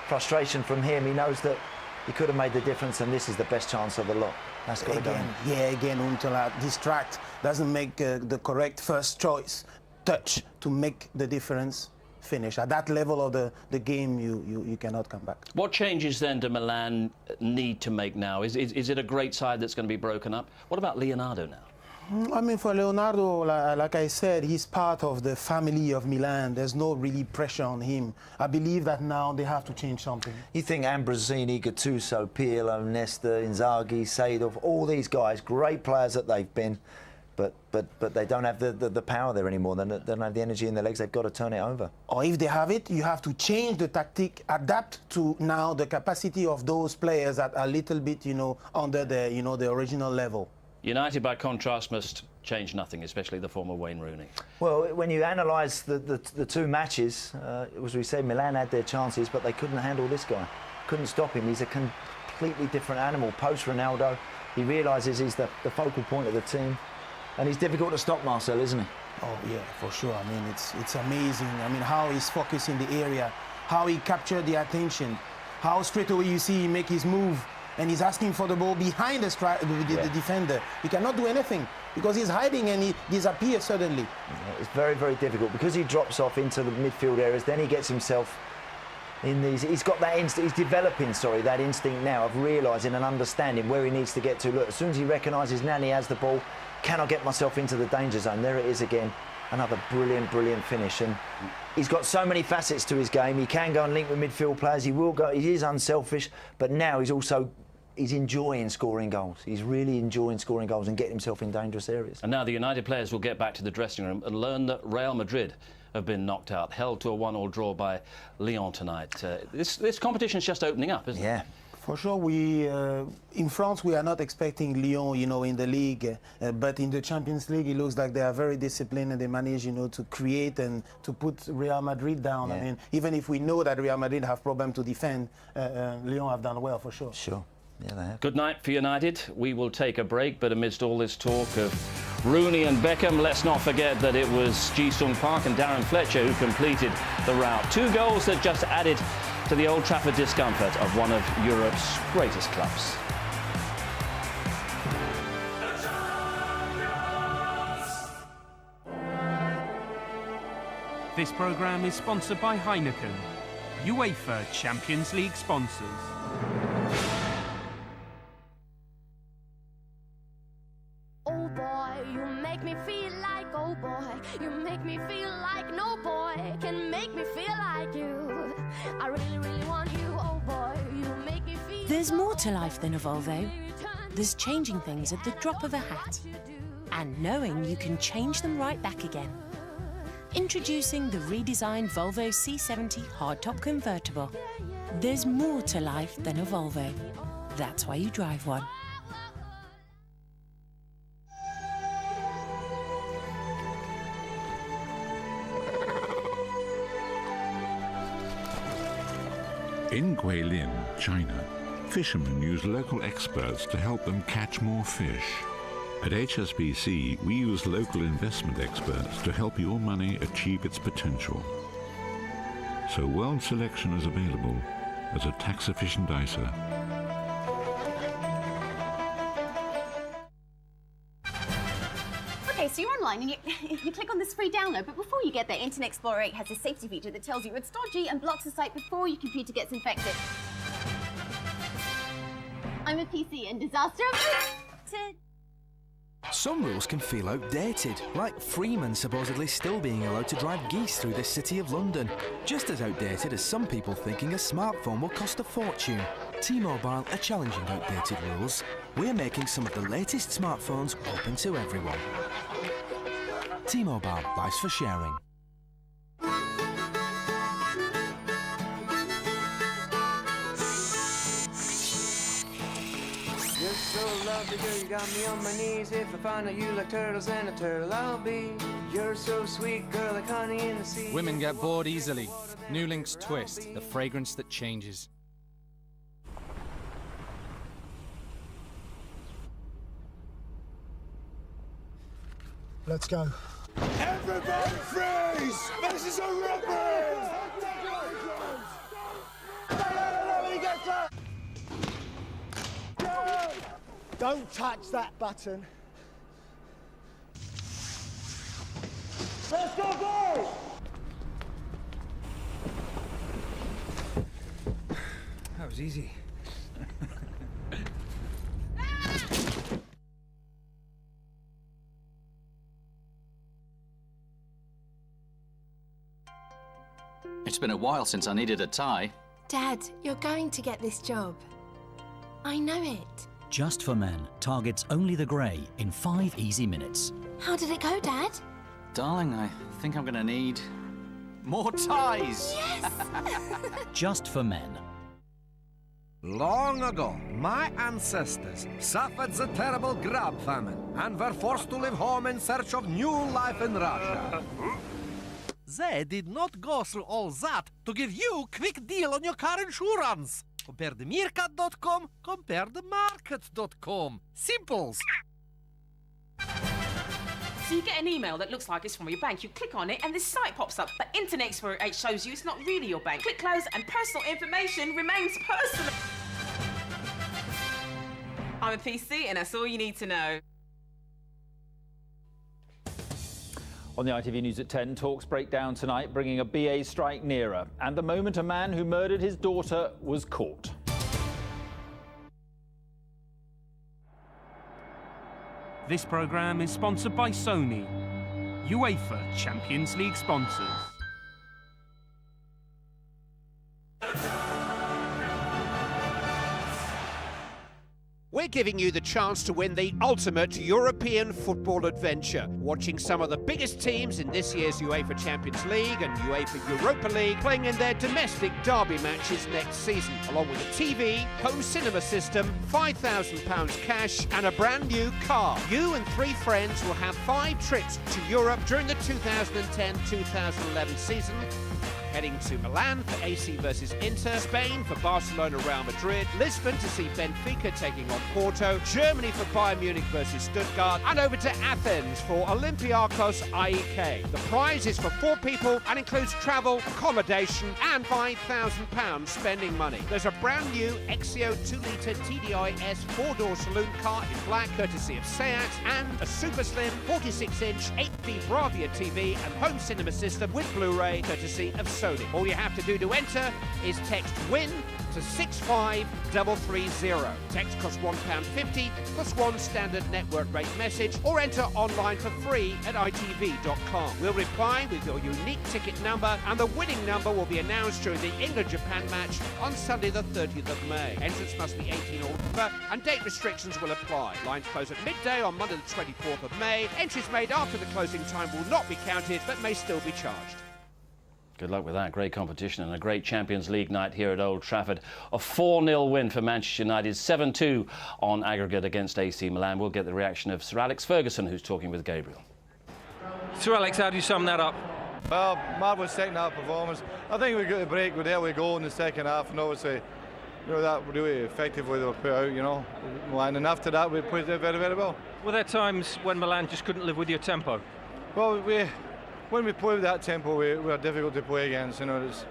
Frustration from him. He knows that he could have made the difference, and this is the best chance of the lot. That's got to go in. Yeah, again, Huntelaar distract, doesn't make the correct first choice touch to make the difference. Finish. At that level of the game, you cannot come back. What changes then do Milan need to make now? Is it a great side that's going to be broken up? What about Leonardo now? I mean, for Leonardo, like I said, he's part of the family of Milan. There's no really pressure on him. I believe that now they have to change something. You think Ambrosini, Gattuso, Pirlo, Nesta, Inzaghi, Seedorf, all these guys, great players that they've been, but they don't have the power there anymore. They don't have the energy in their legs. They've got to turn it over. Or if they have it, you have to change the tactic, adapt to now the capacity of those players that are a little bit, you know, under the, you know, the original level. United, by contrast, must changed nothing, especially the former Wayne Rooney. Well, when you analyse the two matches, as we said, Milan had their chances, but they couldn't handle this guy. Couldn't stop him. He's a completely different animal. Post Ronaldo, he realises he's the focal point of the team, and he's difficult to stop, Marcel, isn't he? Oh yeah, for sure. I mean, it's amazing. I mean, how he's focused in the area, how he captured the attention, how straight away you see him make his move, and he's asking for the ball behind the defender. He cannot do anything because he's hiding and he disappears suddenly. Yeah, it's very, very difficult because he drops off into the midfield areas. Then he gets himself in these. He's got that instinct. He's developing, that instinct now of realising and understanding where he needs to get to. Look, as soon as he recognises now he has the ball, can I get myself into the danger zone? There it is again. Another brilliant, brilliant finish. And he's got so many facets to his game. He can go and link with midfield players. He will go. He is unselfish, but now he's enjoying scoring goals. He's really enjoying scoring goals and getting himself in dangerous areas. And now the United players will get back to the dressing room and learn that Real Madrid have been knocked out, held to a 1-1 draw by Lyon tonight. This competition's just opening up, isn't it? Yeah. For sure, we in France we are not expecting Lyon, in the league, but in the Champions League it looks like they are very disciplined and they manage, to create and to put Real Madrid down. Yeah. I mean, even if we know that Real Madrid have problem to defend, Lyon have done well for sure. Sure. Yeah, they have. Good night for United. We will take a break, but amidst all this talk of Rooney and Beckham, let's not forget that it was Ji-sung Park and Darren Fletcher who completed the rout. 2 goals that just added to the Old Trafford discomfort of one of Europe's greatest clubs. This programme is sponsored by Heineken, UEFA Champions League sponsors. Oh boy, you make me feel like, oh boy, you make me feel like no boy can make me feel like you. I really, really want you, oh boy, you make me feel. There's more to life than a Volvo. There's changing things at the drop of a hat. And knowing you can change them right back again. Introducing the redesigned Volvo C70 hardtop convertible. There's more to life than a Volvo. That's why you drive one. In Guilin, China, fishermen use local experts to help them catch more fish. At HSBC, we use local investment experts to help your money achieve its potential. So World Selection is available as a tax-efficient ISA. Okay, so you're online and you click on this free download, but before you get there, Internet Explorer 8 has a safety feature that tells you it's dodgy and blocks the site before your computer gets infected. I'm a PC and disaster averted. Some rules can feel outdated, like Freeman supposedly still being allowed to drive geese through the city of London. Just as outdated as some people thinking a smartphone will cost a fortune. T-Mobile are challenging outdated rules. We're making some of the latest smartphones open to everyone. T-Mobile, life's for sharing. You're so lovely, girl, you got me on my knees. If I find out you like turtles, then a turtle I'll be. You're so sweet, girl, like honey in the sea. Women get bored easily. New Link's Twist, the fragrance that changes. Let's go. Everybody freeze! This is a robbery! Don't touch that button. Let's go, boys! That was easy. It's been a while since I needed a tie. Dad, you're going to get this job. I know it. Just for Men targets only the grey in 5 easy minutes. How did it go, Dad? Darling, I think I'm gonna need more ties. Yes! Just for Men. Long ago, my ancestors suffered the terrible grab famine and were forced to leave home in search of new life in Russia. They did not go through all that to give you a quick deal on your car insurance. Compare the meerkat.com, compare the market.com. Simples. So you get an email that looks like it's from your bank. You click on it and this site pops up. But Internet Explorer 8 shows you it's not really your bank. Click close and personal information remains personal. I'm a PC and that's all you need to know. On the ITV News at 10, talks break down tonight, bringing a BA strike nearer. And the moment a man who murdered his daughter was caught. This programme is sponsored by Sony, UEFA Champions League sponsors. We're giving you the chance to win the ultimate European football adventure. Watching some of the biggest teams in this year's UEFA Champions League and UEFA Europa League playing in their domestic derby matches next season, along with a TV, home cinema system, £5,000 cash and a brand new car. You and 3 friends will have 5 trips to Europe during the 2010-2011 season. Heading to Milan for AC versus Inter, Spain for Barcelona Real Madrid, Lisbon to see Benfica taking on Porto, Germany for Bayern Munich versus Stuttgart, and over to Athens for Olympiacos AEK. The prize is for 4 people and includes travel, accommodation and £5,000 spending money. There's a brand new Exio 2-litre TDI S 4-door saloon car in black courtesy of Seat, and a super slim 46-inch 8D Bravia TV and home cinema system with Blu-ray courtesy of Sony. All you have to do to enter is text WIN to 65330. Text costs £1.50 plus 1 standard network rate message, or enter online for free at ITV.com. We'll reply with your unique ticket number, and the winning number will be announced during the England-Japan match on Sunday the 30th of May. Entrance must be 18 or over, and date restrictions will apply. Lines close at midday on Monday the 24th of May. Entries made after the closing time will not be counted, but may still be charged. Good luck with that. Great competition and a great Champions League night here at Old Trafford. A 4-0 win for Manchester United, 7-2 on aggregate against AC Milan. We'll get the reaction of Sir Alex Ferguson, who's talking with Gabriel. Sir Alex, how do you sum that up? Well, marvellous second half performance. I think we got a break with early goal in the second half, and obviously, you know, that really effectively they were put out, you know. And after that, we played it very, very well. Were there times when Milan just couldn't live with your tempo? Well, when we play with that tempo, we are difficult to play against. You know, it's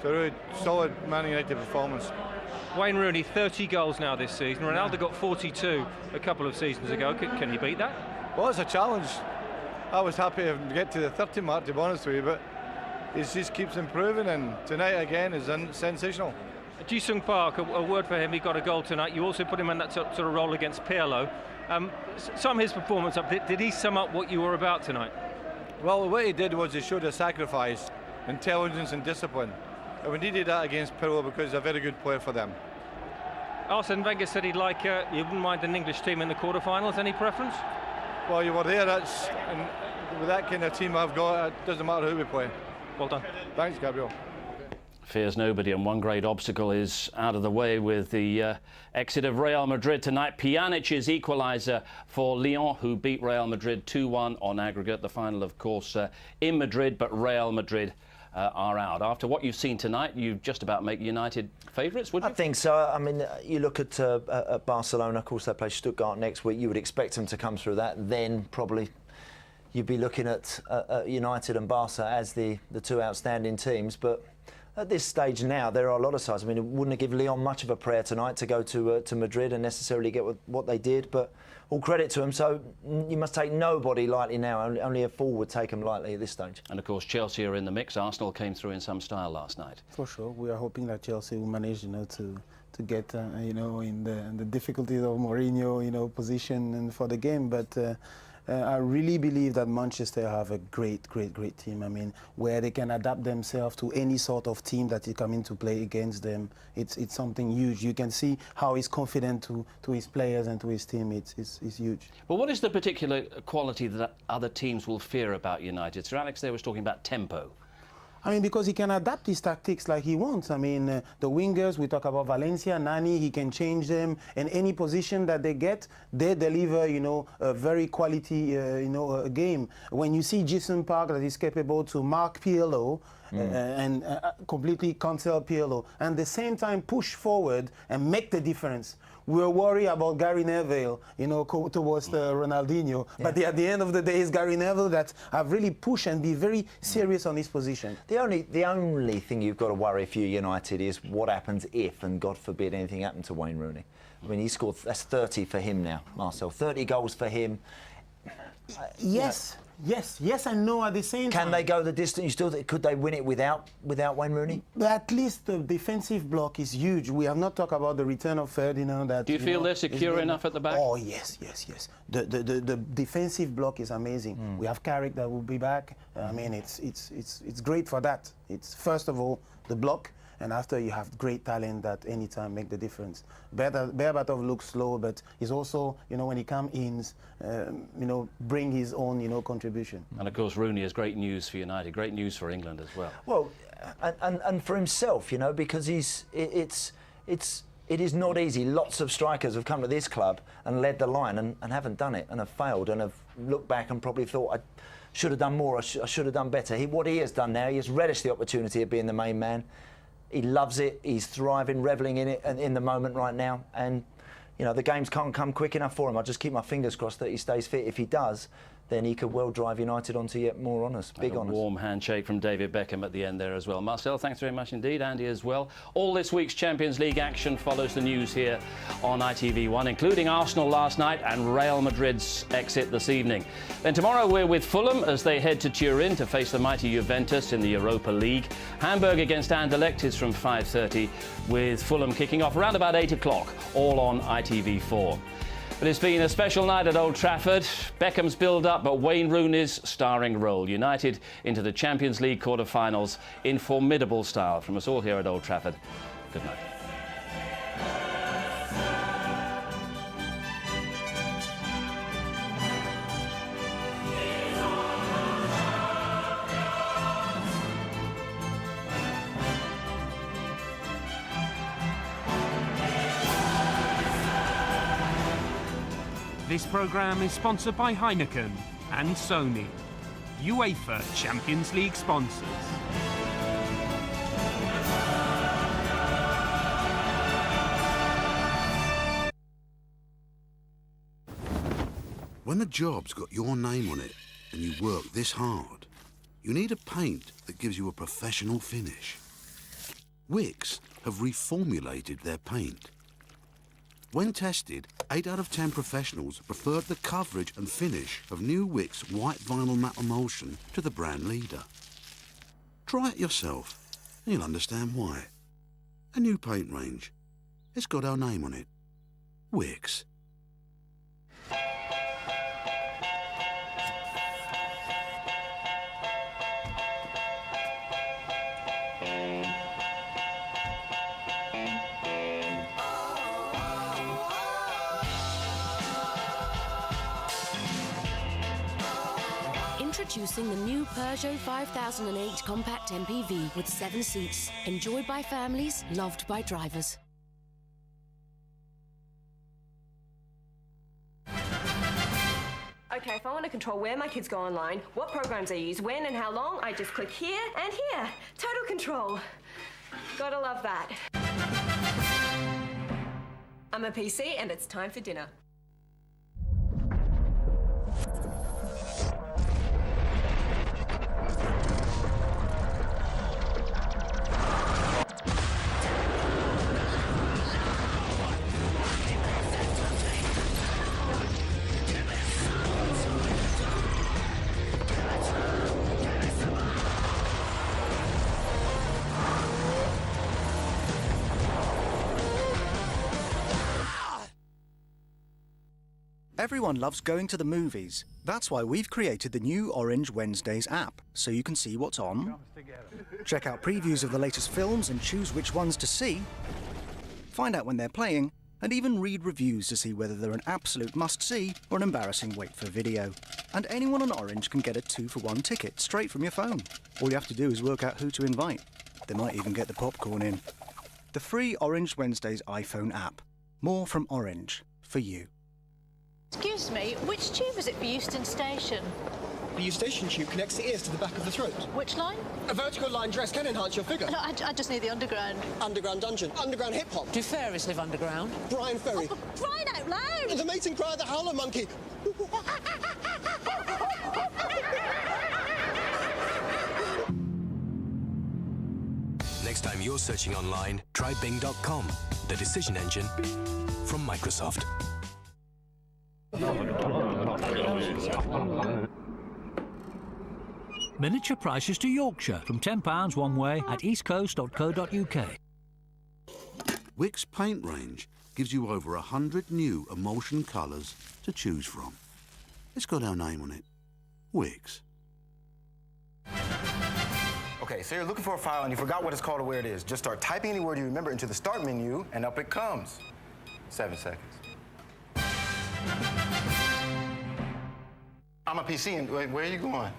a really solid Man United performance. Wayne Rooney, 30 goals now this season. Ronaldo got 42 a couple of seasons ago. Can he beat that? Well, it's a challenge. I was happy to get to the 30 mark, to be honest with you, but he just keeps improving, and tonight again is sensational. Ji-Sung Park, a word for him. He got a goal tonight. You also put him in that sort of role against Pirlo. Sum his performance up. Did he sum up what you were about tonight? Well, what he did was he showed a sacrifice, intelligence and discipline. And we needed that against Pirlo because he's a very good player for them. Arsene Wenger said he'd like, he wouldn't mind an English team in the quarterfinals. Any preference? Well, you were there, and with that kind of team I've got, it doesn't matter who we play. Well done. Thanks, Gabriel. Fears nobody, and one great obstacle is out of the way with the exit of Real Madrid tonight. Pjanic's equaliser for Lyon, who beat Real Madrid 2-1 on aggregate. The final, of course, in Madrid, but Real Madrid are out. After what you've seen tonight, you just about make United favourites, would you? I think so. I mean, you look at Barcelona, of course, they play Stuttgart next week. You would expect them to come through that. Then probably you'd be looking at United and Barca as the 2 outstanding teams. But at this stage now, there are a lot of sides. I mean, it wouldn't have given Lyon much of a prayer tonight to go to Madrid and necessarily get what they did, but all credit to them. So you must take nobody lightly now. Only a fool would take them lightly at this stage. And of course, Chelsea are in the mix. Arsenal came through in some style last night. For sure, we are hoping that Chelsea will manage, you know, to get, you know, in the difficulties of Mourinho, you know, position and for the game, but. I really believe that Manchester have a great team. I mean, where they can adapt themselves to any sort of team that is coming to play against them. It's something huge. You can see how he's confident to his players and to his team. It's huge. But what is the particular quality that other teams will fear about United? Sir Alex there was talking about tempo. I mean, because he can adapt his tactics like he wants. I mean, the wingers, we talk about Valencia, Nani, he can change them in any position that they get. They deliver, you know, a very quality, game. When you see Jason Park that is capable to mark PLO, and completely cancel PLO, and at the same time push forward and make the difference. We were worried about Gary Neville, you know, towards Ronaldinho, but at the end of the day, it's Gary Neville that have really pushed and be very serious on his position. The only thing you've got to worry if you're United is what happens if, and God forbid, anything happened to Wayne Rooney. I mean, he scored, that's 30 for him now, Marcel. 30 goals for him. Yes. Yes and no at the same time. Can they go the distance? Could they win it without Wayne Rooney? But at least the defensive block is huge. We have not talked about the return of Ferdinand. That, do you feel they're secure enough at the back? Oh yes. The defensive block is amazing. We have Carrick that will be back. I mean, it's great for that. It's first of all the block. And after you have great talent that anytime make the difference. Berbatov looks slow, but he's also, you know, when he comes in, bring his own, contribution. And of course, Rooney is great news for United, great news for England as well. Well, and for himself, you know, because it is not easy. Lots of strikers have come to this club and led the line and haven't done it and have failed and have looked back and probably thought, I should have done more, I should have done better. What he has done now, he has relished the opportunity of being the main man. He loves it, he's thriving, revelling in it and in the moment right now. And, you know, the games can't come quick enough for him. I just keep my fingers crossed that he stays fit. If he does, then he could well drive United onto yet more honours, big honours. A warm handshake from David Beckham at the end there as well. Marcel, thanks very much indeed. Andy as well. All this week's Champions League action follows the news here on ITV1, including Arsenal last night and Real Madrid's exit this evening. Then tomorrow we're with Fulham as they head to Turin to face the mighty Juventus in the Europa League. Hamburg against Anderlecht is from 5:30, with Fulham kicking off around about 8 o'clock, all on ITV4. But it's been a special night at Old Trafford. Beckham's build-up, but Wayne Rooney's starring role. United into the Champions League quarter-finals in formidable style. From us all here at Old Trafford, good night. This programme is sponsored by Heineken and Sony, UEFA Champions League sponsors. When a job's got your name on it and you work this hard, you need a paint that gives you a professional finish. Wix have reformulated their paint. When tested, 8 out of 10 professionals preferred the coverage and finish of new Wix white vinyl matte emulsion to the brand leader. Try it yourself, and you'll understand why. A new paint range. It's got our name on it. Wix. Introducing the new Peugeot 5008 Compact MPV with 7 seats. Enjoyed by families, loved by drivers. Okay, if I want to control where my kids go online, what programs they use, when and how long, I just click here and here. Total control. Gotta love that. I'm a PC and it's time for dinner. Everyone loves going to the movies. That's why we've created the new Orange Wednesdays app, so you can see what's on, check out previews of the latest films and choose which ones to see, find out when they're playing, and even read reviews to see whether they're an absolute must-see or an embarrassing wait-for video. And anyone on Orange can get a 2-for-1 ticket straight from your phone. All you have to do is work out who to invite. They might even get the popcorn in. The free Orange Wednesdays iPhone app. More from Orange for you. Excuse me, which tube is it for Euston Station? The eustachian tube connects the ears to the back of the throat. Which line? A vertical line dress can enhance your figure. No, I just need the underground. Underground dungeon. Underground hip-hop. Do fairies live underground? Brian Ferry. Oh, crying out loud! The mating cry of the howler monkey. Next time you're searching online, try Bing.com, the decision engine from Microsoft. Miniature prices to Yorkshire from £10 one way at eastcoast.co.uk. Wickes paint range gives you over 100 new emulsion colours to choose from. It's got our name on it. Wickes. Okay, so you're looking for a file and you forgot what it's called or where it is. Just start typing any word you remember into the start menu and up it comes. 7 seconds. I'm a PC and where are you going?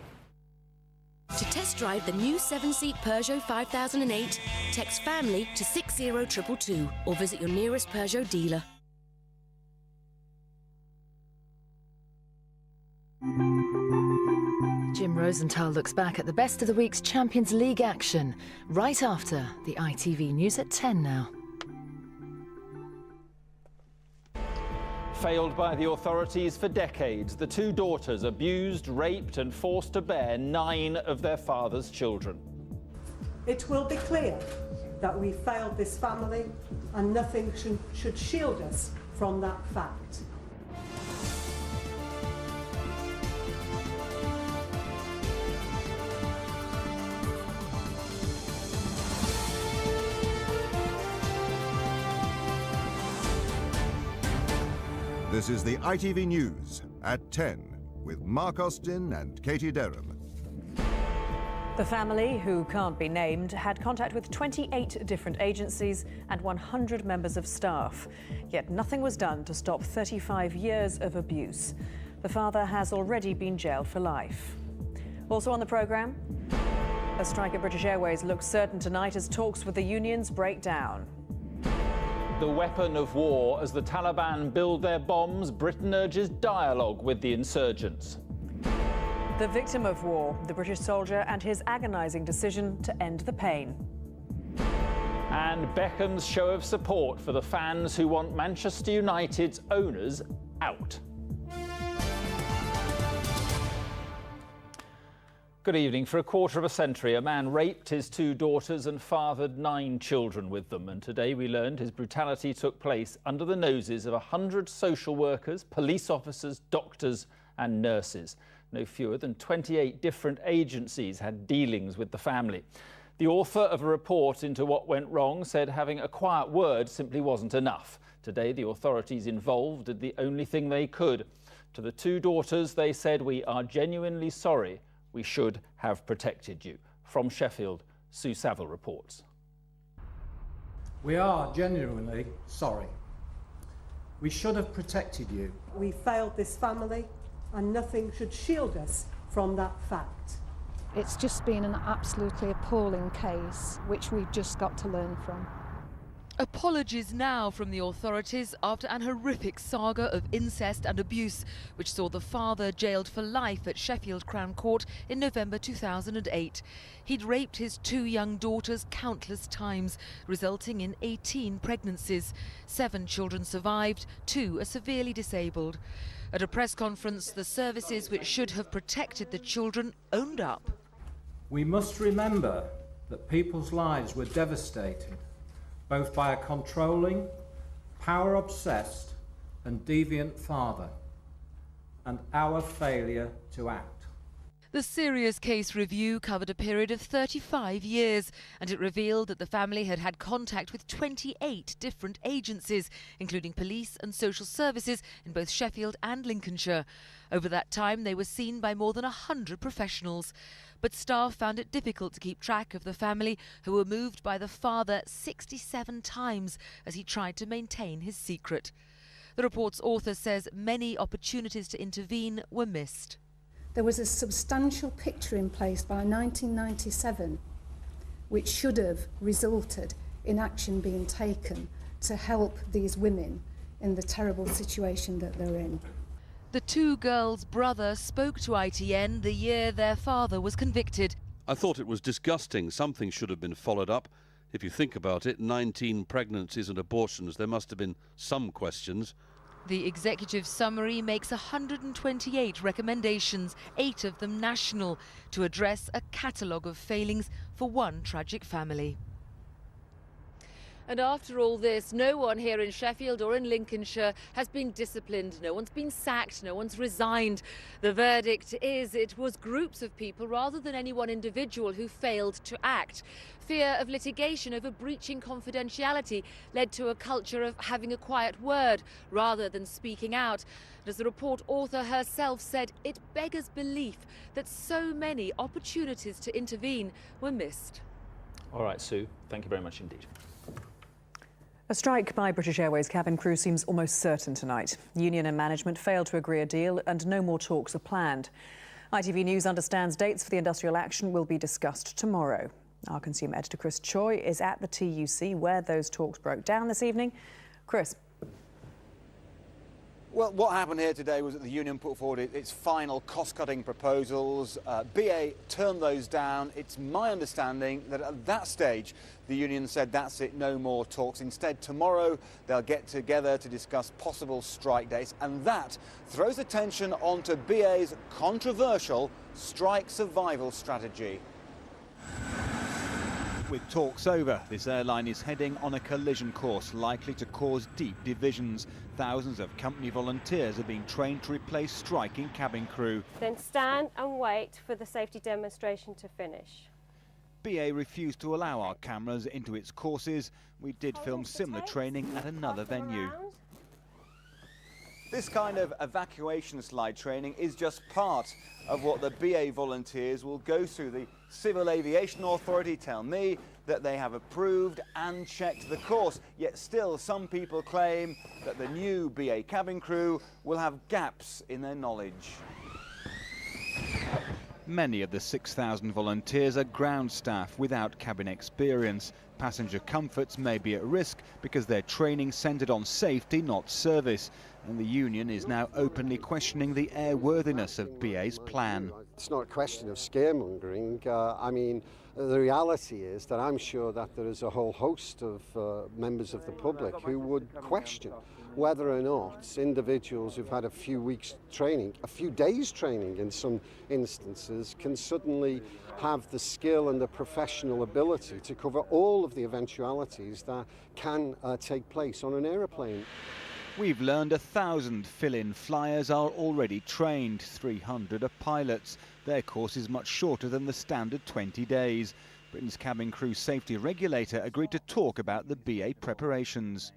To test drive the new 7-seat Peugeot 5008, text family to 60222 or visit your nearest Peugeot dealer. Jim Rosenthal looks back at the best of the week's Champions League action right after the ITV News at 10 now. Failed by the authorities for decades, the two daughters abused, raped and forced to bear 9 of their father's children. It will be clear that we failed this family and nothing should shield us from that fact. This is the ITV News at 10 with Mark Austin and Katie Derham. The family, who can't be named, had contact with 28 different agencies and 100 members of staff. Yet nothing was done to stop 35 years of abuse. The father has already been jailed for life. Also on the programme, a strike at British Airways looks certain tonight as talks with the unions break down. The weapon of war. As the Taliban build their bombs, Britain urges dialogue with the insurgents. The victim of war, the British soldier, and his agonising decision to end the pain. And Beckham's show of support for the fans who want Manchester United's owners out. Good evening. For a quarter of a century, a man raped his 2 daughters and fathered 9 children with them. And today we learned his brutality took place under the noses of 100 social workers, police officers, doctors and nurses. No fewer than 28 different agencies had dealings with the family. The author of a report into what went wrong said having a quiet word simply wasn't enough. Today, the authorities involved did the only thing they could. To the 2 daughters, they said, "We are genuinely sorry. We should have protected you." From Sheffield, Sue Saville reports. We are genuinely sorry. We should have protected you. We failed this family and nothing should shield us from that fact. It's just been an absolutely appalling case, which we've just got to learn from. Apologies now from the authorities after an horrific saga of incest and abuse, which saw the father jailed for life at Sheffield Crown Court in November 2008. He'd raped his 2 young daughters countless times, resulting in 18 pregnancies. 7 children survived, 2 are severely disabled. At a press conference, the services which should have protected the children owned up. We must remember that people's lives were devastated, both by a controlling, power-obsessed and deviant father, and our failure to act. The serious case review covered a period of 35 years, and it revealed that the family had had contact with 28 different agencies, including police and social services in both Sheffield and Lincolnshire. Over that time, they were seen by more than 100 professionals. but staff found it difficult to keep track of the family, who were moved by the father 67 times as he tried to maintain his secret. The report's author says many opportunities to intervene were missed. There was a substantial picture in place by 1997 which should have resulted in action being taken to help these women in the terrible situation that they're in. The two girls' brother spoke to ITN the year their father was convicted. I thought it was disgusting. Something should have been followed up. If you think about it, 19 pregnancies and abortions, there must have been some questions. The executive summary makes 128 recommendations, 8 of them national, to address a catalogue of failings for one tragic family. And after all this, no one here in Sheffield or in Lincolnshire has been disciplined. No one's been sacked, no one's resigned. The verdict is it was groups of people rather than any one individual who failed to act. Fear of litigation over breaching confidentiality led to a culture of having a quiet word rather than speaking out. And as the report author herself said, it beggars belief that so many opportunities to intervene were missed. All right, Sue, thank you very much indeed. A strike by British Airways cabin crew seems almost certain tonight. Union and management failed to agree a deal and no more talks are planned. ITV News understands dates for the industrial action will be discussed tomorrow. Our consumer editor Chris Choi is at the TUC where those talks broke down this evening. Chris. Well, what happened here today was that the union put forward its final cost-cutting proposals. BA turned those down. It's my understanding that at that stage, the union said that's it, no more talks. Instead, tomorrow they'll get together to discuss possible strike dates, and that throws attention onto BA's controversial strike survival strategy. With talks over, this airline is heading on a collision course likely to cause deep divisions. Thousands of company volunteers are being trained to replace striking cabin crew. Then stand and wait for the safety demonstration to finish. BA refused to allow our cameras into its courses. We did film similar training at another venue. This kind of evacuation slide training is just part of what the BA volunteers will go through. The Civil Aviation Authority tell me that they have approved and checked the course, yet still some people claim that the new BA cabin crew will have gaps in their knowledge. Many of the 6,000 volunteers are ground staff without cabin experience. Passenger comforts may be at risk because their training centred on safety, not service. And the union is now openly questioning the airworthiness of BA's plan. It's not a question of scaremongering. I mean, the reality is that I'm sure that there is a whole host of members of the public who would question whether or not individuals who've had a few weeks training, a few days training in some instances, can suddenly have the skill and the professional ability to cover all of the eventualities that can take place on an aeroplane. We've learned 1,000 fill-in flyers are already trained, 300 are pilots. Their course is much shorter than the standard 20 days. Britain's cabin crew safety regulator agreed to talk about the BA preparations.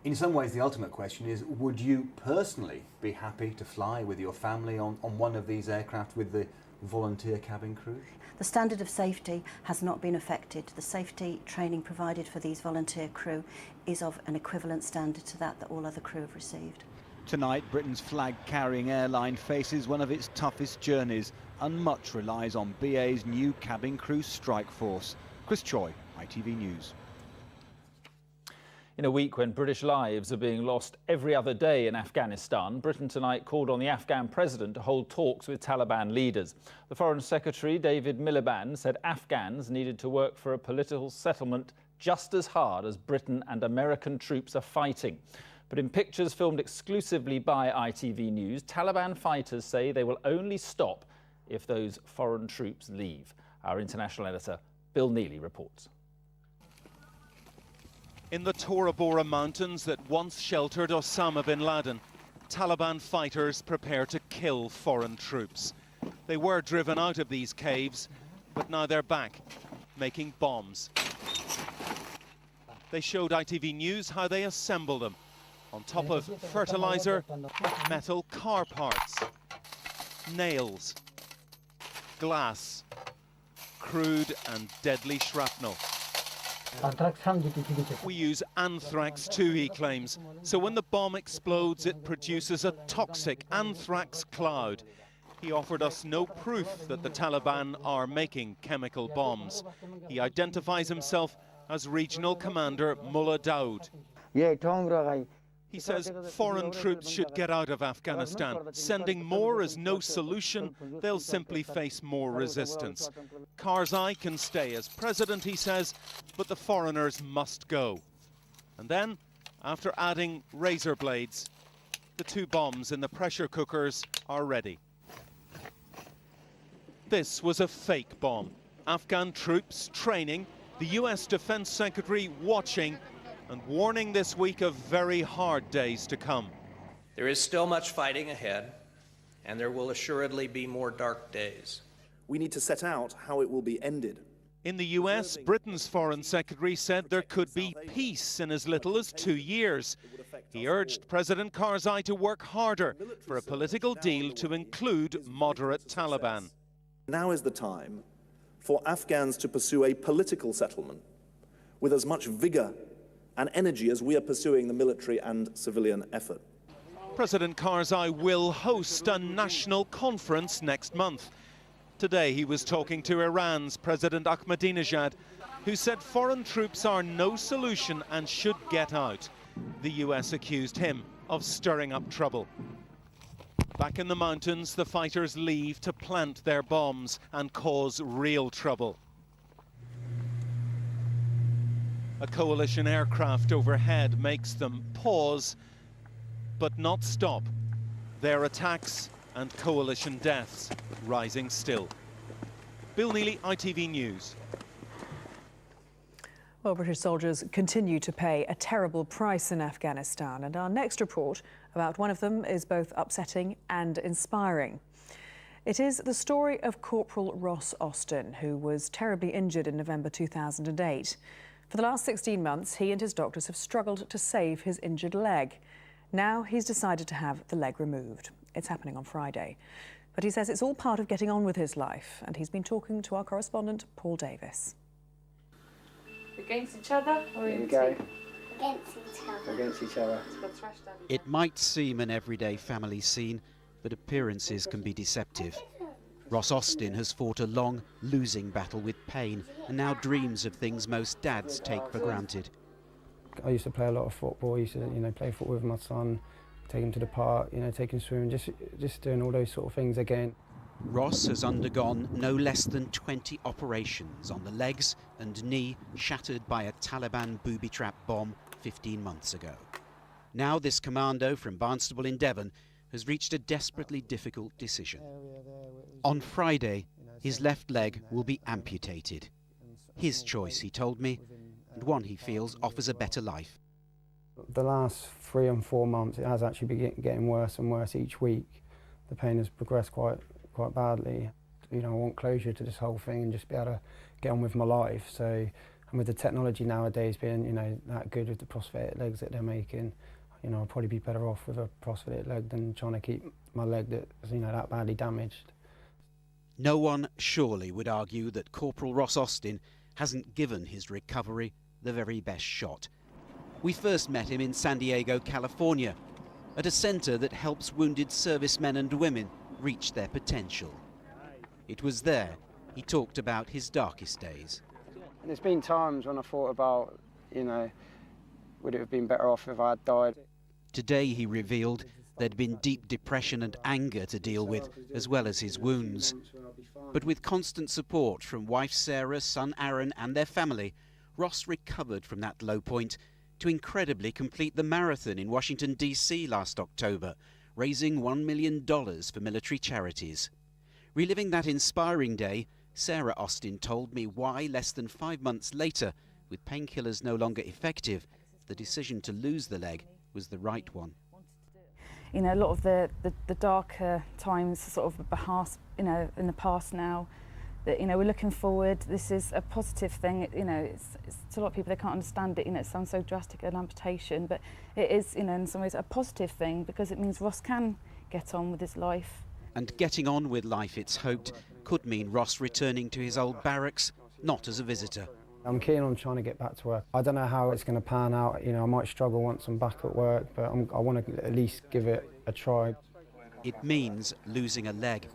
In some ways, the ultimate question is, would you personally be happy to fly with your family on one of these aircraft with the volunteer cabin crew? The standard of safety has not been affected. The safety training provided for these volunteer crew is of an equivalent standard to that all other crew have received. Tonight, Britain's flag-carrying airline faces one of its toughest journeys and much relies on BA's new cabin crew strike force. Chris Choi, ITV News. In a week when British lives are being lost every other day in Afghanistan, Britain tonight called on the Afghan president to hold talks with Taliban leaders. The Foreign Secretary, David Miliband, said Afghans needed to work for a political settlement just as hard as Britain and American troops are fighting. But in pictures filmed exclusively by ITV News, Taliban fighters say they will only stop if those foreign troops leave. Our international editor, Bill Neely, reports. In the Tora Bora mountains that once sheltered Osama bin Laden, Taliban fighters prepare to kill foreign troops. They were driven out of these caves, but now they're back, making bombs. They showed ITV News how they assemble them, on top of fertilizer, metal car parts, nails, glass, crude and deadly shrapnel. We use anthrax too, he claims, so when the bomb explodes it produces a toxic anthrax cloud. He offered us no proof that the Taliban are making chemical bombs. He identifies himself as Regional Commander Mullah Daoud. He says foreign troops should get out of Afghanistan. Sending more is no solution. They'll simply face more resistance. Karzai can stay as president, he says, but the foreigners must go. And then, after adding razor blades, the 2 bombs in the pressure cookers are ready. This was a fake bomb. Afghan troops training, the US Defense Secretary watching and warning this week of very hard days to come. There is still much fighting ahead, and there will assuredly be more dark days. We need to set out how it will be ended. In the US, Britain's Foreign Secretary said there could be peace in as little as 2 years. He urged President Karzai to work harder for a political deal to include moderate Taliban. Now is the time for Afghans to pursue a political settlement with as much vigour and energy as we are pursuing the military and civilian effort. President Karzai will host a national conference next month. Today he was talking to Iran's President Ahmadinejad, who said foreign troops are no solution and should get out. The US accused him of stirring up trouble. Back in the mountains, the fighters leave to plant their bombs and cause real trouble. A coalition aircraft overhead makes them pause, but not stop. Their attacks and coalition deaths rising still. Bill Neely, ITV News. Well, British soldiers continue to pay a terrible price in Afghanistan, and our next report about one of them is both upsetting and inspiring. It is the story of Corporal Ross Austin, who was terribly injured in November 2008. For the last 16 months, he and his doctors have struggled to save his injured leg. Now he's decided to have the leg removed. It's happening on Friday. But he says it's all part of getting on with his life, and he's been talking to our correspondent, Paul Davis. Against each other? Or Here we go. Against each other. Against each other. It might seem an everyday family scene, but appearances can be deceptive. Ross Austin has fought a long, losing battle with pain and now dreams of things most dads take for granted. I used to play a lot of football. I used to, play football with my son, take him to the park, take him swimming, just doing all those sort of things again. Ross has undergone no less than 20 operations on the legs and knee shattered by a Taliban booby-trap bomb 15 months ago. Now this commando from Barnstaple in Devon has reached a desperately difficult decision. On Friday, his left leg will be amputated. His choice, he told me, and one he feels offers a better life. The last 3 and 4 months, it has actually been getting worse and worse each week. The pain has progressed quite badly. I want closure to this whole thing and just be able to get on with my life. So, and with the technology nowadays being, that good with the prosthetic legs that they're making, I'll probably be better off with a prosthetic leg than trying to keep my leg that's, that badly damaged. No one surely would argue that Corporal Ross Austin hasn't given his recovery the very best shot. We first met him in San Diego, California, at a centre that helps wounded servicemen and women reach their potential. It was there he talked about his darkest days. And there's been times when I thought about, would it have been better off if I had died? Today, he revealed, there'd been deep depression and anger to deal with, as well as his wounds. But with constant support from wife Sarah, son Aaron and their family, Ross recovered from that low point to incredibly complete the marathon in Washington, D.C. last October, raising $1 million for military charities. Reliving that inspiring day, Sarah Austin told me why, less than 5 months later, with painkillers no longer effective, the decision to lose the leg was the right one. A lot of the darker times sort of in the past now, that, we're looking forward. This is a positive thing. It's to a lot of people, they can't understand it. It sounds so drastic, an amputation, but it is, in some ways a positive thing because it means Ross can get on with his life. And getting on with life, it's hoped, could mean Ross returning to his old barracks, not as a visitor. I'm keen on trying to get back to work. I don't know how it's going to pan out. You know, I might struggle once I'm back at work, but I want to at least give it a try. It means losing a leg,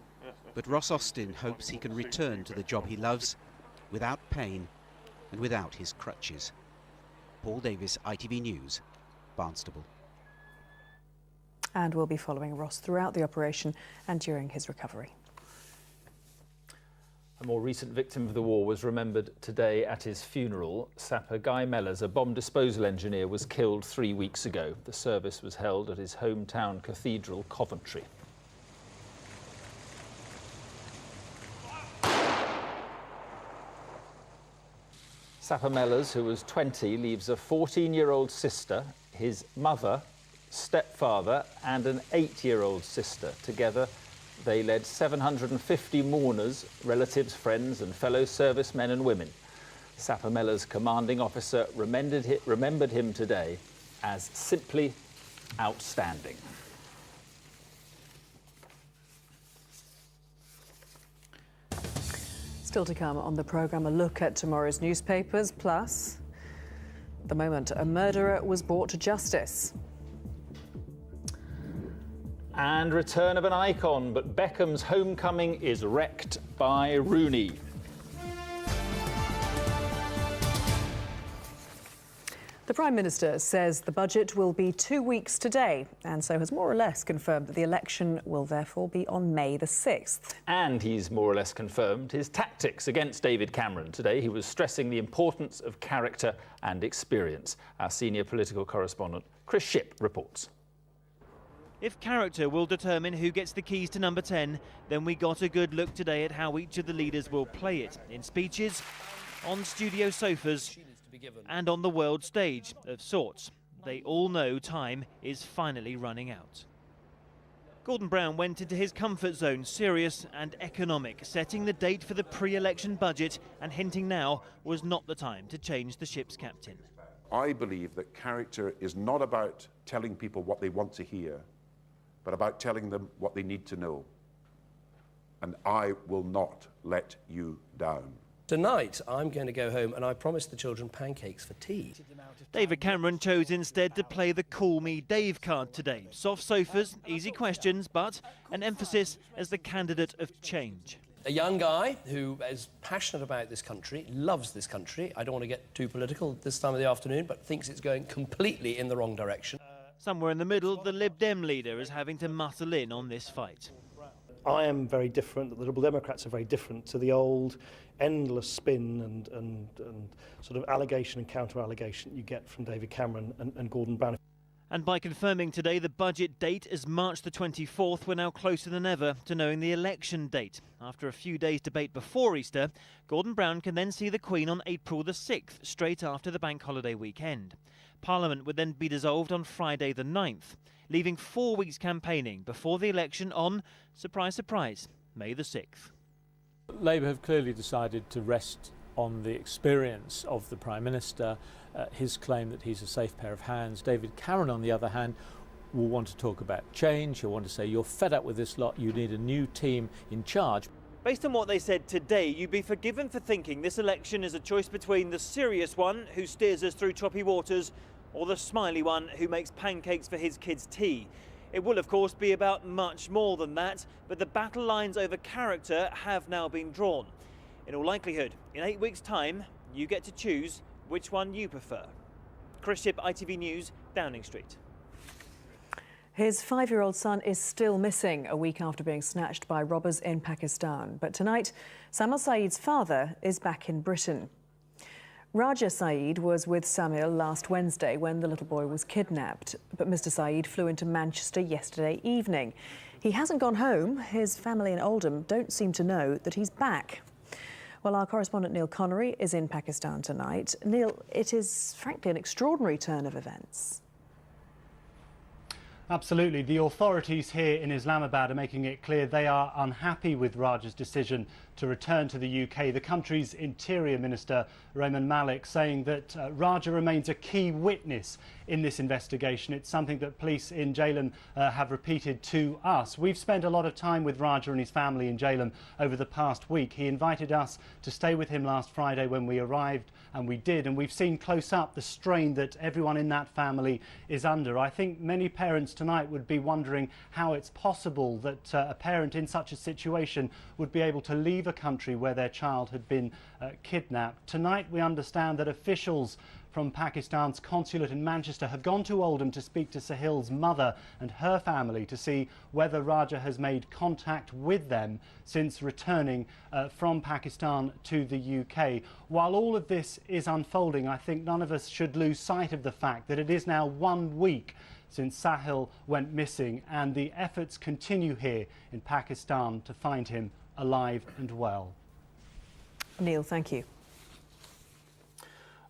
but Ross Austin hopes he can return to the job he loves without pain and without his crutches. Paul Davis, ITV News, Barnstable. And we'll be following Ross throughout the operation and during his recovery. A more recent victim of the war was remembered today at his funeral. Sapper Guy Mellors, a bomb disposal engineer, was killed 3 weeks ago. The service was held at his hometown cathedral, Coventry. Sapper Mellors, who was 20, leaves a 14-year-old sister, his mother, stepfather and an 8-year-old sister. Together, they led 750 mourners, relatives, friends and fellow servicemen and women. Sapper Mellors' commanding officer remembered him today as simply outstanding. Still to come on the programme, a look at tomorrow's newspapers, plus the moment a murderer was brought to justice. And return of an icon, but Beckham's homecoming is wrecked by Rooney. The Prime Minister says the budget will be 2 weeks today, and so has more or less confirmed that the election will therefore be on May the 6th. And he's more or less confirmed his tactics against David Cameron. Today he was stressing the importance of character and experience. Our senior political correspondent Chris Shipp reports. If character will determine who gets the keys to number 10, then we got a good look today at how each of the leaders will play it. In speeches, on studio sofas, and on the world stage of sorts. They all know time is finally running out. Gordon Brown went into his comfort zone, serious and economic, setting the date for the pre-election budget and hinting now was not the time to change the ship's captain. I believe that character is not about telling people what they want to hear, but about telling them what they need to know. And I will not let you down. Tonight, I'm going to go home and I promised the children pancakes for tea. David Cameron chose instead to play the Call Me Dave card today. Soft sofas, easy questions, but an emphasis as the candidate of change. A young guy who is passionate about this country, loves this country. I don't want to get too political this time of the afternoon, but thinks it's going completely in the wrong direction. Somewhere in the middle, the Lib Dem leader is having to muscle in on this fight. I am very different, the Liberal Democrats are very different to the old endless spin and sort of allegation and counter-allegation you get from David Cameron and Gordon Brown. And by confirming today the budget date as March the 24th, we're now closer than ever to knowing the election date. After a few days debate before Easter, Gordon Brown can then see the Queen on April the 6th, straight after the bank holiday weekend. Parliament would then be dissolved on Friday the 9th, leaving 4 weeks campaigning before the election on, surprise, surprise, May the 6th. Labour have clearly decided to rest on the experience of the Prime Minister, his claim that he's a safe pair of hands. David Cameron, on the other hand, will want to talk about change. He'll want to say, you're fed up with this lot, you need a new team in charge. Based on what they said today, you'd be forgiven for thinking this election is a choice between the serious one who steers us through choppy waters or the smiley one who makes pancakes for his kids' tea. It will, of course, be about much more than that, but the battle lines over character have now been drawn. In all likelihood, in 8 weeks' time, you get to choose which one you prefer. Chris Shipp, ITV News, Downing Street. His 5-year-old son is still missing a week after being snatched by robbers in Pakistan. But tonight, Samuel Saeed's father is back in Britain. Raja Saeed was with Samuel last Wednesday when the little boy was kidnapped. But Mr. Saeed flew into Manchester yesterday evening. He hasn't gone home. His family in Oldham don't seem to know that he's back. Well, our correspondent Neil Connery is in Pakistan tonight. Neil, it is frankly an extraordinary turn of events. Absolutely. The authorities here in Islamabad are making it clear they are unhappy with Raja's decision to return to the UK. The country's Interior Minister, Rehman Malik, saying that Raja remains a key witness in this investigation. It's something that police in Jhelum have repeated to us. We've spent a lot of time with Raja and his family in Jhelum over the past week. He invited us to stay with him last Friday when we arrived, and we did. And we've seen close up the strain that everyone in that family is under. I think many parents tonight would be wondering how it's possible that a parent in such a situation would be able to leave a country where their child had been kidnapped. Tonight we understand that officials from Pakistan's consulate in Manchester have gone to Oldham to speak to Sahil's mother and her family to see whether Raja has made contact with them since returning from Pakistan to the UK. While all of this is unfolding, I think none of us should lose sight of the fact that it is now 1 week since Sahil went missing, and the efforts continue here in Pakistan to find him alive and well. Neil, thank you.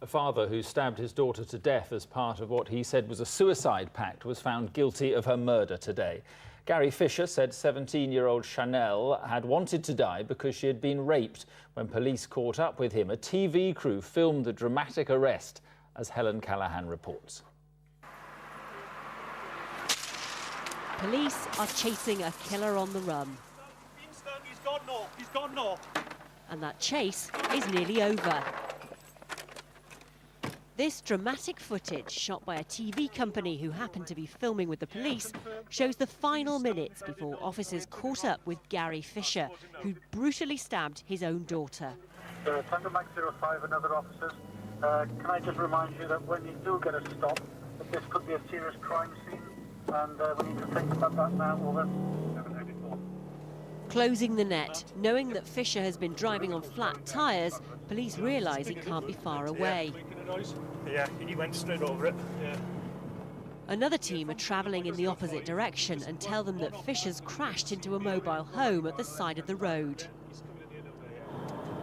A father who stabbed his daughter to death as part of what he said was a suicide pact was found guilty of her murder today. Gary Fisher said 17-year-old Chanel had wanted to die because she had been raped. When police caught up with him, a TV crew filmed the dramatic arrest, as Helen Callahan reports. Police are chasing a killer on the run. He's gone north. And that chase is nearly over. This dramatic footage, shot by a TV company who happened to be filming with the police, shows the final minutes before officers caught up with Gary Fisher, who brutally stabbed his own daughter. Tango Mike 05 and other officers, can I just remind you that when you do get a stop, that this could be a serious crime scene, and we need to think about that now. Over. Closing the net, knowing that Fisher has been driving on flat tyres, police realise he can't be far away. Yeah, he went straight over it. Yeah. Another team are travelling in the opposite direction and tell them that Fisher's crashed into a mobile home at the side of the road.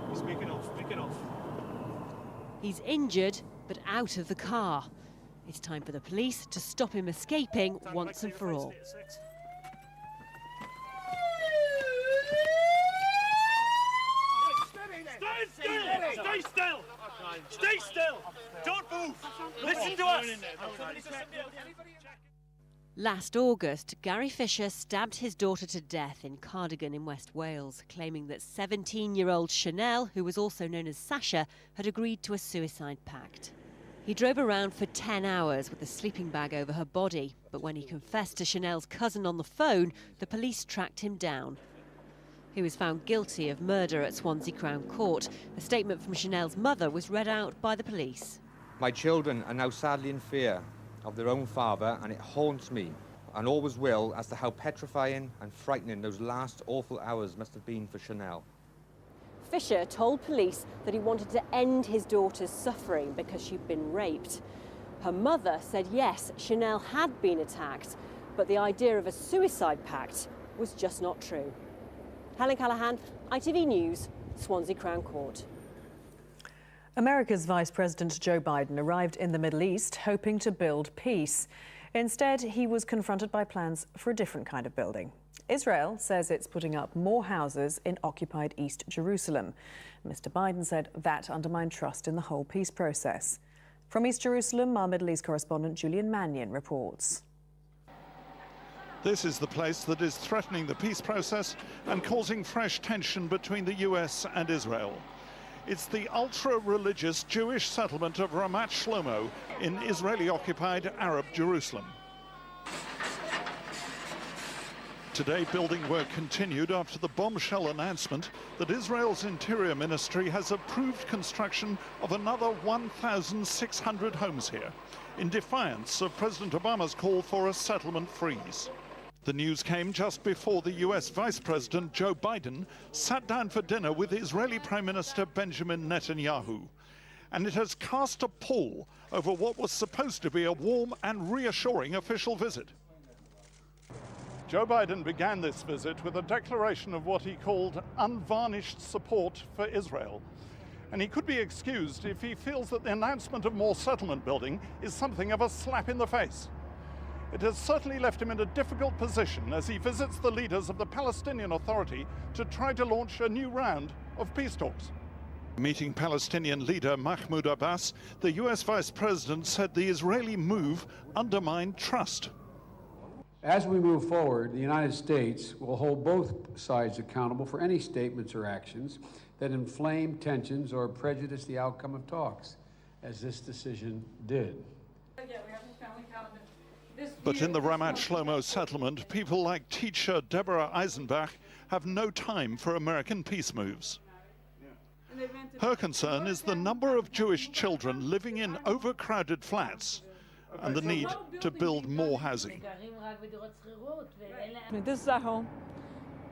He's making off. He's injured, but out of the car. It's time for the police to stop him escaping once and for all. Stay still! Stay still! Don't move! Listen to us! Last August, Gary Fisher stabbed his daughter to death in Cardigan in West Wales, claiming that 17-year-old Chanel, who was also known as Sasha, had agreed to a suicide pact. He drove around for 10 hours with a sleeping bag over her body, but when he confessed to Chanel's cousin on the phone, the police tracked him down. He was found guilty of murder at Swansea Crown Court. A statement from Chanel's mother was read out by the police. My children are now sadly in fear of their own father, and it haunts me, and always will, as to how petrifying and frightening those last awful hours must have been for Chanel. Fisher told police that he wanted to end his daughter's suffering because she'd been raped. Her mother said yes, Chanel had been attacked, but the idea of a suicide pact was just not true. Helen Callahan, ITV News, Swansea Crown Court. America's Vice President Joe Biden arrived in the Middle East hoping to build peace. Instead, he was confronted by plans for a different kind of building. Israel says it's putting up more houses in occupied East Jerusalem. Mr. Biden said that undermined trust in the whole peace process. From East Jerusalem, our Middle East correspondent Julian Mannion reports. This is the place that is threatening the peace process and causing fresh tension between the US and Israel. It's the ultra-religious Jewish settlement of Ramat Shlomo in Israeli-occupied Arab Jerusalem. Today, building work continued after the bombshell announcement that Israel's Interior Ministry has approved construction of another 1,600 homes here, in defiance of President Obama's call for a settlement freeze. The news came just before the US Vice President Joe Biden sat down for dinner with Israeli Prime Minister Benjamin Netanyahu. And it has cast a pall over what was supposed to be a warm and reassuring official visit. Joe Biden began this visit with a declaration of what he called unvarnished support for Israel. And he could be excused if he feels that the announcement of more settlement building is something of a slap in the face. it has certainly left him in a difficult position as he visits the leaders of the Palestinian Authority to try to launch a new round of peace talks. Meeting Palestinian leader Mahmoud Abbas, the US Vice President said the Israeli move undermined trust. As we move forward, the United States will hold both sides accountable for any statements or actions that inflame tensions or prejudice the outcome of talks, as this decision did. But in the Ramat Shlomo settlement, people like teacher Deborah Eisenbach have no time for American peace moves. Her concern is the number of Jewish children living in overcrowded flats and the need to build more housing. This is our home.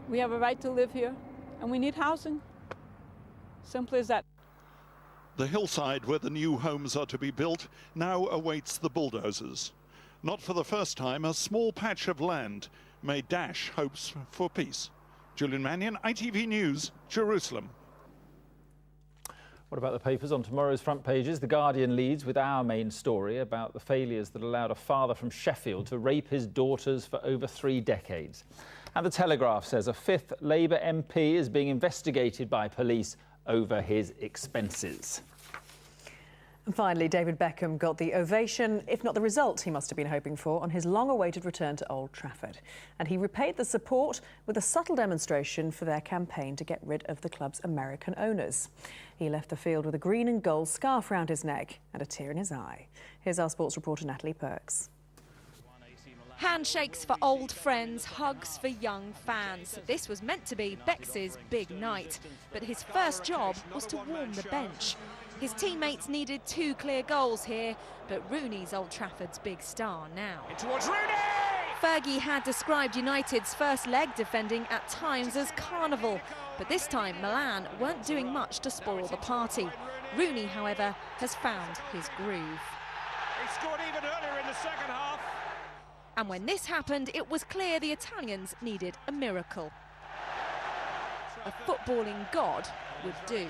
We have a right to live here, and we need housing. Simple as that. The hillside where the new homes are to be built now awaits the bulldozers. Not for the first time, a small patch of land may dash hopes for peace. Julian Mannion, ITV News, Jerusalem. What about the papers on tomorrow's front pages? The Guardian leads with our main story about the failures that allowed a father from Sheffield to rape his daughters for over 3 decades. And the Telegraph says a 5th Labour MP is being investigated by police over his expenses. And finally, David Beckham got the ovation, if not the result he must have been hoping for, on his long-awaited return to Old Trafford. And he repaid the support with a subtle demonstration for their campaign to get rid of the club's American owners. He left the field with a green and gold scarf round his neck and a tear in his eye. Here's our sports reporter Natalie Perks. Handshakes for old friends, hugs for young fans. This was meant to be Beck's big night, but his first job was to warm the bench. His teammates needed 2 clear goals here, but Rooney's Old Trafford's big star now. In towards Rooney! Fergie had described United's first leg defending at times as carnival, but this time Milan weren't doing much to spoil the party. Rooney, however, has found his groove. He scored even earlier in the second half. And when this happened, it was clear the Italians needed a miracle. A footballing god would do.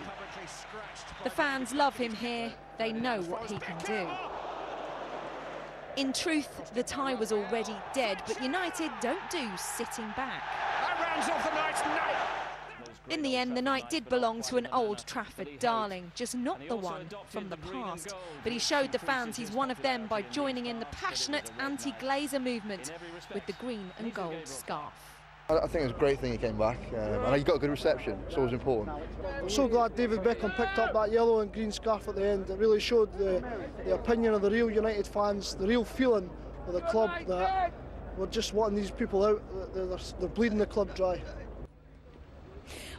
The fans love him here, they know what he can do. In truth, the tie was already dead, but United don't do sitting back. That rounds off the night's night. In the end, the night did belong to an Old Trafford darling, just not the one from the past. But he showed the fans he's one of them by joining in the passionate anti-Glazer movement with the green and gold scarf. I think it was a great thing he came back, and he got a good reception, so it was important. I'm so glad David Beckham picked up that yellow and green scarf at the end. It really showed the opinion of the real United fans, the real feeling of the club, that we're just wanting these people out, they're bleeding the club dry.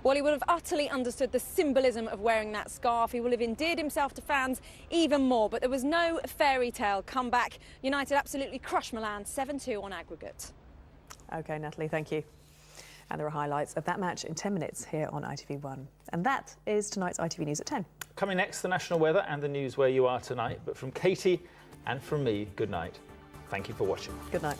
Well, he would have utterly understood the symbolism of wearing that scarf. He will have endeared himself to fans even more. But there was no fairy tale comeback. United absolutely crushed Milan 7-2 on aggregate. OK, Natalie, thank you. And there are highlights of that match in 10 minutes here on ITV1. And that is tonight's ITV News at 10. Coming next, the national weather and the news where you are tonight. But from Katie and from me, good night. Thank you for watching. Good night.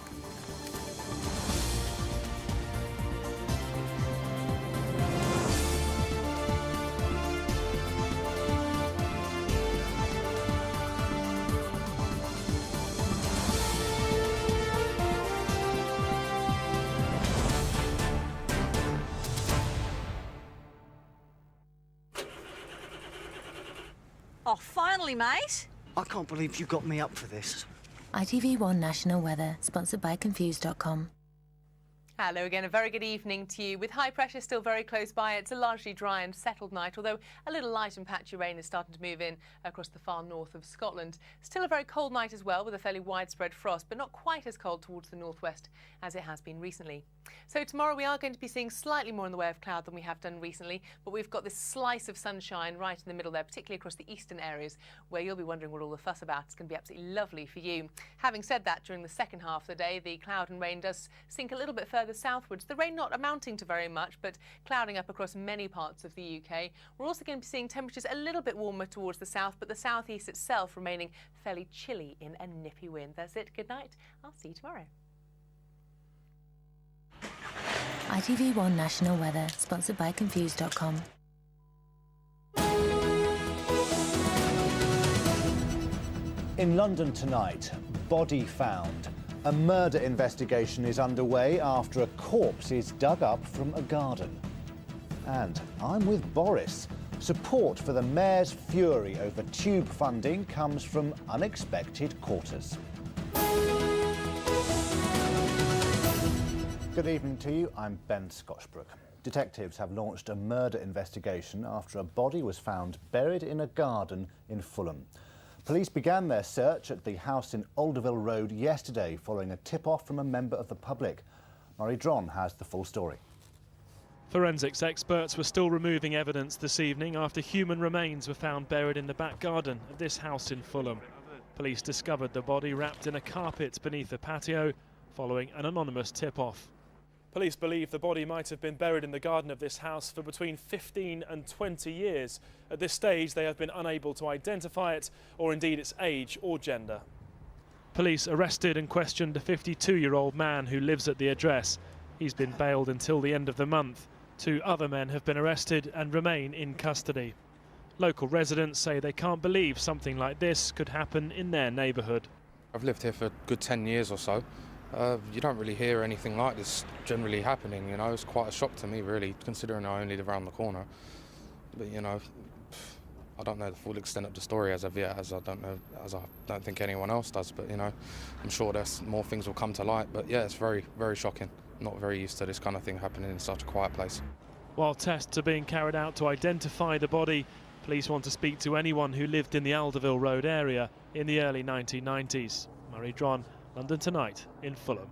Oh, finally, mate. I can't believe you got me up for this. ITV1 National Weather, sponsored by Confused.com. Hello again, a very good evening to you. With high pressure still very close by, it's a largely dry and settled night, although a little light and patchy rain is starting to move in across the far north of Scotland. Still a very cold night as well, with a fairly widespread frost, but not quite as cold towards the northwest as it has been recently. So tomorrow we are going to be seeing slightly more in the way of cloud than we have done recently, but we've got this slice of sunshine right in the middle there, particularly across the eastern areas, where you'll be wondering what all the fuss about. It's going to be absolutely lovely for you. Having said that, during the second half of the day, the cloud and rain does sink a little bit further southwards. The rain not amounting to very much, but clouding up across many parts of the UK. We're also going to be seeing temperatures a little bit warmer towards the south, but the southeast itself remaining fairly chilly in a nippy wind. That's it. Good night. I'll see you tomorrow. ITV1 National Weather, sponsored by Confused.com. In London tonight, body found. A murder investigation is underway after a corpse is dug up from a garden. And I'm with Boris. Support for the Mayor's fury over tube funding comes from unexpected quarters. Good evening to you, I'm Ben Scotchbrook. Detectives have launched a murder investigation after a body was found buried in a garden in Fulham. Police began their search at the house in Alderville Road yesterday following a tip-off from a member of the public. Murray Dron has the full story. Forensics experts were still removing evidence this evening after human remains were found buried in the back garden of this house in Fulham. Police discovered the body wrapped in a carpet beneath a patio following an anonymous tip-off. Police believe the body might have been buried in the garden of this house for between 15 and 20 years. At this stage, they have been unable to identify it, or indeed its age or gender. Police arrested and questioned a 52-year-old man who lives at the address. He's been bailed until the end of the month. 2 other men have been arrested and remain in custody. Local residents say they can't believe something like this could happen in their neighbourhood. I've lived here for a good 10 years or so. You don't really hear anything like this generally happening, you know. It's quite a shock to me, really, considering I only live around the corner. But, you know, I don't know the full extent of the story as of yet, as I don't think anyone else does. But, you know, I'm sure there's more things will come to light. But, yeah, it's very, very shocking. Not very used to this kind of thing happening in such a quiet place. While tests are being carried out to identify the body, police want to speak to anyone who lived in the Alderville Road area in the early 1990s. Murray Dron, London Tonight in Fulham.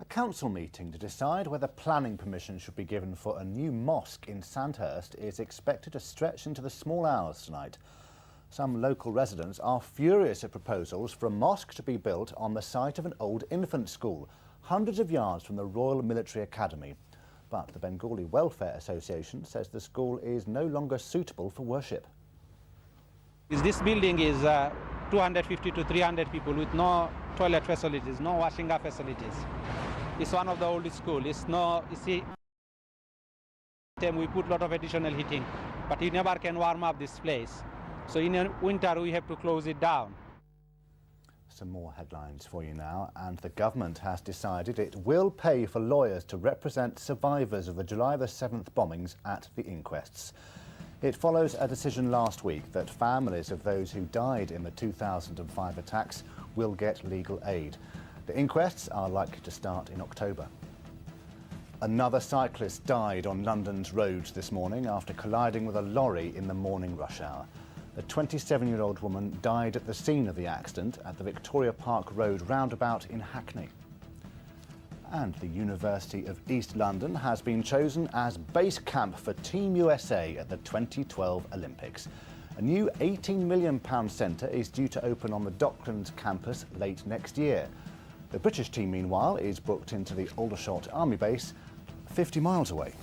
A council meeting to decide whether planning permission should be given for a new mosque in Sandhurst is expected to stretch into the small hours tonight. Some local residents are furious at proposals for a mosque to be built on the site of an old infant school, hundreds of yards from the Royal Military Academy. But the Bengali Welfare Association says the school is no longer suitable for worship. This building is 250 to 300 people with no toilet facilities, no washing up facilities. It's one of the oldest schools. It's no, you see, we put a lot of additional heating, but you never can warm up this place. So in winter we have to close it down. Some more headlines for you now, and the government has decided it will pay for lawyers to represent survivors of the July the 7th bombings at the inquests. It follows a decision last week that families of those who died in the 2005 attacks will get legal aid. The inquests are likely to start in October. Another cyclist died on London's roads this morning after colliding with a lorry in the morning rush hour. A 27-year-old woman died at the scene of the accident at the Victoria Park Road roundabout in Hackney. And the University of East London has been chosen as base camp for Team USA at the 2012 Olympics. A new £18 million centre is due to open on the Docklands campus late next year. The British team, meanwhile, is booked into the Aldershot Army Base, 50 miles away.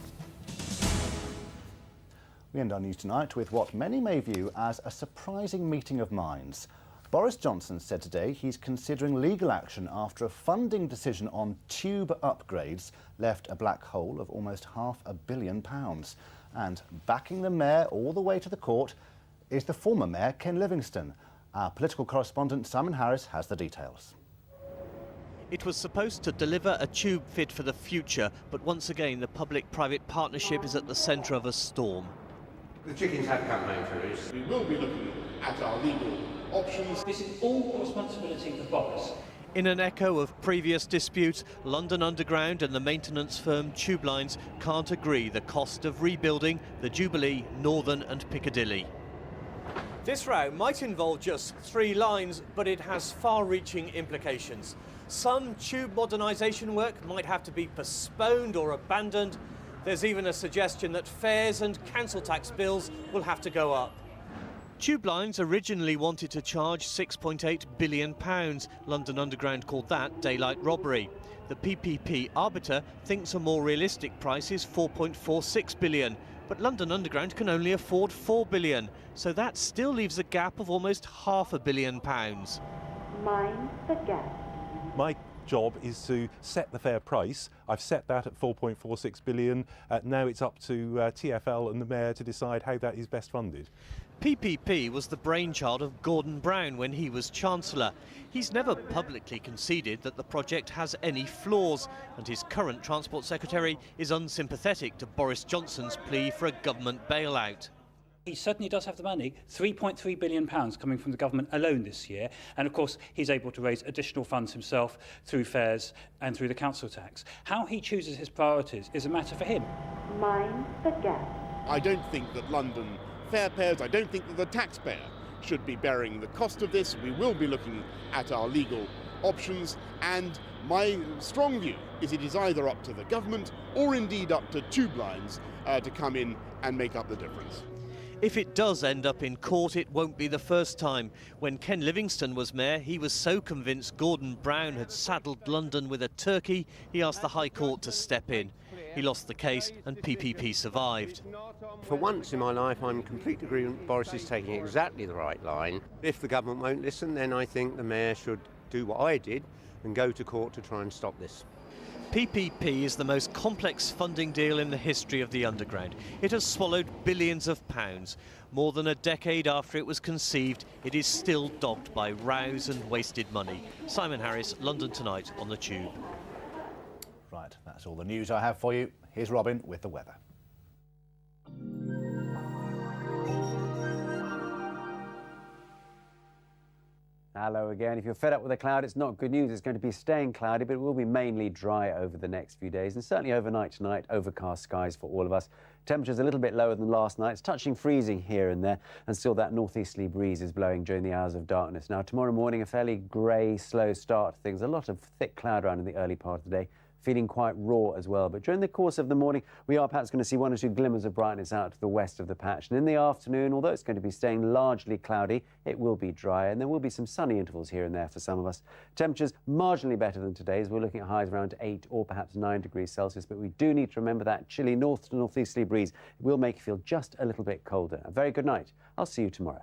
We end our news tonight with what many may view as a surprising meeting of minds. Boris Johnson said today he's considering legal action after a funding decision on tube upgrades left a black hole of almost £500 million. And backing the mayor all the way to the court is the former mayor, Ken Livingstone. Our political correspondent Simon Harris has the details. It was supposed to deliver a tube fit for the future, but once again the public-private partnership is at the centre of a storm. The chickens have campaign finish. We will be looking at our legal options. This is all responsibility for Boris. In an echo of previous disputes, London Underground and the maintenance firm Tube Lines can't agree the cost of rebuilding the Jubilee, Northern and Piccadilly. This route might involve just 3 lines, but it has far-reaching implications. Some tube modernisation work might have to be postponed or abandoned. There's even a suggestion that fares and council tax bills will have to go up. Tube Lines originally wanted to charge £6.8 billion. London Underground called that daylight robbery. The PPP arbiter thinks a more realistic price is £4.46 billion. But London Underground can only afford £4 billion. So that still leaves a gap of almost £500 million. Mind the gap. My job is to set the fair price. I've set that at 4.46 billion. Now it's up to TfL and the Mayor to decide how that is best funded. PPP was the brainchild of Gordon Brown when he was Chancellor. He's never publicly conceded that the project has any flaws, and his current Transport Secretary is unsympathetic to Boris Johnson's plea for a government bailout. He certainly does have the money, £3.3 billion coming from the government alone this year. And of course, he's able to raise additional funds himself through fares and through the council tax. How he chooses his priorities is a matter for him. Mind the gap. I don't think that London fare payers, I don't think that the taxpayer should be bearing the cost of this. We will be looking at our legal options, and my strong view is it is either up to the government or indeed up to tube lines to come in and make up the difference. If it does end up in court, it won't be the first time. When Ken Livingstone was mayor, he was so convinced Gordon Brown had saddled London with a turkey, he asked the High Court to step in. He lost the case and PPP survived. For once in my life, I'm in complete agreement Boris is taking exactly the right line. If the government won't listen, then I think the Mayor should do what I did and go to court to try and stop this. PPP is the most complex funding deal in the history of the Underground. It has swallowed billions of pounds. More than a decade after it was conceived, it is still dogged by rows and wasted money. Simon Harris, London Tonight on the Tube. Right, that's all the news I have for you. Here's Robin with the weather. Hello again. If you're fed up with the cloud, it's not good news. It's going to be staying cloudy, but it will be mainly dry over the next few days, and certainly overnight tonight, overcast skies for all of us. Temperatures a little bit lower than last night. It's touching freezing here and there, and still that northeasterly breeze is blowing during the hours of darkness. Now, tomorrow morning, a fairly grey, slow start to things. A lot of thick cloud around in the early part of the day. Feeling quite raw as well. But during the course of the morning, we are perhaps going to see one or two glimmers of brightness out to the west of the patch. And in the afternoon, although it's going to be staying largely cloudy, it will be dry, and there will be some sunny intervals here and there for some of us. Temperatures marginally better than today's. We're looking at highs around 8 or perhaps 9 degrees Celsius, but we do need to remember that chilly north to northeasterly breeze. It will make you feel just a little bit colder. A very good night. I'll see you tomorrow.